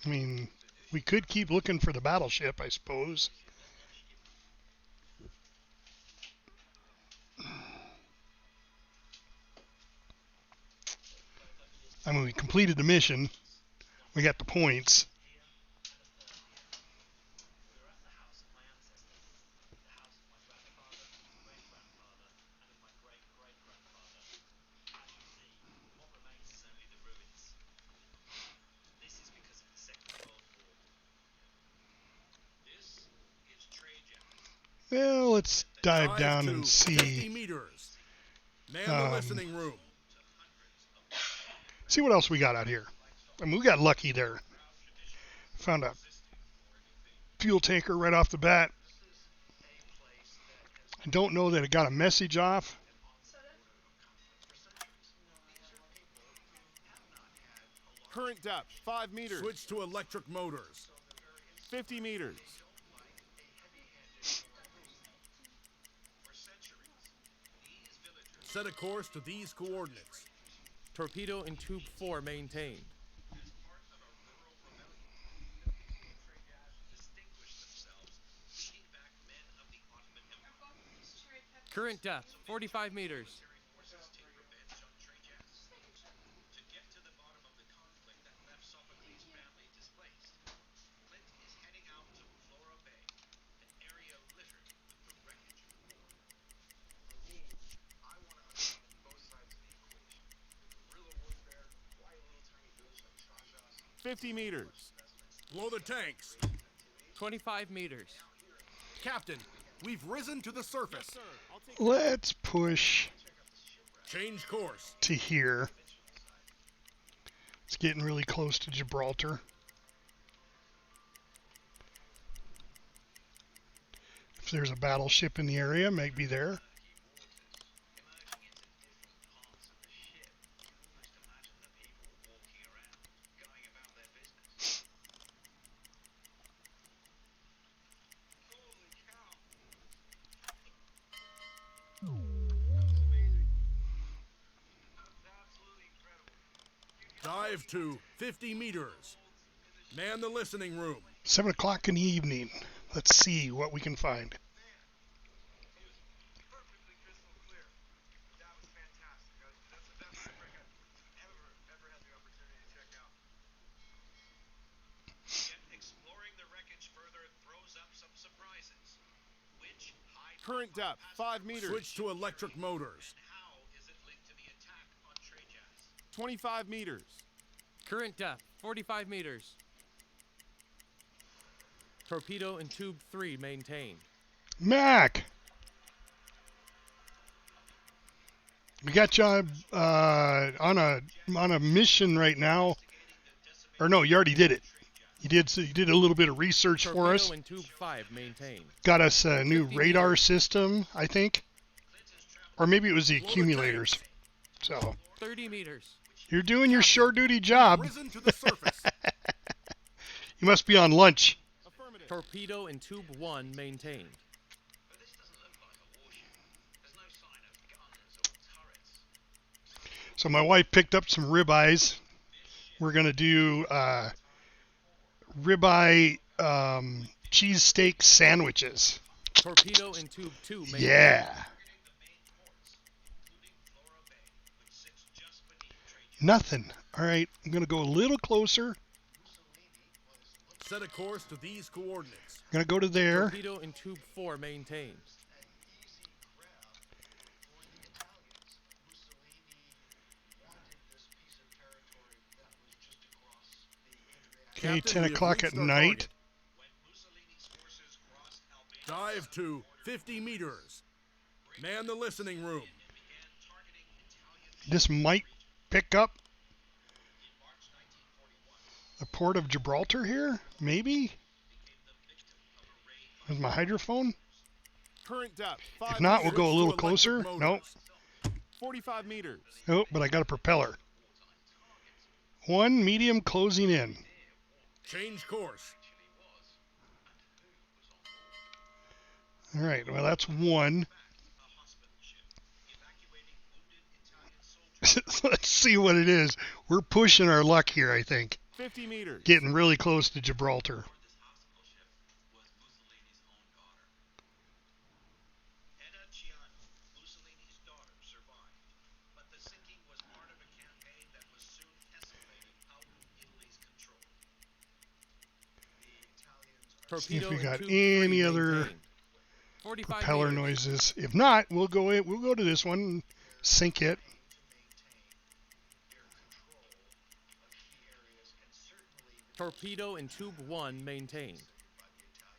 I mean, we could keep looking for the battleship, I suppose. I mean, we completed the mission. We got the points. Well, let's dive down and 50 see meters. Man the listening room. see what else we got out here. I mean, we got lucky there. Found a fuel tanker right off the bat. I don't know that it got a message off. Current depth, 5 meters. Switch to electric motors. 50 meters. Set a course to these coordinates. Torpedo in tube 4 maintained. Current depth, 45 meters. $50 meters. Blow the tanks. 25 meters. Captain, we've risen to the surface. Let's push Change course. to here. It's getting really close to Gibraltar. If there's a battleship in the area, maybe there. Dive to 50 meters. Man the listening room. 7 o'clock in the evening. Let's see what we can find. Current depth, 5 meters. Switch to electric motors. 25 meters. Current depth, 45 meters. Torpedo in tube 3 maintained. Mac! We got you on a mission right now. Or no, you already did it. You did a little bit of research for us. Torpedo in tube 5 maintained. Got us a new radar system, I think. Or maybe it was the accumulators. So 30 meters. you're doing your shore duty job. Risen to the surface. You must be on lunch. Affirmative. Torpedo in tube 1 maintained. So my wife picked up some ribeyes. We're going to do ribeye cheesesteak sandwiches. Torpedo in tube 2 maintained. Yeah. Nothing. All right, I'm going to go a little closer. Set a course to these coordinates. I'm going to go to there. Torpedo in tube 4 maintained. Okay, Captain, 10 we have o'clock at reached our night. target. Dive to 50 meters. Man the listening room. This might pick up the port of Gibraltar here, maybe? With my hydrophone? Current depth, 5 If not, we'll meters. go a Switch to little electric closer. motors. Nope. 45 meters. Oh, but I got a propeller. One medium closing in. Change course. All right, well, that's one. Let's see what it is. We're pushing our luck here, I think. 50 meters. Getting really close to Gibraltar. See if Torpedo we in got tube any 3 other maintained. 45 propeller meters. noises. If not, we'll go to this one and sink it. Torpedo in tube 1 maintained.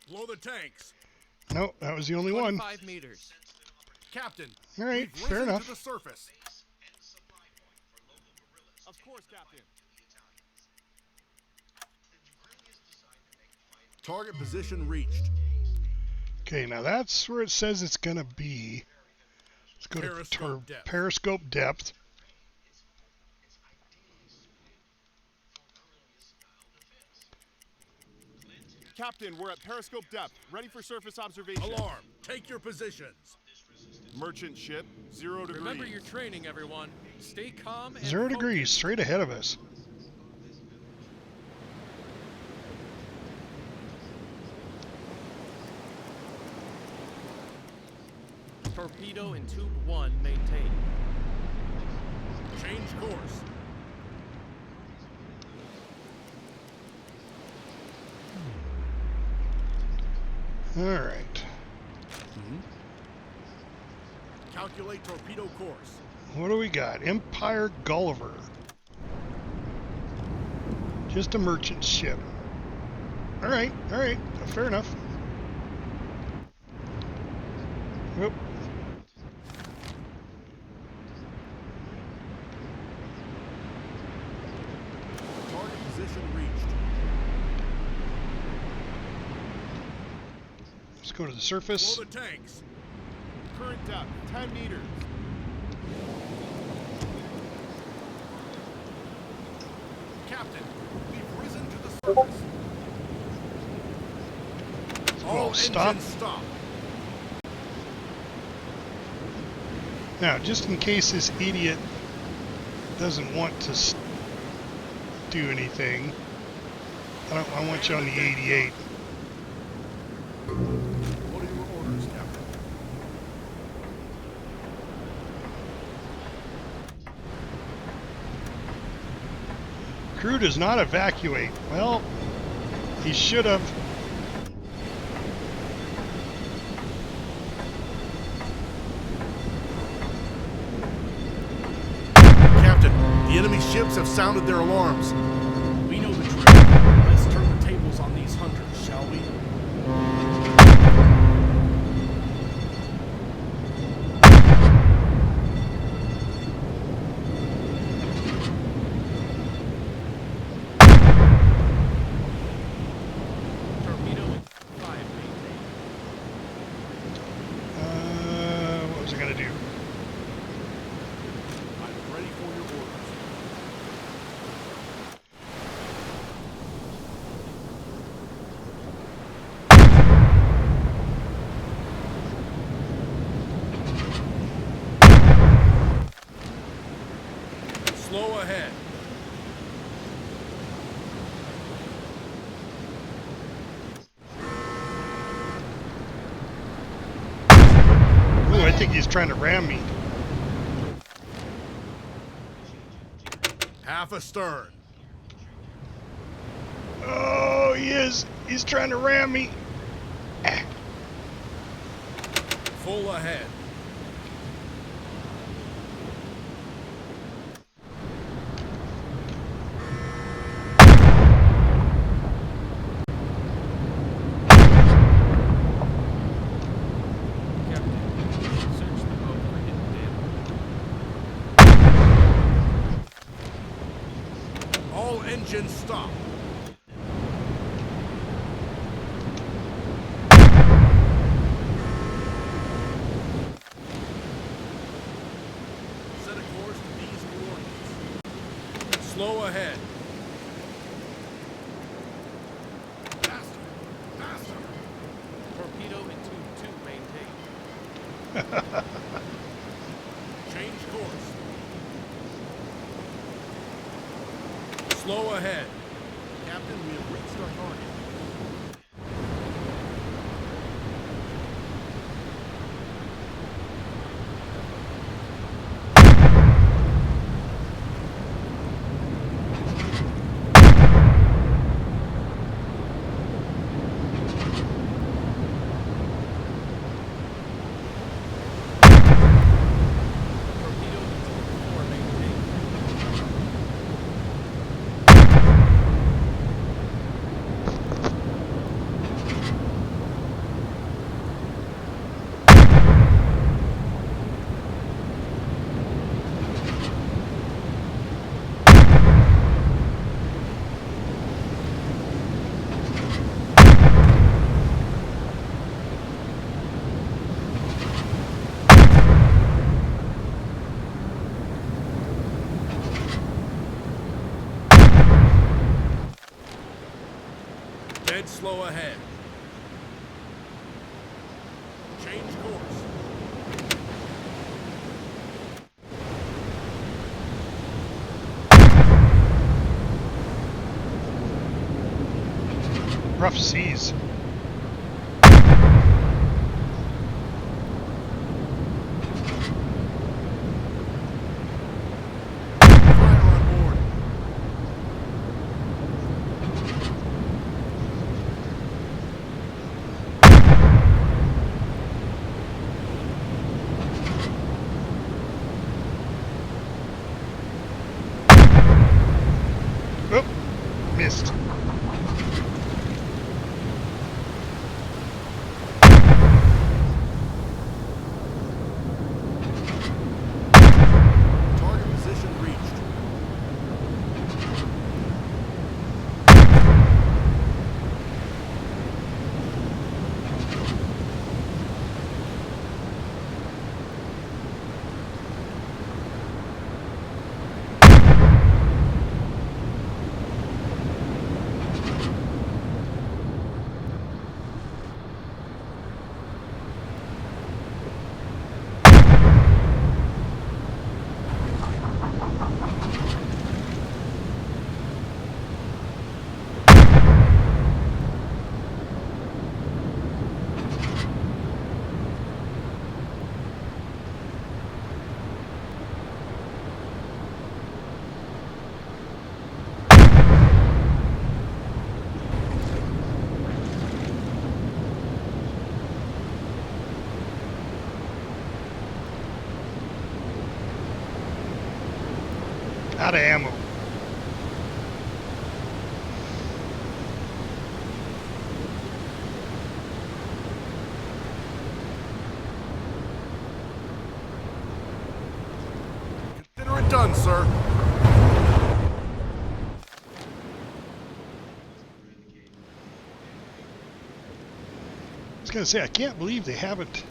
Blow the tanks. No, that was the only one. 25 meters. Captain, All right, we've fair risen enough. to the surface. Of course, Captain. Target position reached. Okay, now that's where it says it's going to be. Let's go Periscope to depth. periscope depth. Captain, we're at periscope depth. Ready for surface observation. Alarm. Take your positions. Merchant ship, 0 degrees. Remember your training, everyone. Stay calm and 0 focused. degrees, straight ahead of us. Torpedo in tube 1 maintained. Change course. All right. Calculate torpedo course. What do we got? Empire Gulliver. Just a merchant ship. All right, fair enough. Whoop. Target position reached. Let's go to the surface. Blow the tanks. Current depth, 10 meters. Captain, we've risen to the surface. All stop. engines stop. Now, just in case this idiot doesn't want to do anything, I want you on the 88. What are your orders, Captain? Crew does not evacuate. Well, he should have. Captain, the enemy ships have sounded their alarms. We know the drill. Let's turn the tables on these hunters, shall we? Torpedo in 5 maintained. What was I going to do? I'm ready for your orders. think he's trying to ram me. Half astern. Oh, he is. He's trying to ram me. Full ahead. Search the boat for hidden damage. All engines stop. Set a course to these coordinates. Slow ahead. Faster. Faster. Torpedo in tube 2 maintained. Change course. Slow ahead. Captain, we have reached our target. Torpedo in tube 4 maintained. Dead slow ahead. Change course. Rough seas. Fire on board. Oh, missed. Target position reached. Out of ammo. Consider it done, sir. I was gonna say, I can't believe they haven't.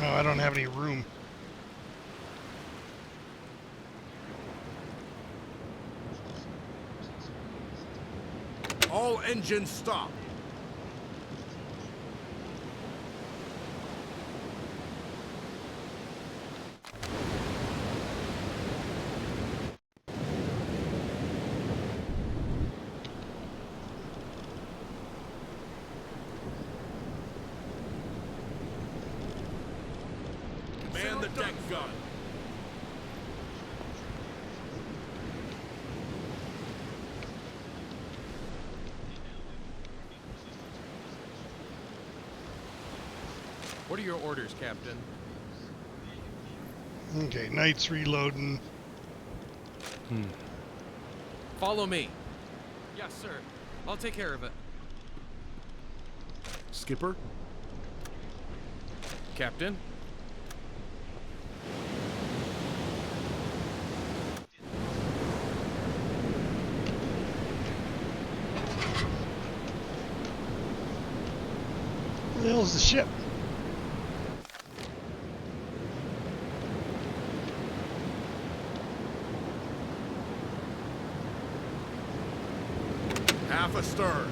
No, I don't have any room. All engines stop. Man the deck gun. What are your orders, Captain? Okay, Knight's reloading. Follow me. Yes, sir. I'll take care of it. Skipper? Captain? Where the hell's the ship? Half astern.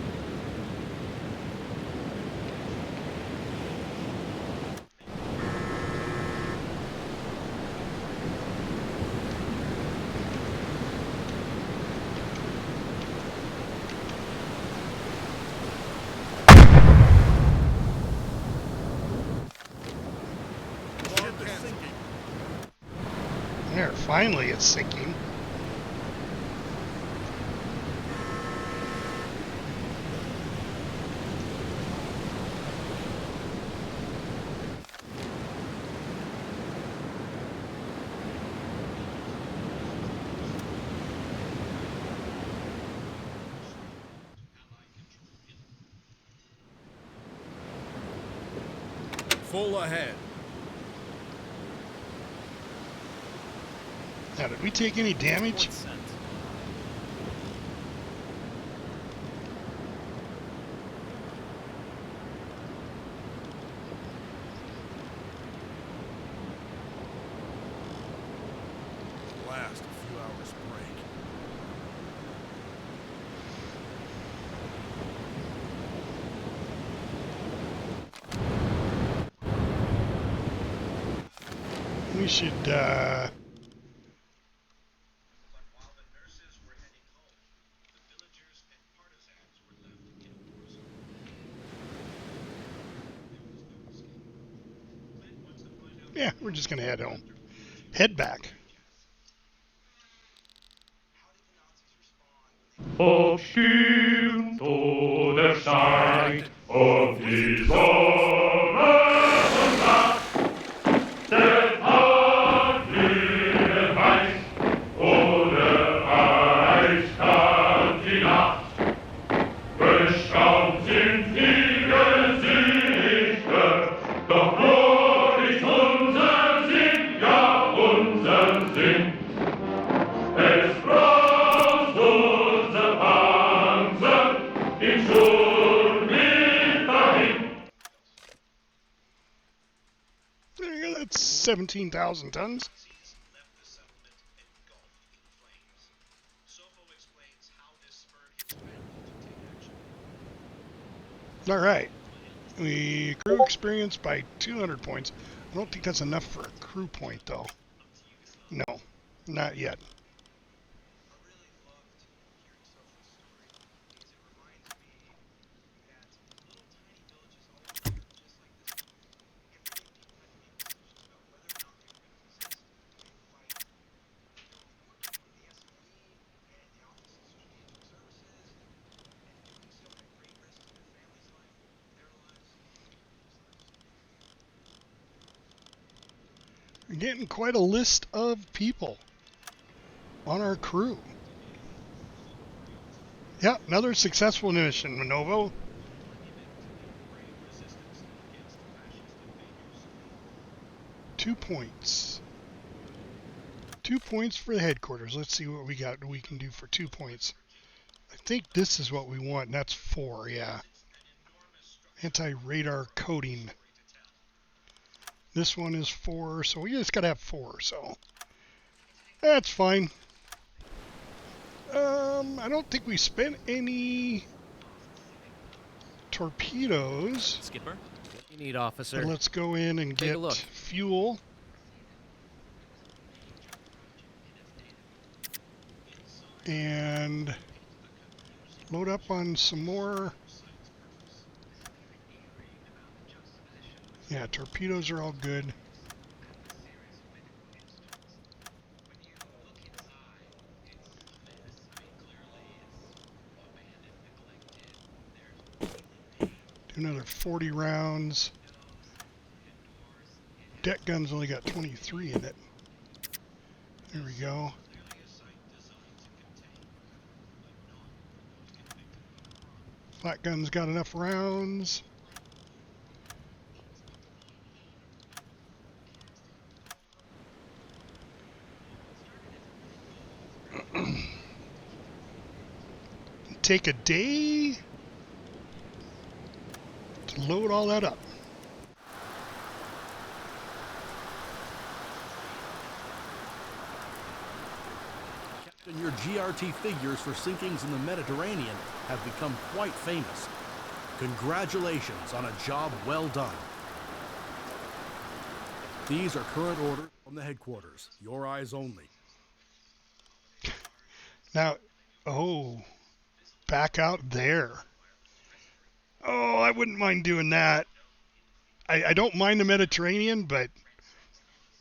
Ship is sinking. There, finally it's sinking. Full ahead. Now, did we take any damage? Port sent. Last a few hours break. We should, But while the nurses were heading home, the villagers and partisans were left in Warsaw. There was no escape. Clint wants to find out yeah, we're just gonna head home. Head back. how did the Nazis respond when they Aufstieg zu der Stein auf die Sonne und Nacht. Der Adlige weiß, ohne Eis kann die Nacht. Bestaunt sind die Gesichter, doch wo ist unser Sinn, ja unser Sinn. Es braust unser Panzer im Sturm mit dahin. There you go, that's 17,000 tons. Nazis left the settlement engulfed in flames. Sofo explains how this spurred his family to take action. Alright. We crew experience by 200 points. I don't think that's enough for a crew point, though. No, not yet. I really loved hearing Sophie's story because it reminds me that little tiny villages all over the world, just like this one, everyday people had to make decisions about whether or not they were going to resist and fight. There were working for the SME and the Office of Strategic Services, and in doing so at great risk to their family's life, their lives, and their crew's lives. We're getting quite a list of people on our crew. Yeah, another successful mission, Manovo. 2 points. 2 points for the headquarters. Let's see what we got we can do for 2 points. I think this is what we want, and that's 4, yeah. Anti-radar coating. This one is 4, so we just gotta have 4, so that's fine. I don't think we spent any torpedoes. Skipper? What you need, officer? But let's go in and Take a get look. fuel. And load up on some more. Yeah, torpedoes are all good. Do another 40 rounds. Deck gun's only got 23 in it. There we go. Flat gun's got enough rounds. Take a day to load all that up. Captain, your GRT figures for sinkings in the Mediterranean have become quite famous. Congratulations on a job well done. These are current orders from the headquarters. Your eyes only. Now, oh, back out there. Oh, I wouldn't mind doing that. I don't mind the Mediterranean, but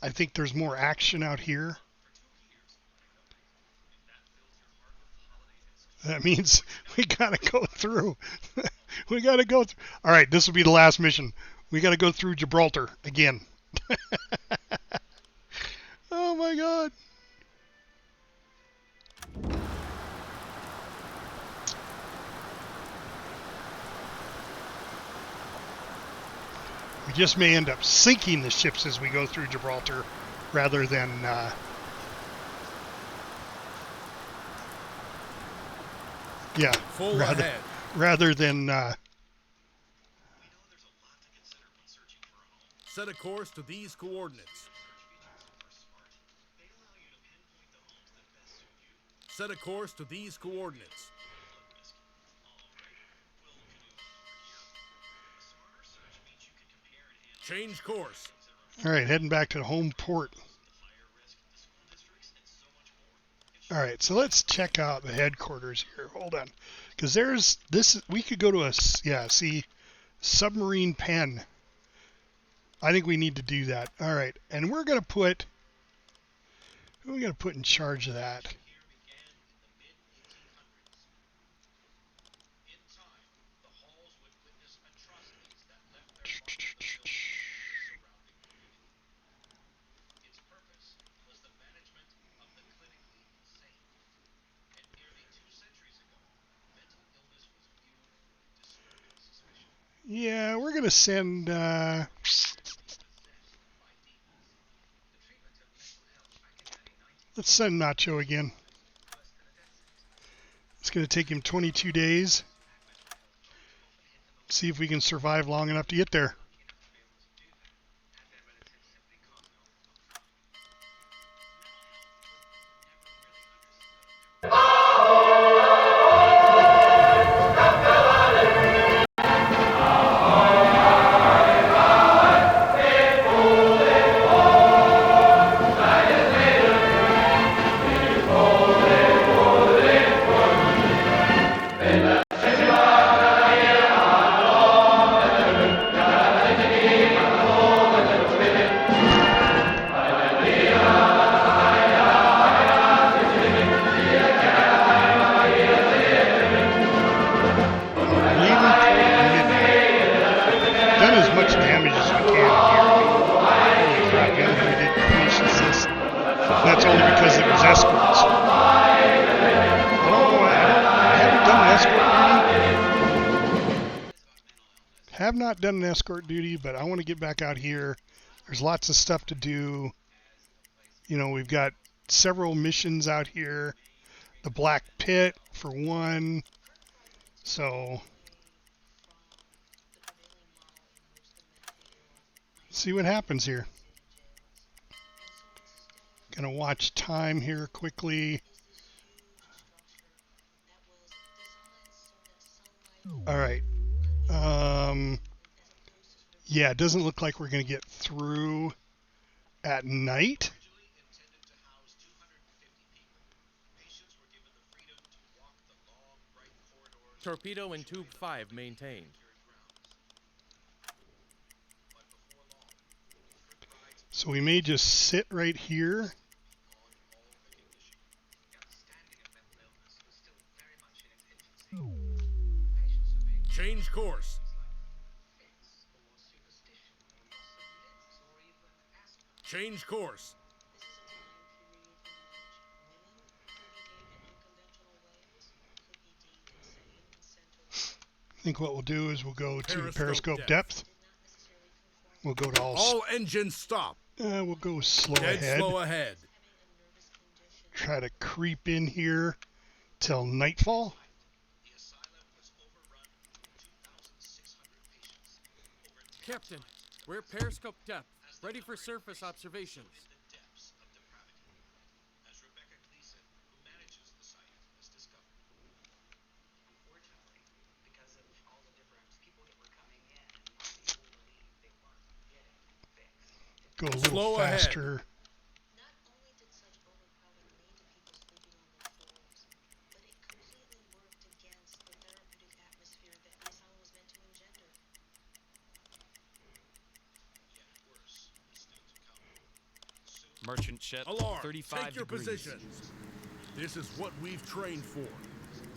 I think there's more action out here. That means we gotta go through. We gotta go through. All right, this will be the last mission. We gotta go through Gibraltar again. Oh my God. We just may end up sinking the ships as we go through Gibraltar rather than yeah, Full ahead. rather than Set a course to these coordinates. Set a course to these coordinates. Change course. all right, heading back to the home port. All right, so let's check out the headquarters here. Hold on, because there's this. We could go to a see, submarine pen. I think we need to do that. All right, and we're gonna put. Who are we gonna put in charge of that? Yeah, we're gonna send. Let's send Nacho again. It's gonna take him 22 days. See if we can survive long enough to get there. That's only because it was escorts. Have not done an escort duty, but I want to get back out here. There's lots of stuff to do. You know, we've got several missions out here. The Black Pit for one. So see what happens here. Gonna watch time here quickly. All right. Yeah, it doesn't look like we're gonna get through at night. Torpedo in tube 5 maintained. So we may just sit right here. Change course. Change course. I think what we'll do is we'll go to Periscope periscope depth. depth. We'll go to All engines stop. we'll go slow Dead ahead. slow ahead. Try to creep in here till nightfall. Captain, we're at periscope depth, ready for surface observations. Go a little Slow ahead. faster. Not only did such overcrowding lead to people sleeping on the floors, but it completely worked against the therapeutic atmosphere that Nissan was meant to engender. Merchant ship, Alarm. 35 Take your degrees. positions. This is what we've trained for.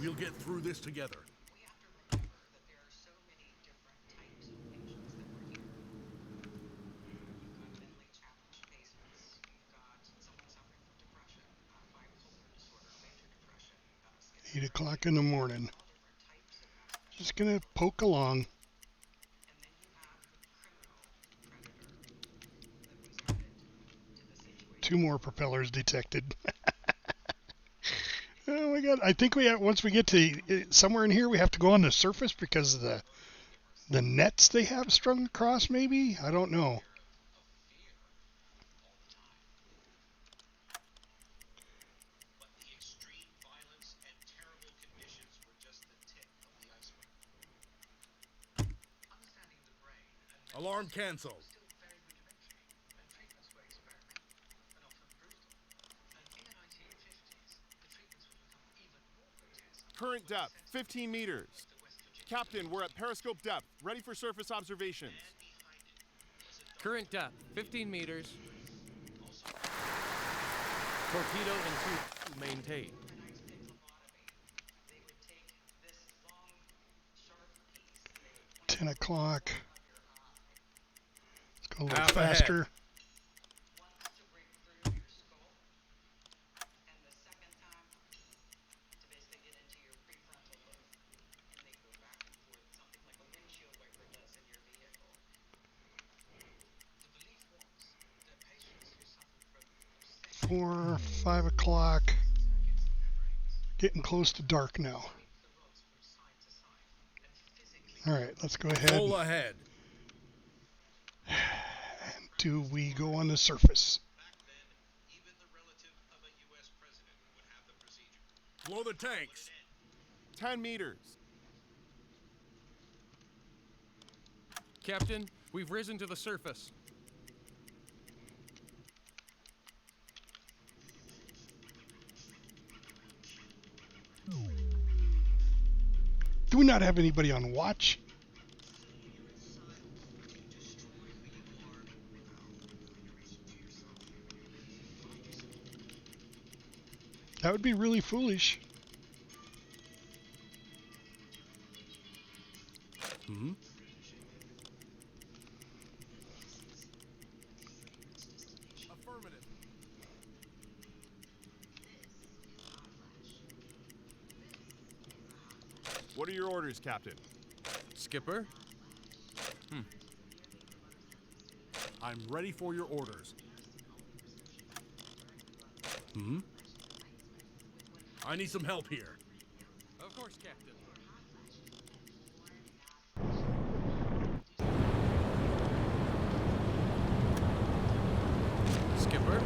We'll get through this together. We have to remember that there are so many different types of patients that were here. You've got mentally challenged patients. You've got someone suffering from depression, bipolar disorder, major depression, 8 o'clock in the morning. all different types of aspects. Just gonna poke along. And then you have the criminal predator that was added to the situation. 2 more propellers detected. Oh my god! I think we have, once we get to somewhere in here, we have to go on the surface because of the nets they have strung across. Maybe, I don't know. But the extreme violence and terrible conditions were just the tip of the iceberg. Understanding the brain and Alarm canceled. still very rudimentary, and treatments were experimental and often brutal. And in the 1950s, the treatments would become even more grotesque. Current depth, 15 meters. Captain, we're at periscope depth, ready for surface observations. Current depth, 15 meters. Torpedo and tube maintained. When I spent lobotomy, they would take this long, sharp piece, they would point 10 o'clock. Let's go a little Half ahead. faster. once to break through your skull, and the second time to basically get into your prefrontal lobe, and they go back and forth, something like a windshield wiper does in your vehicle. The belief was that patients who suffered from 4, 5 o'clock. Getting close to dark now. the rods from side to side and physically All right, let's go ahead. Full ahead. Do we go on the surface? back then, even the relative of a U.S. president would have the procedure. Blow the tanks. 10 meters. Captain, we've risen to the surface. Do we not have anybody on watch? That would be really foolish. Hmm? Affirmative. What are your orders, Captain? Skipper? I'm ready for your orders. Hmm? I need some help here. Of course, Captain. Skipper?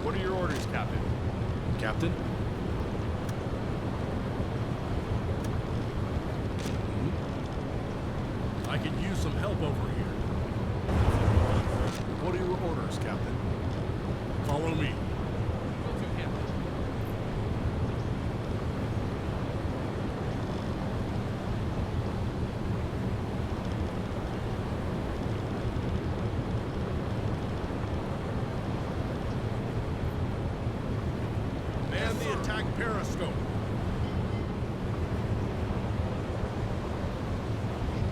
What are your orders, Captain? Captain? I could use some help over here. What are your orders, Captain? Follow me. Will do, Captain. Man the attack periscope.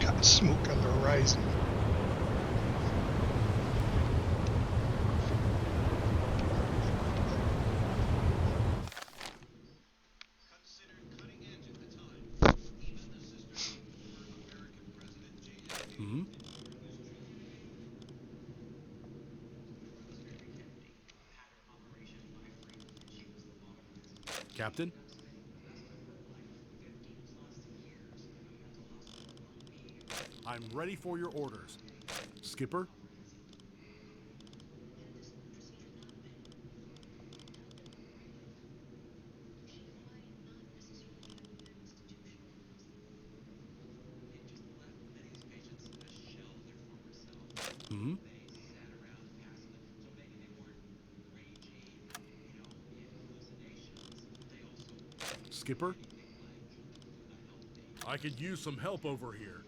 Got smoke on the horizon. Captain? I'm ready for your orders. Skipper? Hmm? Skipper? I could use some help over here.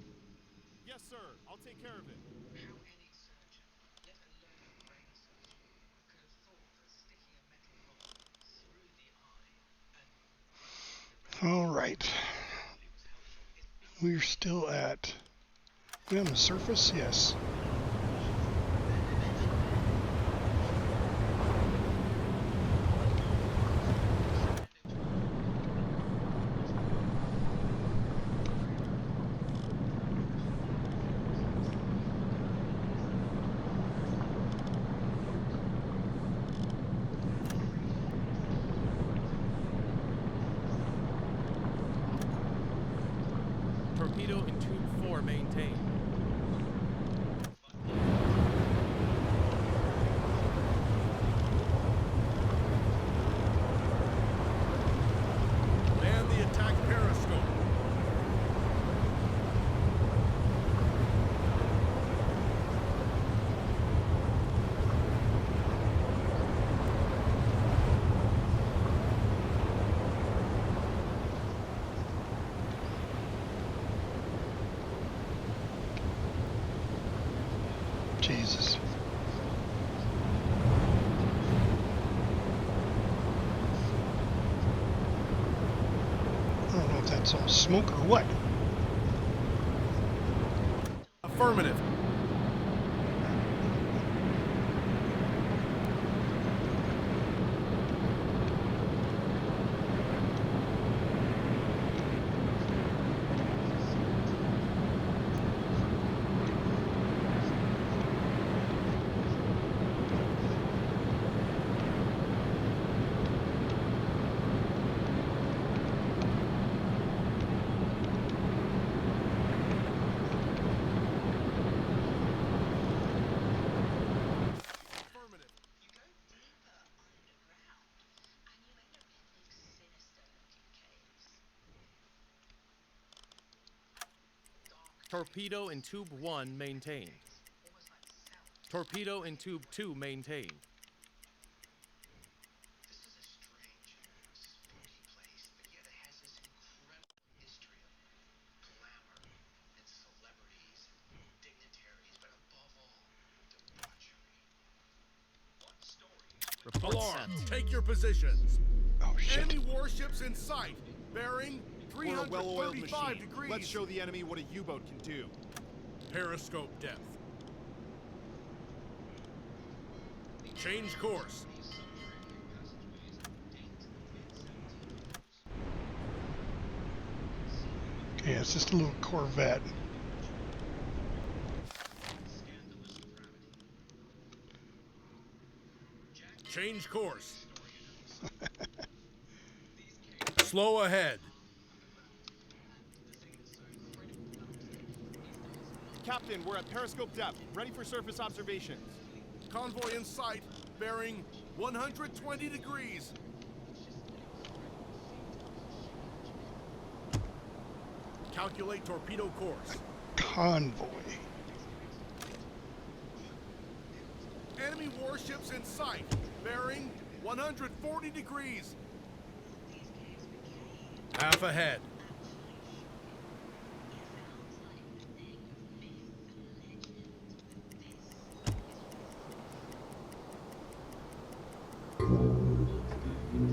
Yes, sir. I'll take care of it. How any surgeon, let alone a brain surgeon, could have thought that sticking a metal rod through the eye and All right. We're still at... We on the surface? Yes. Torpedo in tube 4 maintained. Man the attack periscope. Jesus. I don't know if that's all smoke or what. Affirmative. Affirmative. you go deeper underground and you end up in these sinister looking caves. Torpedo in tube 1 maintained. Almost like cells. Torpedo in tube 2 maintained. This is a strange, spooky place, but yet it has this incredible history of glamour and celebrities and dignitaries, but above all, debauchery. One story. Report Alarm. sent. Take your positions. Oh, shit. Enemy warships in sight. Bearing We're a well-oiled 335 machine. degrees. Let's show the enemy what a U-boat can do. Periscope depth. Change course. Okay, it's just a little Corvette. Change course. Slow ahead. Captain, we're at periscope depth, ready for surface observations. Convoy in sight. Bearing 120 degrees. Calculate torpedo course. Convoy. Enemy warships in sight. Bearing 140 degrees. Half ahead.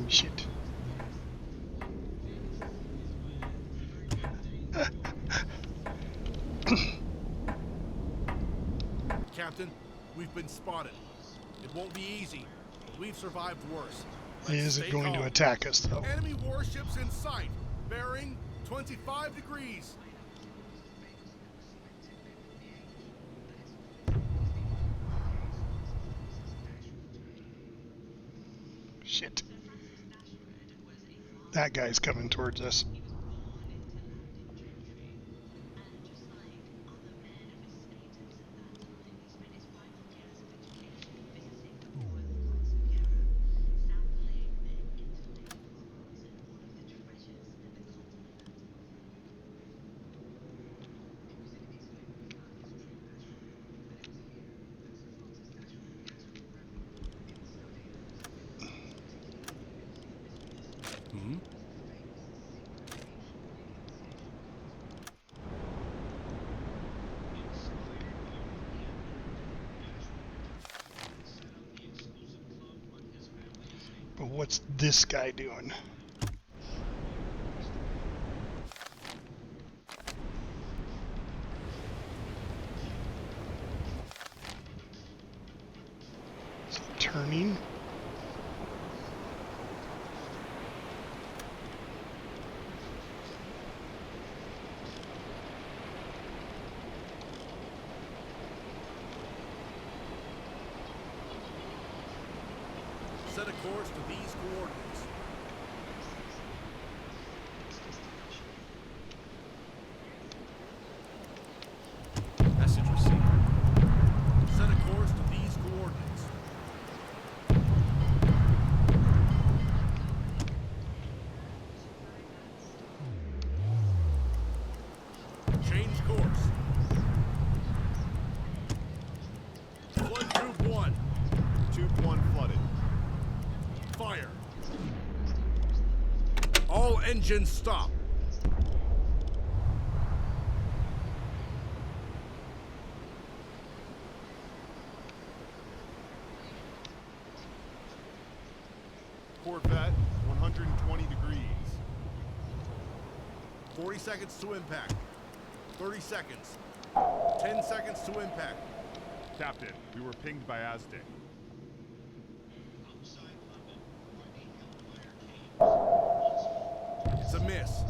Shit. Captain, we've been spotted. It won't be easy, but we've survived worse. Is it going to attack us, though? Enemy warships in sight. Bearing 25 degrees. Shit. That guy's coming towards us. But what's this guy doing? Is he turning? Set a course to these coordinates. Message received. Set a course to these coordinates. Change course. Flood tube 1. Tube 1 flooded. Fire. All engines stop. Corvette, 120 degrees. 40 seconds to impact. 30 seconds. 10 seconds to impact. Captain, we were pinged by Aztec. It's a miss.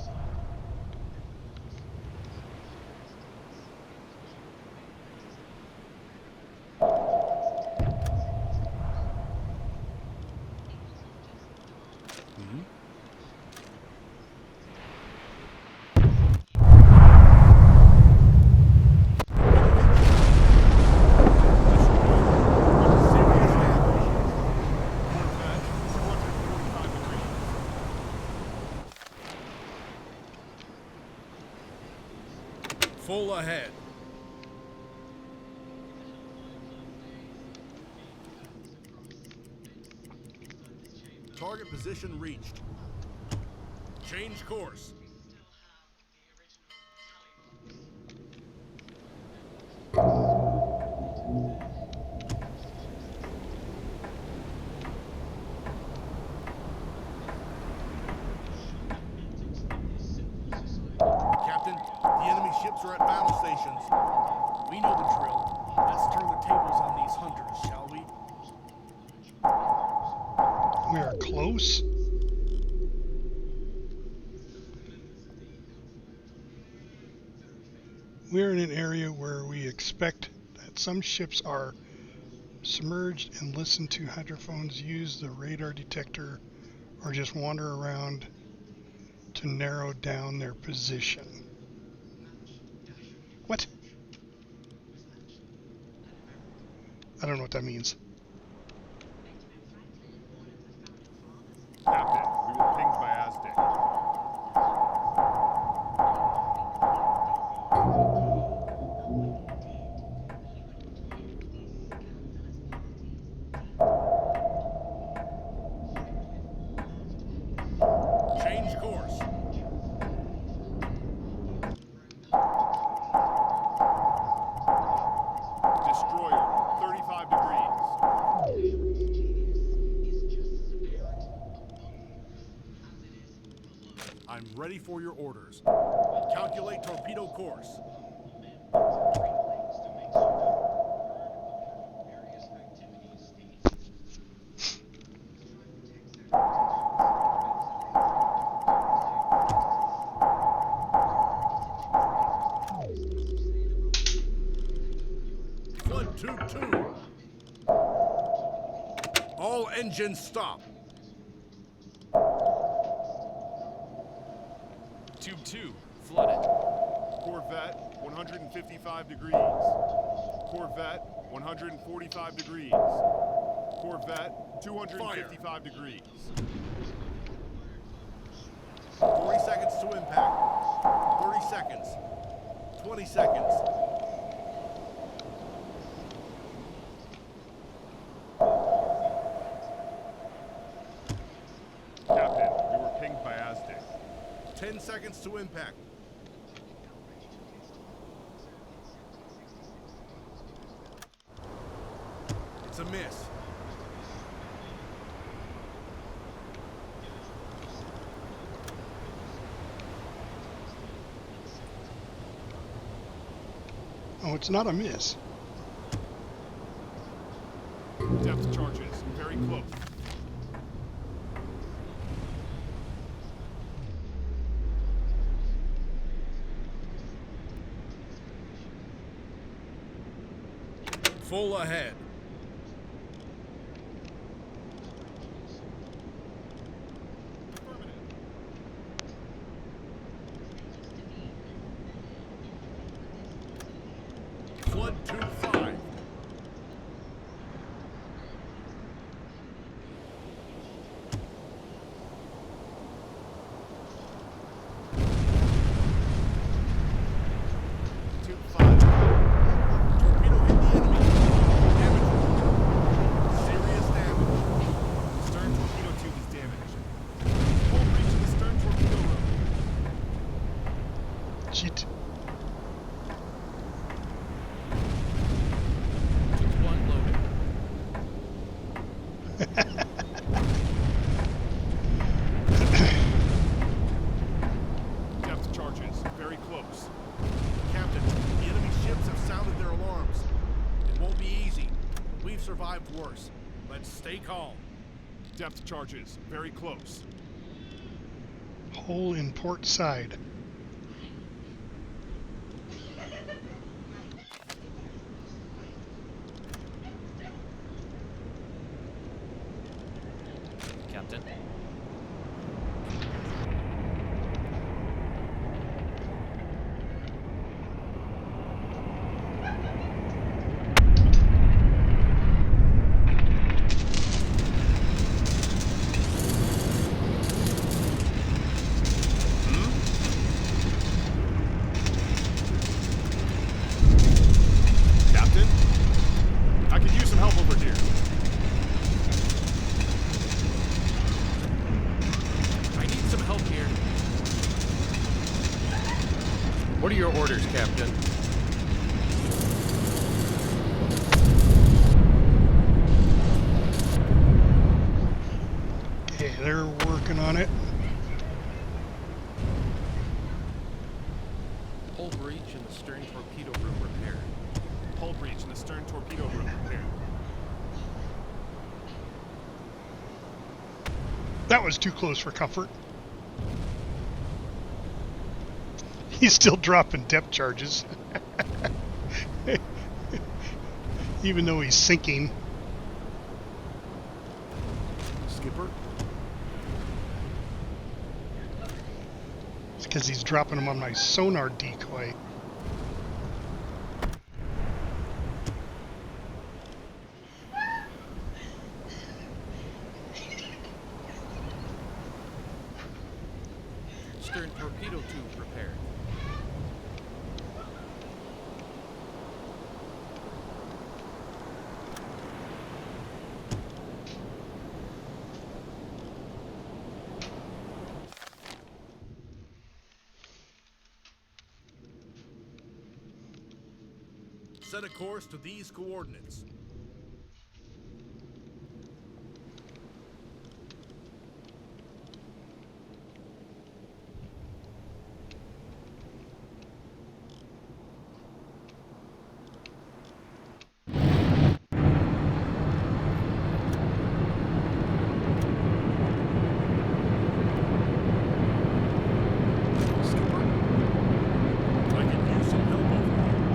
Full ahead. Target position reached. Change course. Captain, the enemy ships are at battle stations. We know the drill. Let's turn the tables on these hunters, shall we? We are close. We're in an area where we expect that some ships are submerged and listen to hydrophones, use the radar detector, or just wander around to narrow down their position. What? I don't know what that means. Captain, we were pinged by Aztec. Change course. Destroyer, 35 degrees. I'm ready for your orders. Calculate torpedo course. Flood tube 2. All engines stop. Tube 2, flood it. Corvette, 155 degrees. Corvette, 145 degrees. Corvette, 255 degrees. 40 seconds to impact. 30 seconds. 20 seconds. Captain, we were pinged by Aztec. 10 seconds to impact. It's a miss. Oh, it's not a miss. Depth charges, very close. Full ahead. Flood 2-5. Torpedo hit the enemy. Damage. Serious damage. Stern torpedo tube is damaged. Full breach in the stern torpedo room. Shit. Tube 1 loaded. Depth charges, very close. Captain, the enemy ships have sounded their alarms. It won't be easy. We've survived worse. Let's stay calm. Depth charges, very close. Hole in port side. Captain. Captain? I could use some help over here. I need some help here. What are your orders, Captain? Okay, they're working on it. Hull breach in the stern torpedo room repaired. Hull breach in the stern torpedo room repaired. That was too close for comfort. He's still dropping depth charges. Even though he's sinking. Skipper? It's because he's dropping them on my sonar decoy. Stern torpedo tube repaired. Set a course to these coordinates. I could use some help over here.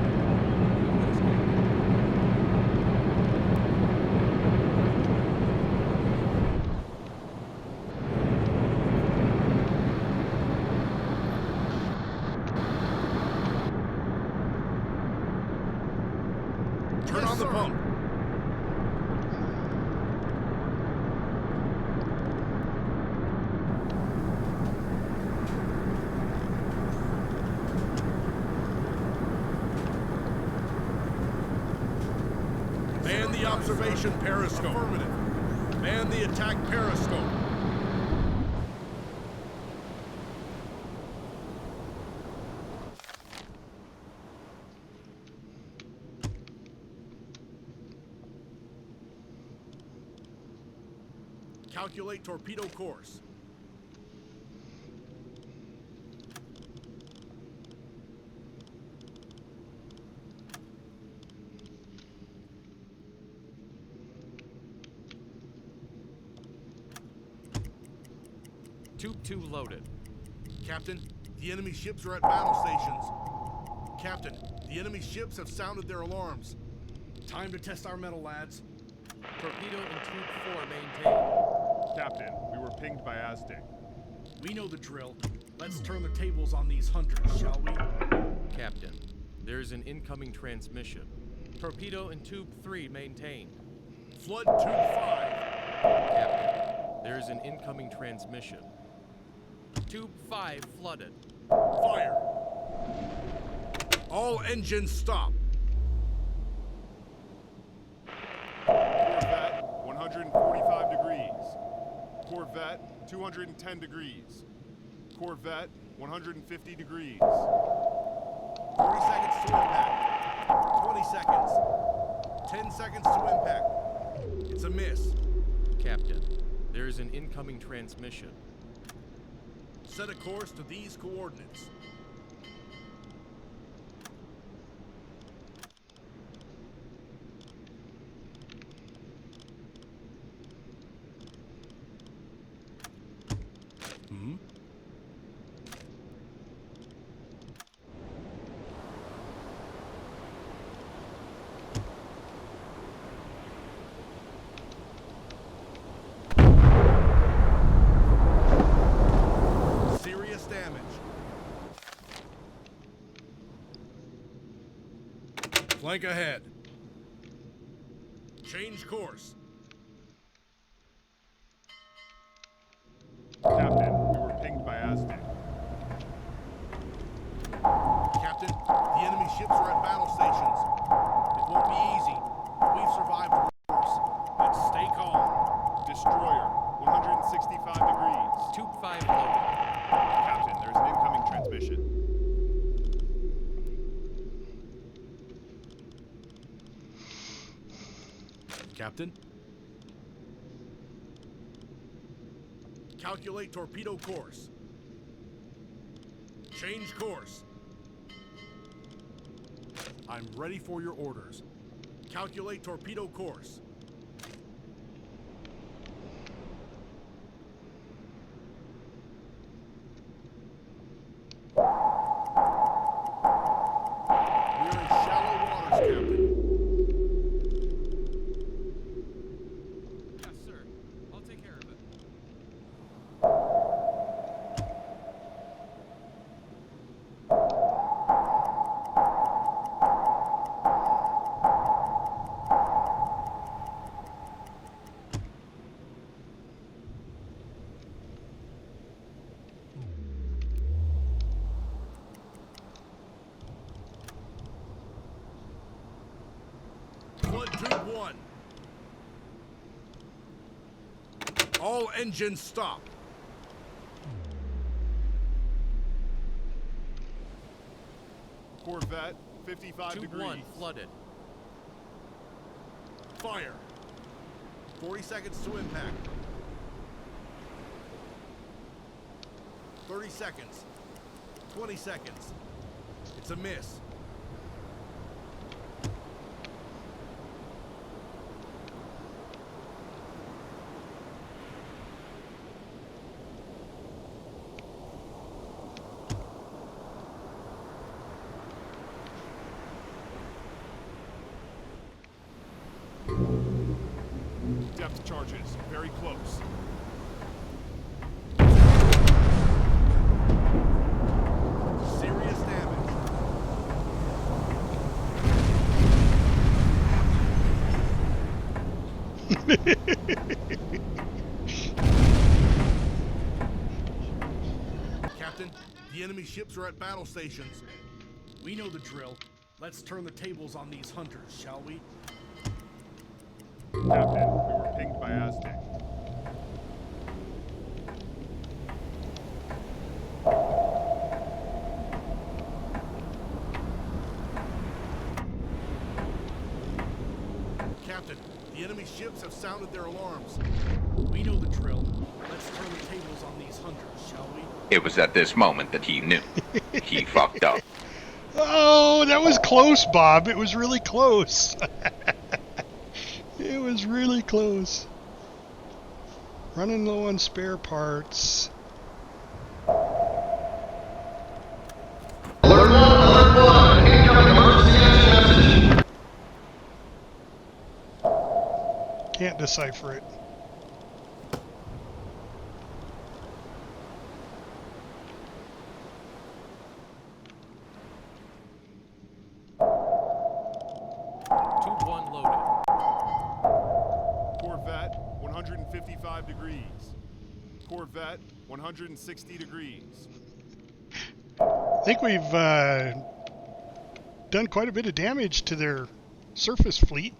observation periscope. Affirmative. Man the attack periscope. Calculate torpedo course. Tube 2 loaded. Captain, the enemy ships are at battle stations. Captain, the enemy ships have sounded their alarms. Time to test our metal, lads. Torpedo in Tube 4 maintained. Captain, we were pinged by Aztec. We know the drill. Let's turn the tables on these hunters, shall we? Captain, there's an incoming transmission. Torpedo in Tube 3 maintained. Flood Tube 5. Captain, there's an incoming transmission. Tube 5 flooded. Fire! All engines stop. Corvette, 145 degrees. Corvette, 210 degrees. Corvette, 150 degrees. 40 seconds to impact. 20 seconds. 10 seconds to impact. It's a miss. Captain, there's an incoming transmission. Set a course to these coordinates. Serious damage. Flank ahead. Change course. Captain, we were pinged by Aztec. Captain, the enemy ships are at battle stations. It won't be easy. We've survived wars. Let's stay calm. Destroyer, 165 degrees. Tube 5 loaded. Captain, there's an incoming transmission. Captain? Calculate torpedo course. Change course. I'm ready for your orders. Calculate torpedo course. We're in shallow waters, Captain. Yes, sir. I'll take care of it. Flood Tube 1. All engines stop. Corvette, 55 Tube degrees. 1 flooded. Fire. 40 seconds to impact. 30 seconds. 20 seconds. It's a miss. Depth charges, very close. Serious damage. Captain, the enemy ships are at battle stations. We know the drill. Let's turn the tables on these hunters, shall we? Captain, we were pinged by Aztec. Captain, the enemy ships have sounded their alarms. We know the drill. Let's turn the tables on these hunters, shall we? It was at this moment that he knew. He fucked up. Oh, that was close, Bob. It was really close. It was really close. Running low on spare parts. Can't decipher it. Tube 1 loaded. Corvette, 155 degrees. Corvette, 160 degrees. I think we've done quite a bit of damage to their surface fleet.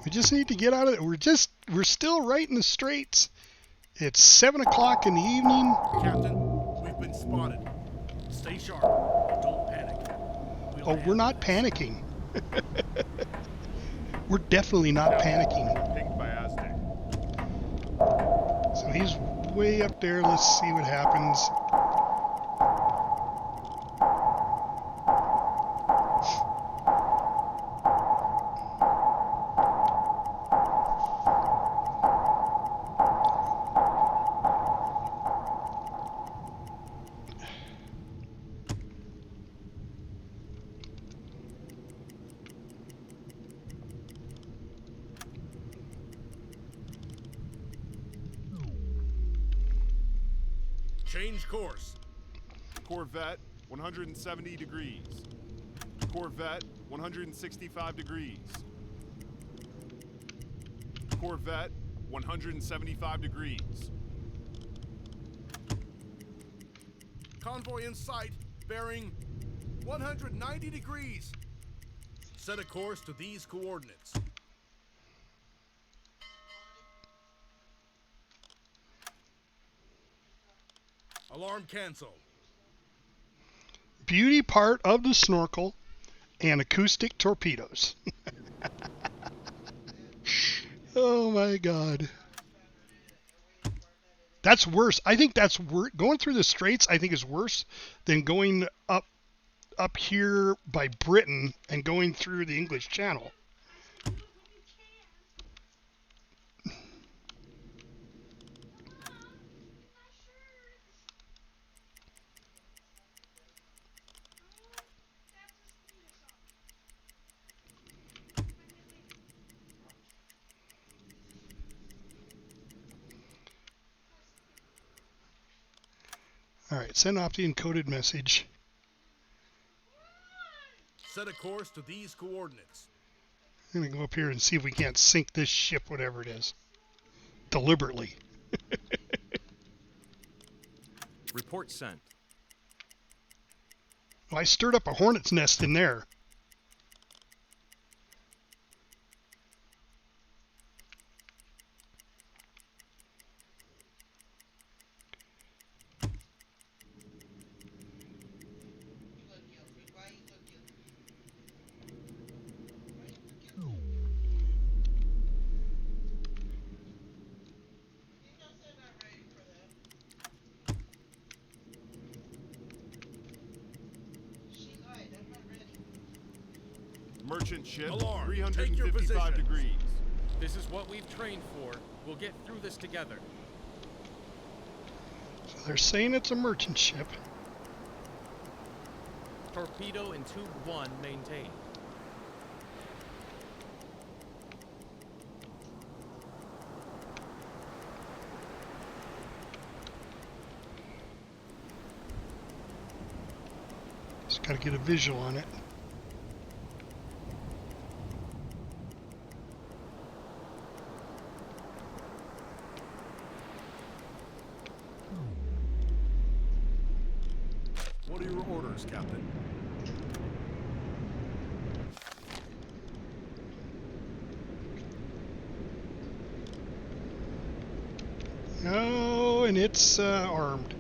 We just need to get out of it. We're still right in the straits. It's 7 o'clock in the evening. Captain, we've been spotted. Stay sharp. Don't panic. We'll Oh, we're handle not this. panicking. We're definitely not panicking. Pinged by Aztec. So he's way up there. Let's see what happens. Change course. Corvette, 170 degrees. Corvette, 165 degrees. Corvette, 175 degrees. Convoy in sight, bearing 190 degrees. Set a course to these coordinates. Alarm canceled. Beauty part of the snorkel and acoustic torpedoes. Oh my God. That's worse. I think that's worse. Going through the straits, I think, is worse than going up here by Britain and going through the English Channel. All right, send off the encoded message. Set a course to these coordinates. I'm going to go up here and see if we can't sink this ship, whatever it is, deliberately. Report sent. Well, I stirred up a hornet's nest in there. Merchant ship, Alarm. Take your 355 positions. degrees. This is what we've trained for. We'll get through this together. So they're saying it's a merchant ship. Torpedo in tube 1 maintained. Just got to get a visual on it. What are your orders, Captain? and it's armed.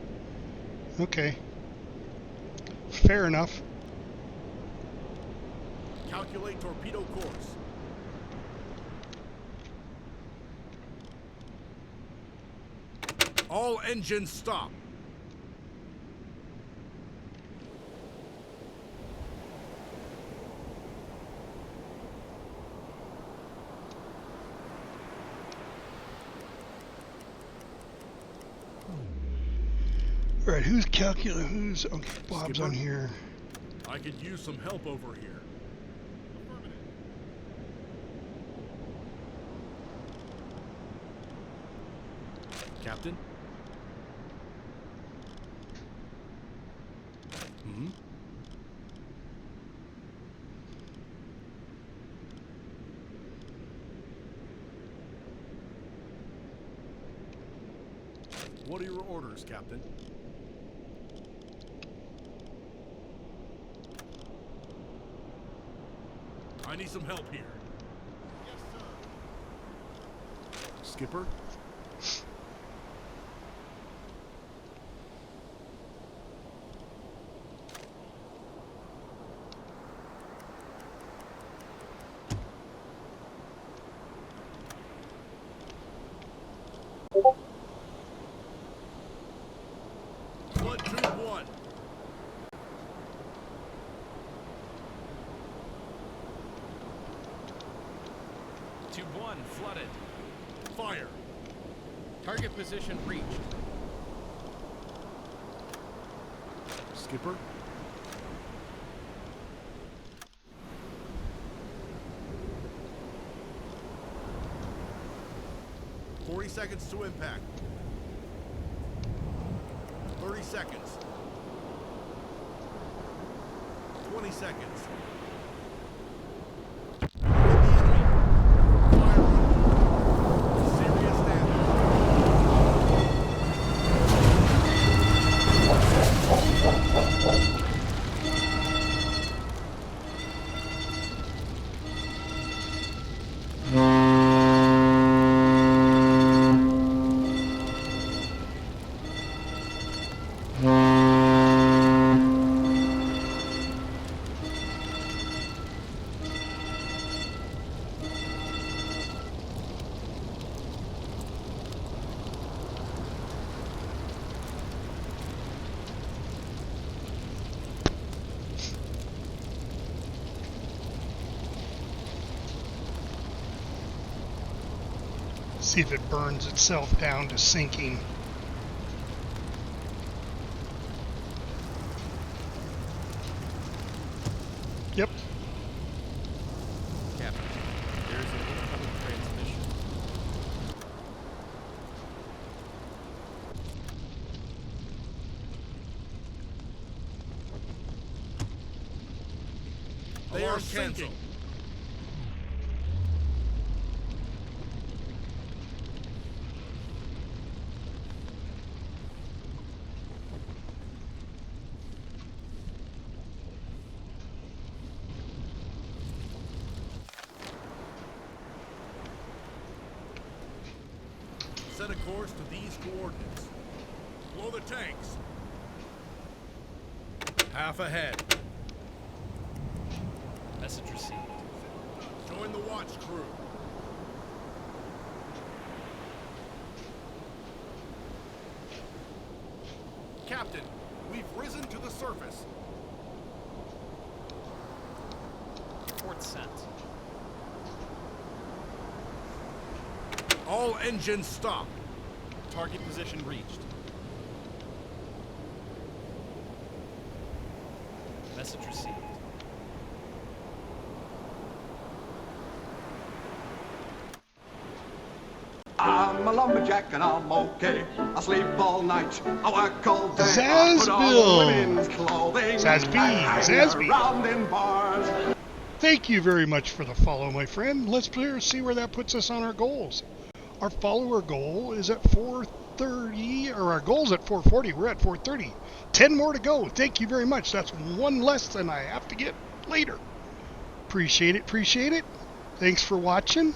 Okay. Fair enough. Calculate torpedo course. All engines stop. All right, who's okay, Bob's on here. I could use some help over here. Captain? Hmm? What are your orders, Captain? I need some help here. Yes, sir. Skipper? Flood tube 1. Tube 1 flooded. Fire. Target position reached. Skipper? 40 seconds to impact. 30 seconds. 20 seconds. Hit the enemy. Fire on. Serious See if it burns itself down to sinking. Yep. Captain, there is an incoming transmission. They are Alarm sinking. canceled. Set a course to these coordinates. Blow the tanks. Half ahead. Message received. Join the watch crew. Captain, we've risen to the surface. Report sent. All engines stop. Target position reached. Message received. I'm a lumberjack and I'm okay. I sleep all night, I work all day. I put on women's clothing. Zasby. Around in bars. Thank you very much for the follow, my friend. Let's see where that puts us on our goals. Our follower goal is at 430, or our goal's at 440. We're at 430. 10 more to go. Thank you very much. That's one less than I have to get later. Appreciate it. Appreciate it. Thanks for watching.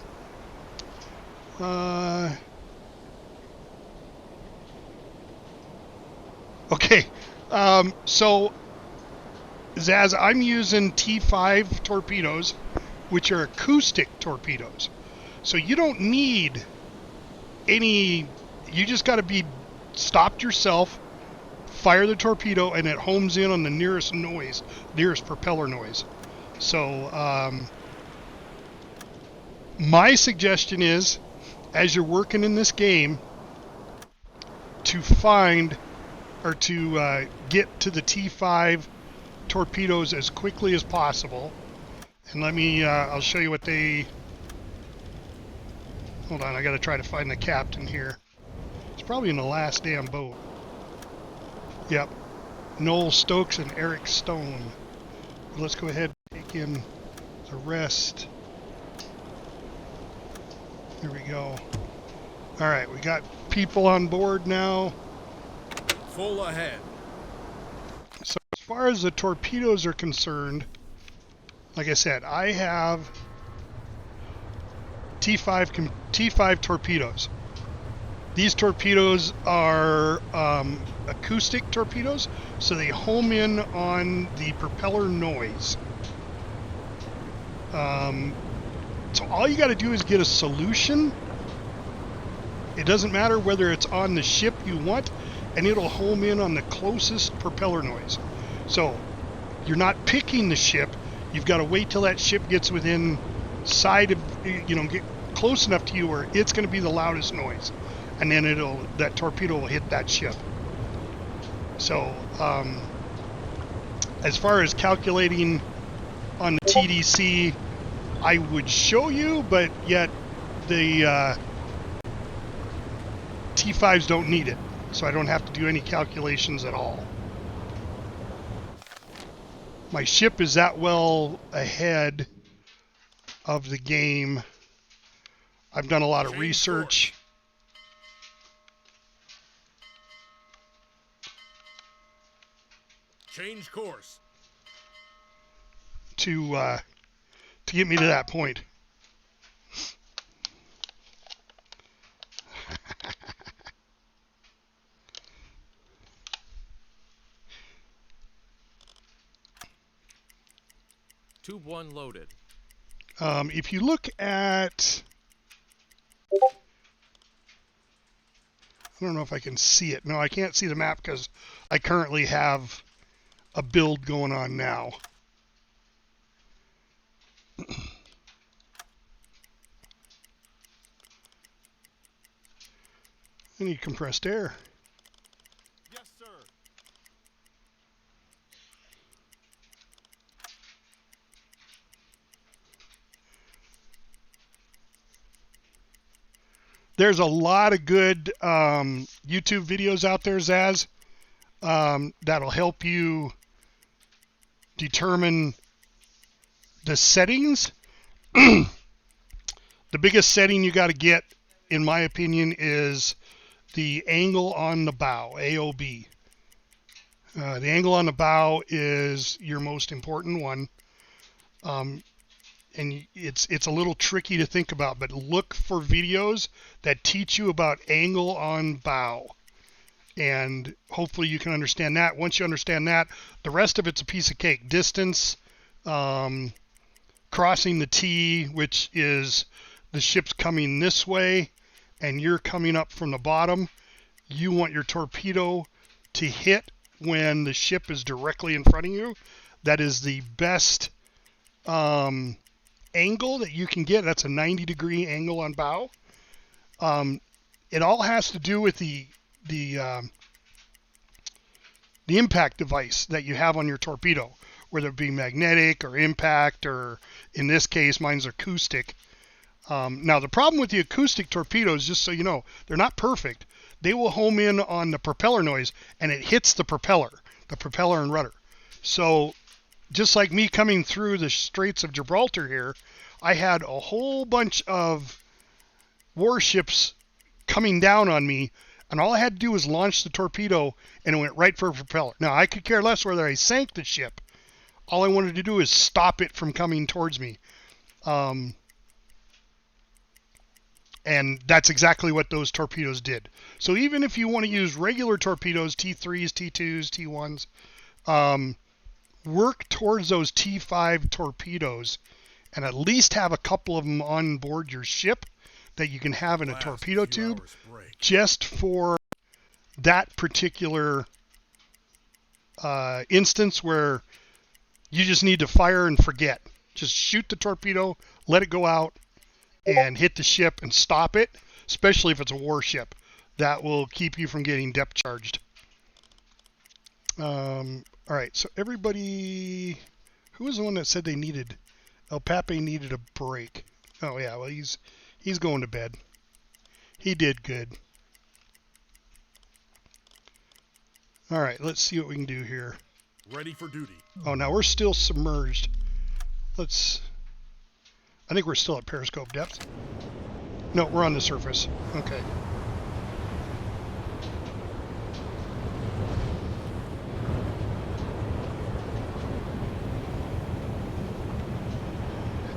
Okay, so Zaz, I'm using T5 torpedoes, which are acoustic torpedoes. So you don't need any, you just got to be stopped yourself, fire the torpedo, and it homes in on the nearest noise, nearest propeller noise. So my suggestion is, as you're working in this game, to find or to get to the T5 torpedoes as quickly as possible. And let me, I'll show you what they, hold on, I got to try to find the captain here. It's probably in the last damn boat. Yep, Noel Stokes and Eric Stone. Let's go ahead and take in the rest. Here we go. All right, we got people on board now. Full ahead. So as far as the torpedoes are concerned, like I said, I have T5 torpedoes. These torpedoes are acoustic torpedoes, so they home in on the propeller noise. So all you got to do is get a solution. It doesn't matter whether it's on the ship you want, and it'll home in on the closest propeller noise. So you're not picking the ship. You've got to wait till that ship gets within sight of, get close enough to you where it's going to be the loudest noise, and then that torpedo will hit that ship. So as far as calculating on the TDC, I would show you, but yet the T5s don't need it, so I don't have to do any calculations at all. My ship is that well ahead of the game. I've done a lot of research. Change course. To get me to that point. Tube 1 loaded. If you look at, I don't know if I can see it. No, I can't see the map because I currently have a build going on now. I need compressed air. Yes, sir. There's a lot of good YouTube videos out there, Zaz, that'll help you determine the settings. The biggest setting you got to get, in my opinion, is the angle on the bow, AOB. The angle on the bow is your most important one. And it's a little tricky to think about, but look for videos that teach you about angle on bow. And hopefully you can understand that. Once you understand that, the rest of it's a piece of cake. Distance, crossing the T, which is the ship's coming this way, and you're coming up from the bottom. You want your torpedo to hit when the ship is directly in front of you. That is the best angle that you can get. That's a 90-degree angle on bow. It all has to do with the impact device that you have on your torpedo, whether it be magnetic or impact, or in this case, mine's acoustic. Now, the problem with the acoustic torpedoes, just so you know, they're not perfect. They will home in on the propeller noise, and it hits the propeller and rudder. So just like me coming through the Straits of Gibraltar here, I had a whole bunch of warships coming down on me, and all I had to do was launch the torpedo, and it went right for a propeller. Now, I could care less whether I sank the ship. All I wanted to do is stop it from coming towards me. And that's exactly what those torpedoes did. So even if you want to use regular torpedoes, T3s, T2s, T1s, work towards those T5 torpedoes and at least have a couple of them on board your ship that you can have in a torpedo tube just for that particular instance where you just need to fire and forget. Just shoot the torpedo, let it go out, and hit the ship and stop it, especially if it's a warship. That will keep you from getting depth charged. All right, so everybody, who was the one that said they needed, El Pape needed a break? Oh yeah, well he's going to bed. He did good. All right, let's see what we can do here. Ready for duty. Oh, now we're still submerged. I think we're still at periscope depth. No, we're on the surface. Okay.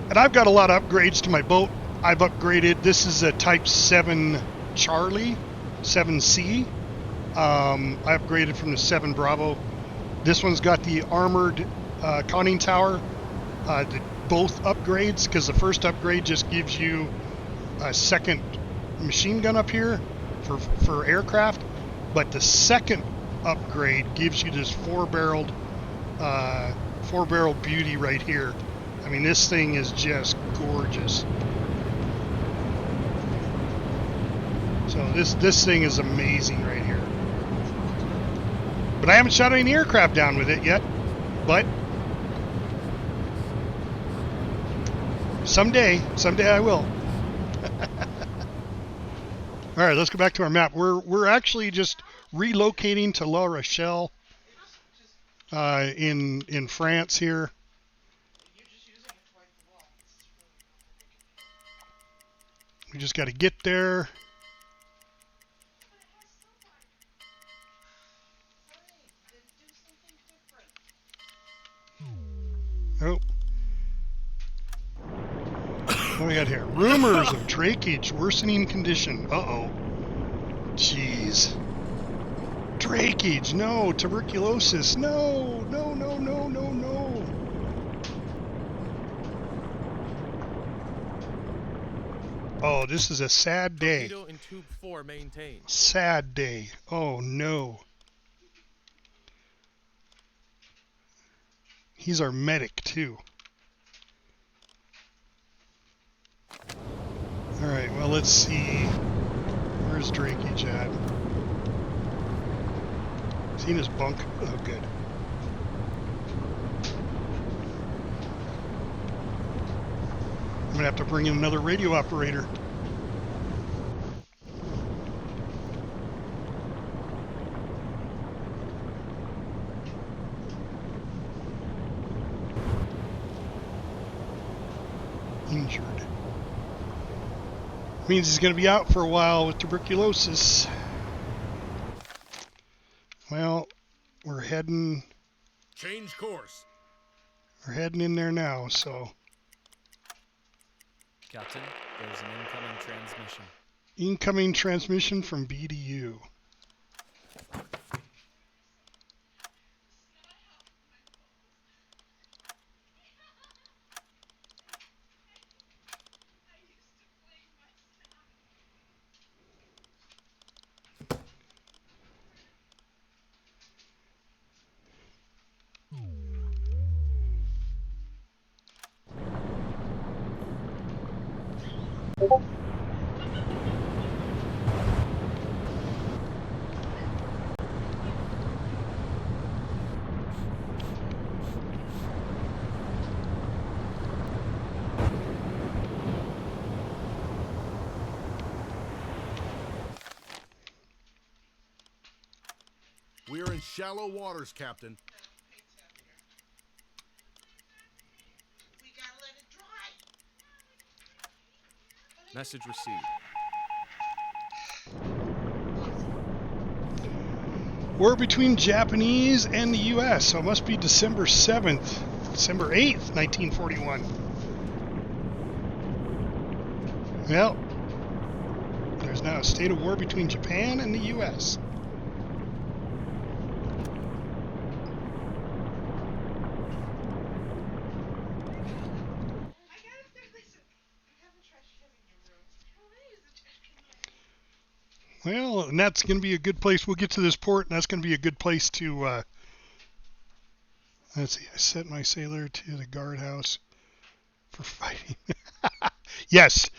And I've got a lot of upgrades to my boat. I've upgraded. This is a Type 7 Charlie, 7C. I upgraded from the 7 Bravo. This one's got the armored conning tower. Both upgrades, because the first upgrade just gives you a second machine gun up here for aircraft, but the second upgrade gives you this four-barreled beauty right here. I mean, this thing is just gorgeous. So this thing is amazing right here. But I haven't shot any aircraft down with it yet. But someday I will. All right, let's go back to our map. We're actually just relocating to La Rochelle in France here. We just got to get there. Oh. What do we got here? Rumors of drakeage worsening condition. Uh-oh. Jeez. Drakeage. No. Tuberculosis. No. No, no, no, no, no. Oh, this is a sad day. Torpedo in tube 4 maintained. Sad day. Oh, no. He's our medic, too. Alright, well, let's see. Where's Drakeage at? Seen his bunk? Oh, good. I'm gonna have to bring in another radio operator. Injured. Means he's going to be out for a while with tuberculosis. Well, we're heading... Change course. We're heading in there now, so... Captain, there's an incoming transmission. Incoming transmission from BDU. We are in shallow waters, Captain. We gotta let it dry. Message received. War between Japanese and the U.S., so it must be December 7th, December 8th, 1941. Well, now a state of war between Japan and the U.S. Well, and that's going to be a good place. We'll get to this port, and that's going to be a good place to, let's see, I set my sailor to the guardhouse for fighting. Yes,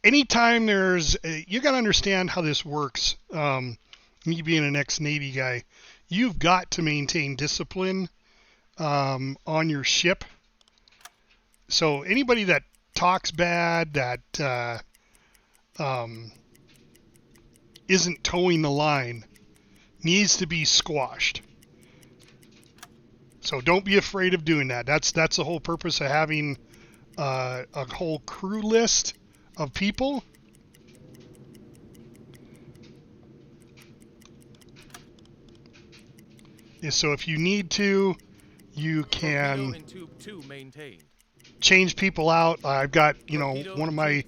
anytime there's, you got to understand how this works. Me being an ex-Navy guy, you've got to maintain discipline on your ship. So anybody that talks bad, that isn't towing the line, needs to be squashed. So don't be afraid of doing that. That's the whole purpose of having a whole crew list of people. Is so if you need to, you can change people out. I've got, one of my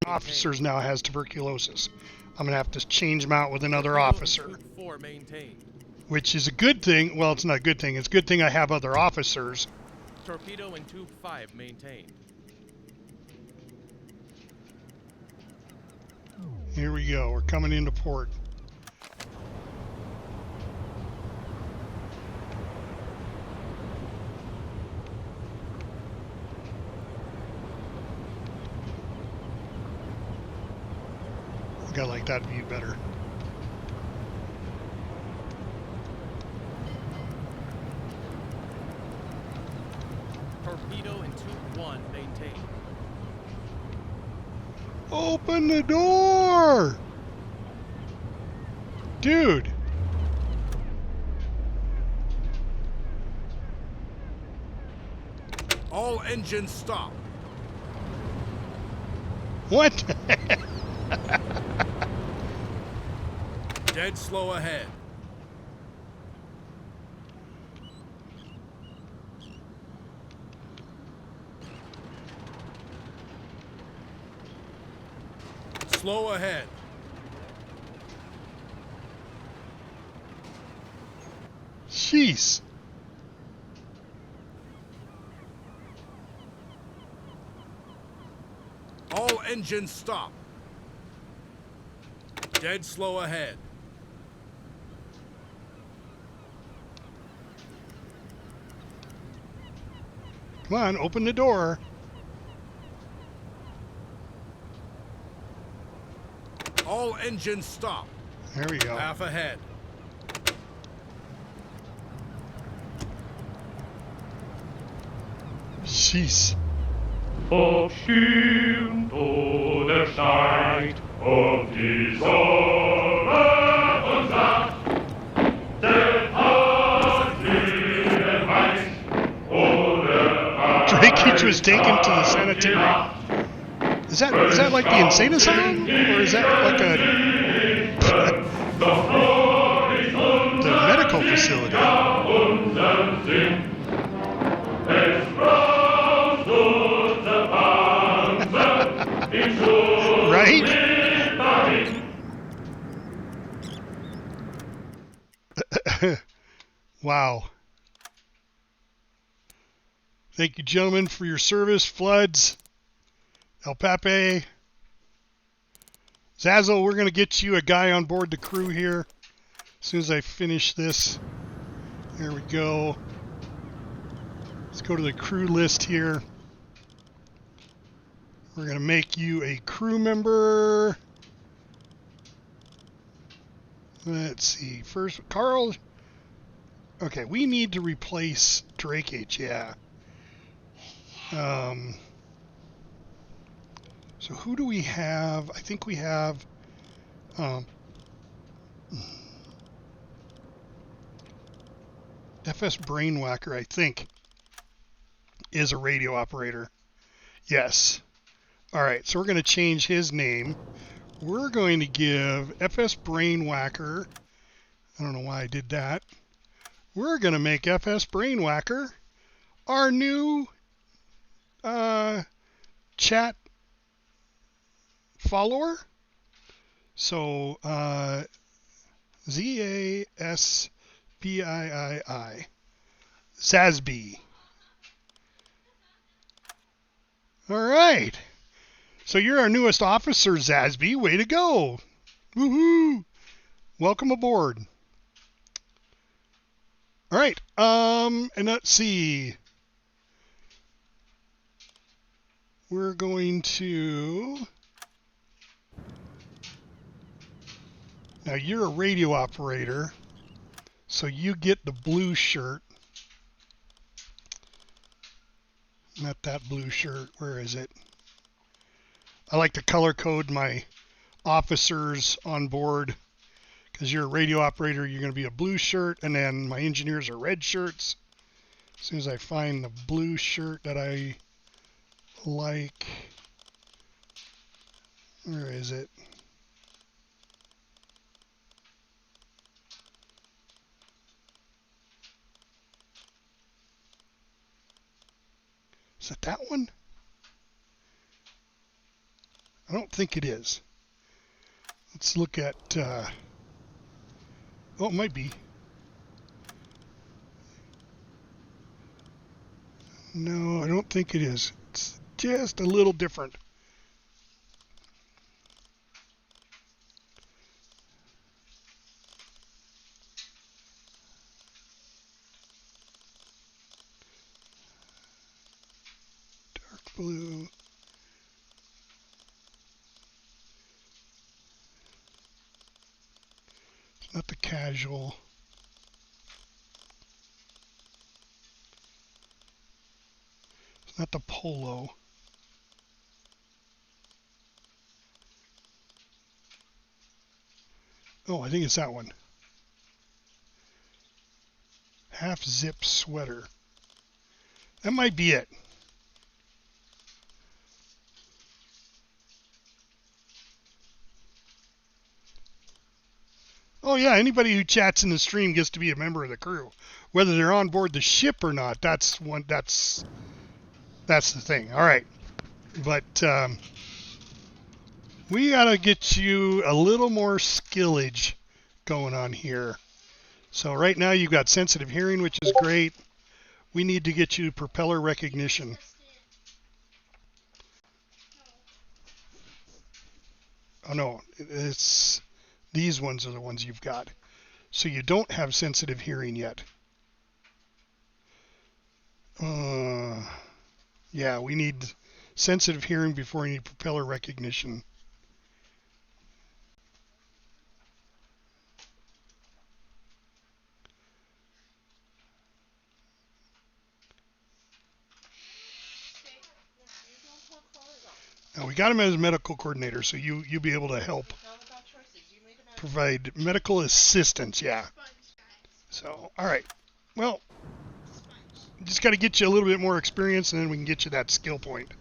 officers now has tuberculosis. I'm going to have to change him out with another officer, which is a good thing. Well, it's not a good thing. It's a good thing I have other officers. Torpedo and tube 5 maintained. Here we go. We're coming into port. I think I like that view better. Torpedo and tube 1 maintained. Open the door! Dude! All engines stop. What? Dead slow ahead. Slow ahead. Jeez. All engines stop. Dead slow ahead. Come on, open the door. All engines stop. There we go. Half ahead. Jeez. Aufstieg zu der Scheid, und die Sonne und sagt, der Adlige heißt, oder Drake was taken to the sanitarium. Is that like the insane asylum, or is that like the medical facility? Right? Wow. Thank you, gentlemen, for your service. Floods, El Pape, Zazzle, we're going to get you a guy on board the crew here as soon as I finish this. There we go. Let's go to the crew list here. We're going to make you a crew member. Let's see. First, Carl. Okay, we need to replace Drake H. Yeah. So who do we have? I think we have FS Brainwhacker, I think, is a radio operator. Yes. All right, so we're going to change his name. We're going to give FS Brainwhacker, I don't know why I did that. We're going to make FS Brainwhacker our new chat follower. So, Z-A-S-B-I-I-I. Zasby. All right. So you're our newest officer, Zasby. Way to go. Woohoo. Welcome aboard. All right. And let's see. We're going to... Now you're a radio operator, so you get the blue shirt. Not that blue shirt. Where is it? I like to color code my officers on board because you're a radio operator. You're going to be a blue shirt, and then my engineers are red shirts. As soon as I find the blue shirt that I like, where is it? Is it that one? I don't think it is. Let's look at, oh, it might be. No, I don't think it is. It's just a little different. Dark blue. It's not the casual. It's not the polo. Oh, I think it's that one. Half zip sweater. That might be it. Oh yeah, anybody who chats in the stream gets to be a member of the crew, whether they're on board the ship or not. That's the thing. All right, but we gotta get you a little more skillage going on here. So right now you've got sensitive hearing, which is great. We need to get you propeller recognition. Oh no, it's these ones are the ones you've got. So you don't have sensitive hearing yet. Yeah, we need sensitive hearing before we need propeller recognition. Now we got him as medical coordinator, so you'll be able to help provide medical assistance. Yeah. So all right. Well, just got to get you a little bit more experience, and then we can get you that skill point.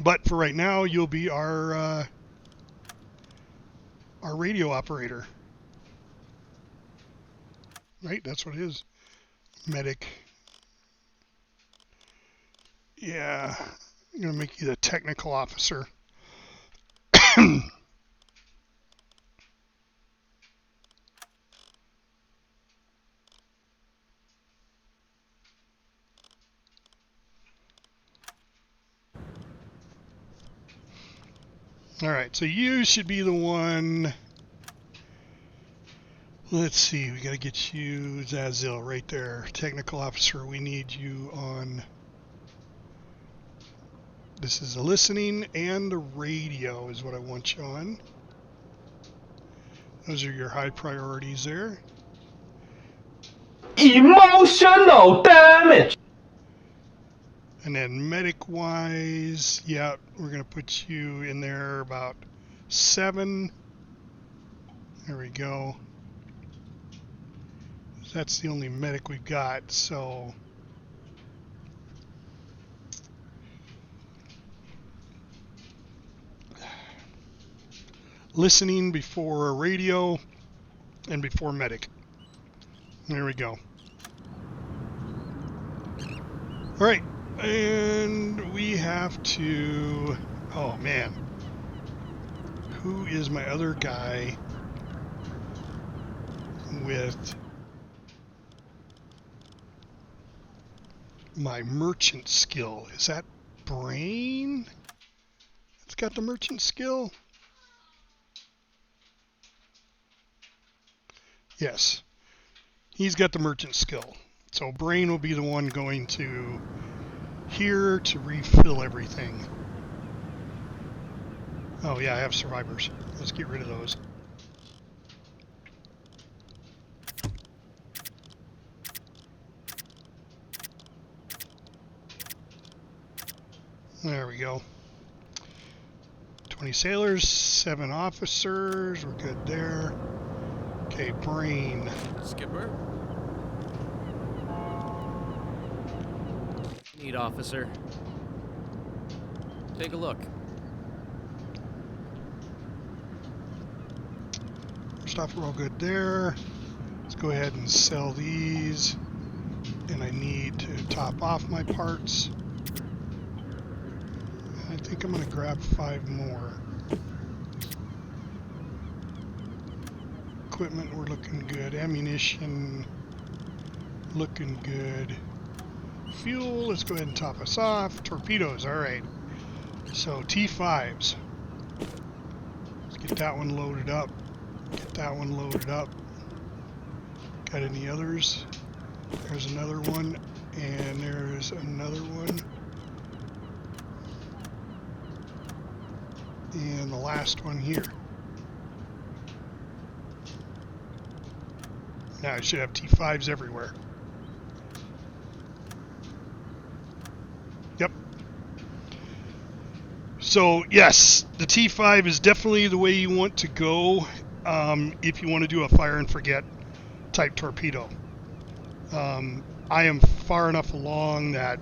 But for right now, you'll be our radio operator. Right? That's what it is. Medic. Yeah. I'm going to make you the technical officer. All right, so you should be the one. Let's see, we got to get you, Zazil, right there. Technical officer, we need you on. This is the listening and the radio is what I want you on. Those are your high priorities there. Emotional damage. And then medic-wise, yeah, we're going to put you in there about 7. There we go. That's the only medic we've got, so... Listening before radio and before medic. There we go. All right. And we have to, oh man, who is my other guy with my merchant skill? Is that Brain? It's got the merchant skill? Yes. He's got the merchant skill. So Brain will be the one going to here to refill everything. Oh yeah, I have survivors. Let's get rid of those. There we go. 20 sailors, 7 officers. We're good there. Okay, Brain. Skipper. Need officer. Take a look. First off, we're all good there. Let's go ahead and sell these. And I need to top off my parts. I think I'm going to grab 5 more. Equipment, we're looking good. Ammunition, looking good. Fuel, let's go ahead and top us off. Torpedoes, alright. So T5s. Let's get that one loaded up. Get that one loaded up. Got any others? There's another one, and there's another one. And the last one here. Now I should have T5s everywhere. Yep. So yes, the T5 is definitely the way you want to go if you want to do a fire and forget type torpedo. I am far enough along that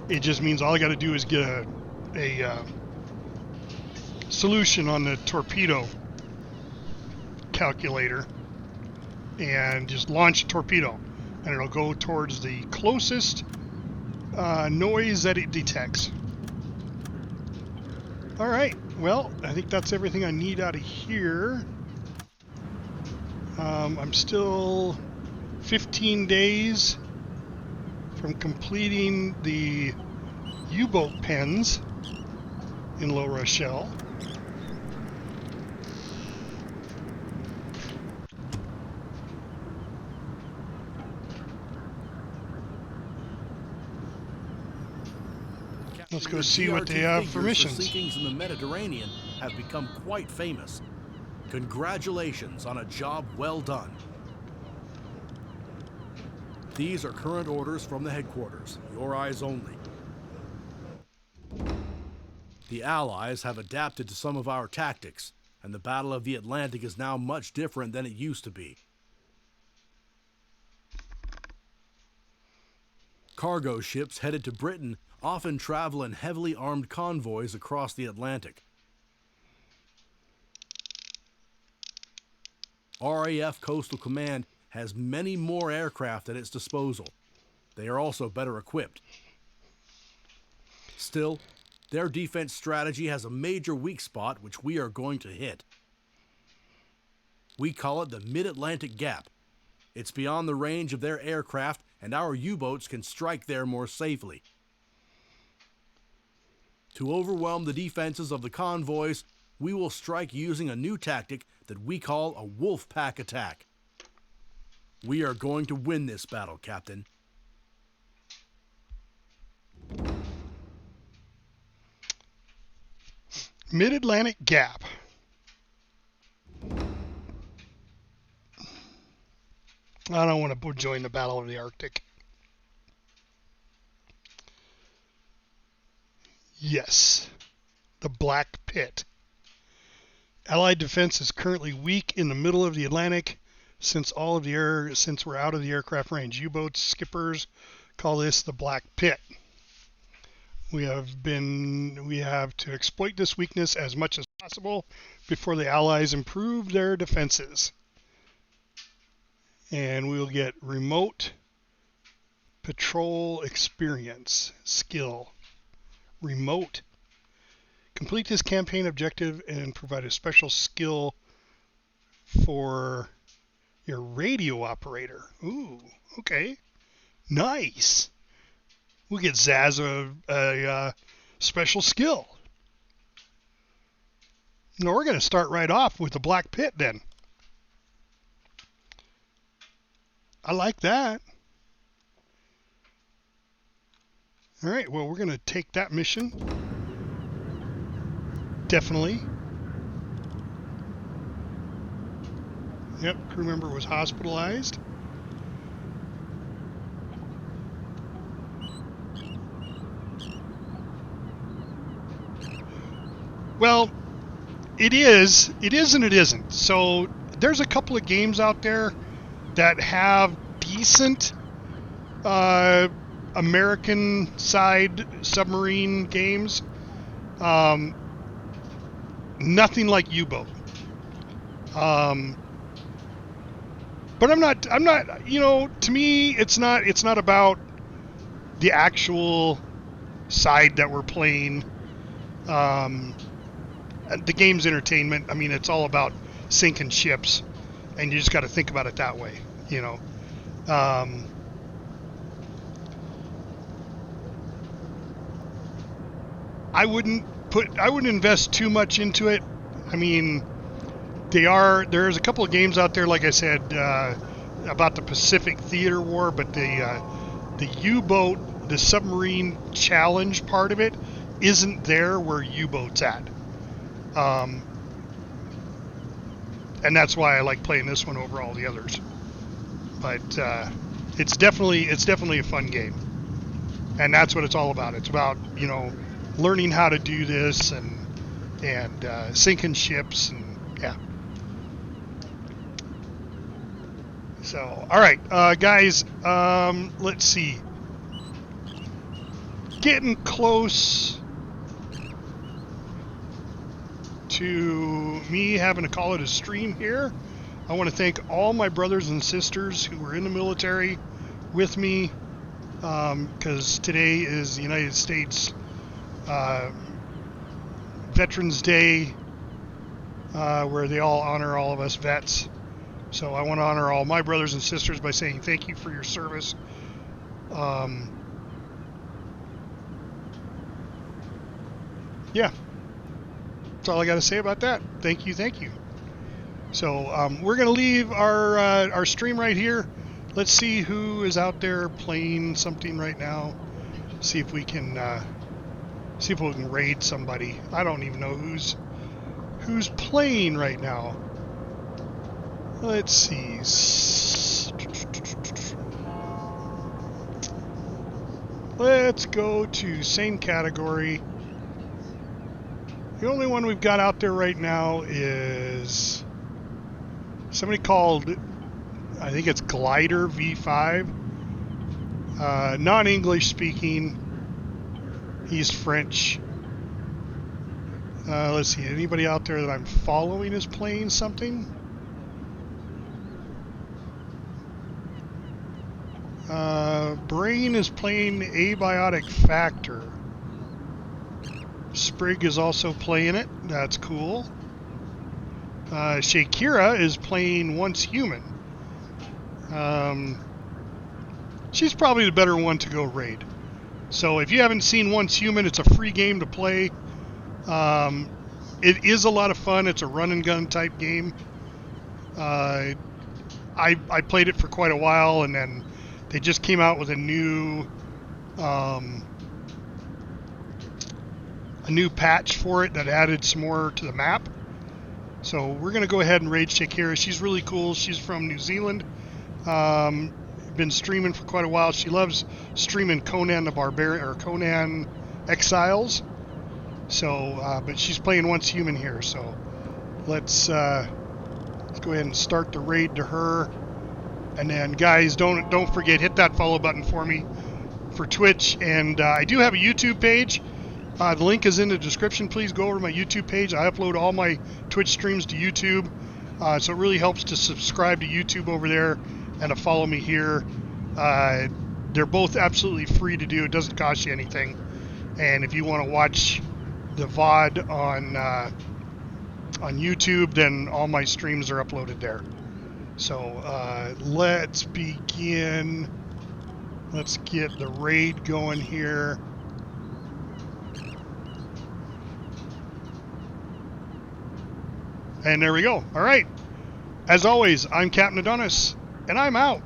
it just means all I got to do is get a solution on the torpedo calculator and just launch a torpedo, and it'll go towards the closest noise that it detects. All right, well, I think that's everything I need out of here. I'm still 15 days from completing the U-boat pens in La Rochelle. Let's go see what they have for missions. Sinkings in the Mediterranean have become quite famous. Congratulations on a job well done. These are current orders from the headquarters. Your eyes only. The Allies have adapted to some of our tactics, and the Battle of the Atlantic is now much different than it used to be. Cargo ships headed to Britain often travel in heavily armed convoys across the Atlantic. RAF Coastal Command has many more aircraft at its disposal. They are also better equipped. Still, their defense strategy has a major weak spot which we are going to hit. We call it the Mid-Atlantic Gap. It's beyond the range of their aircraft, and our U-boats can strike there more safely. To overwhelm the defenses of the convoys, we will strike using a new tactic that we call a wolf pack attack. We are going to win this battle, Captain. Mid-Atlantic Gap. I don't want to join the Battle of the Arctic. Yes, the Black Pit. Allied defense is currently weak in the middle of the Atlantic since we're out of the aircraft range. U-boats skippers call this the Black Pit. We have to exploit this weakness as much as possible before the Allies improve their defenses. And we will get remote patrol experience skill. Remote. Complete this campaign objective and provide a special skill for your radio operator. Ooh, okay. Nice. We get Zaz a special skill. Now we're going to start right off with the Black Pit then. I like that. All right, well, we're going to take that mission. Definitely. Yep, crew member was hospitalized. Well, it is and it isn't. So there's a couple of games out there that have decent American side submarine games. Nothing like U-Boat. But I'm not, you know, to me, it's not about the actual side that we're playing. The game's entertainment. I mean, it's all about sinking ships, and you just got to think about it that way, you know. I wouldn't invest too much into it. I mean, there's a couple of games out there, like I said, about the Pacific Theater War, but the U-Boat, the submarine challenge part of it isn't there where U-Boat's at. And that's why I like playing this one over all the others. But it's definitely a fun game, and that's what it's all about. It's about, you know, learning how to do this and sinking ships, and yeah. So, all right, guys, let's see. Getting close to me having to call it a stream here. I want to thank all my brothers and sisters who were in the military with me, because today is the United States Veterans Day, where they all honor all of us vets. So I want to honor all my brothers and sisters by saying thank you for your service. Yeah, that's all I got to say about that. Thank you. So we're going to leave our stream right here. Let's see who is out there playing something right now. See if we can raid somebody. I don't even know who's playing right now. Let's see. Let's go to same category. The only one we've got out there right now is somebody called, I think it's Glider V5. Non-English speaking. He's French. Let's see. Anybody out there that I'm following is playing something? Brain is playing Abiotic Factor. Sprig is also playing it. That's cool. Shakira is playing Once Human. She's probably the better one to go raid. So if you haven't seen Once Human, it's a free game to play. It is a lot of fun. It's a run and gun type game. I played it for quite a while, and then they just came out with a new patch for it that added some more to the map. So we're going to go ahead and raid Shakira. She's really cool. She's from New Zealand. Been streaming for quite a while. She loves streaming Conan the Barbarian, or Conan Exiles. So, but she's playing Once Human here. So let's go ahead and start the raid to her. And then, guys, don't forget, hit that follow button for me. for Twitch, and I do have a YouTube page. The link is in the description. Please go over to my YouTube page. I upload all my Twitch streams to YouTube, so it really helps to subscribe to YouTube over there and to follow me here. They're both absolutely free to do. It doesn't cost you anything. And if you want to watch the VOD on YouTube, then all my streams are uploaded there. So let's begin. Let's get the raid going here. And there we go. All right. As always, I'm Captain Adonis, and I'm out.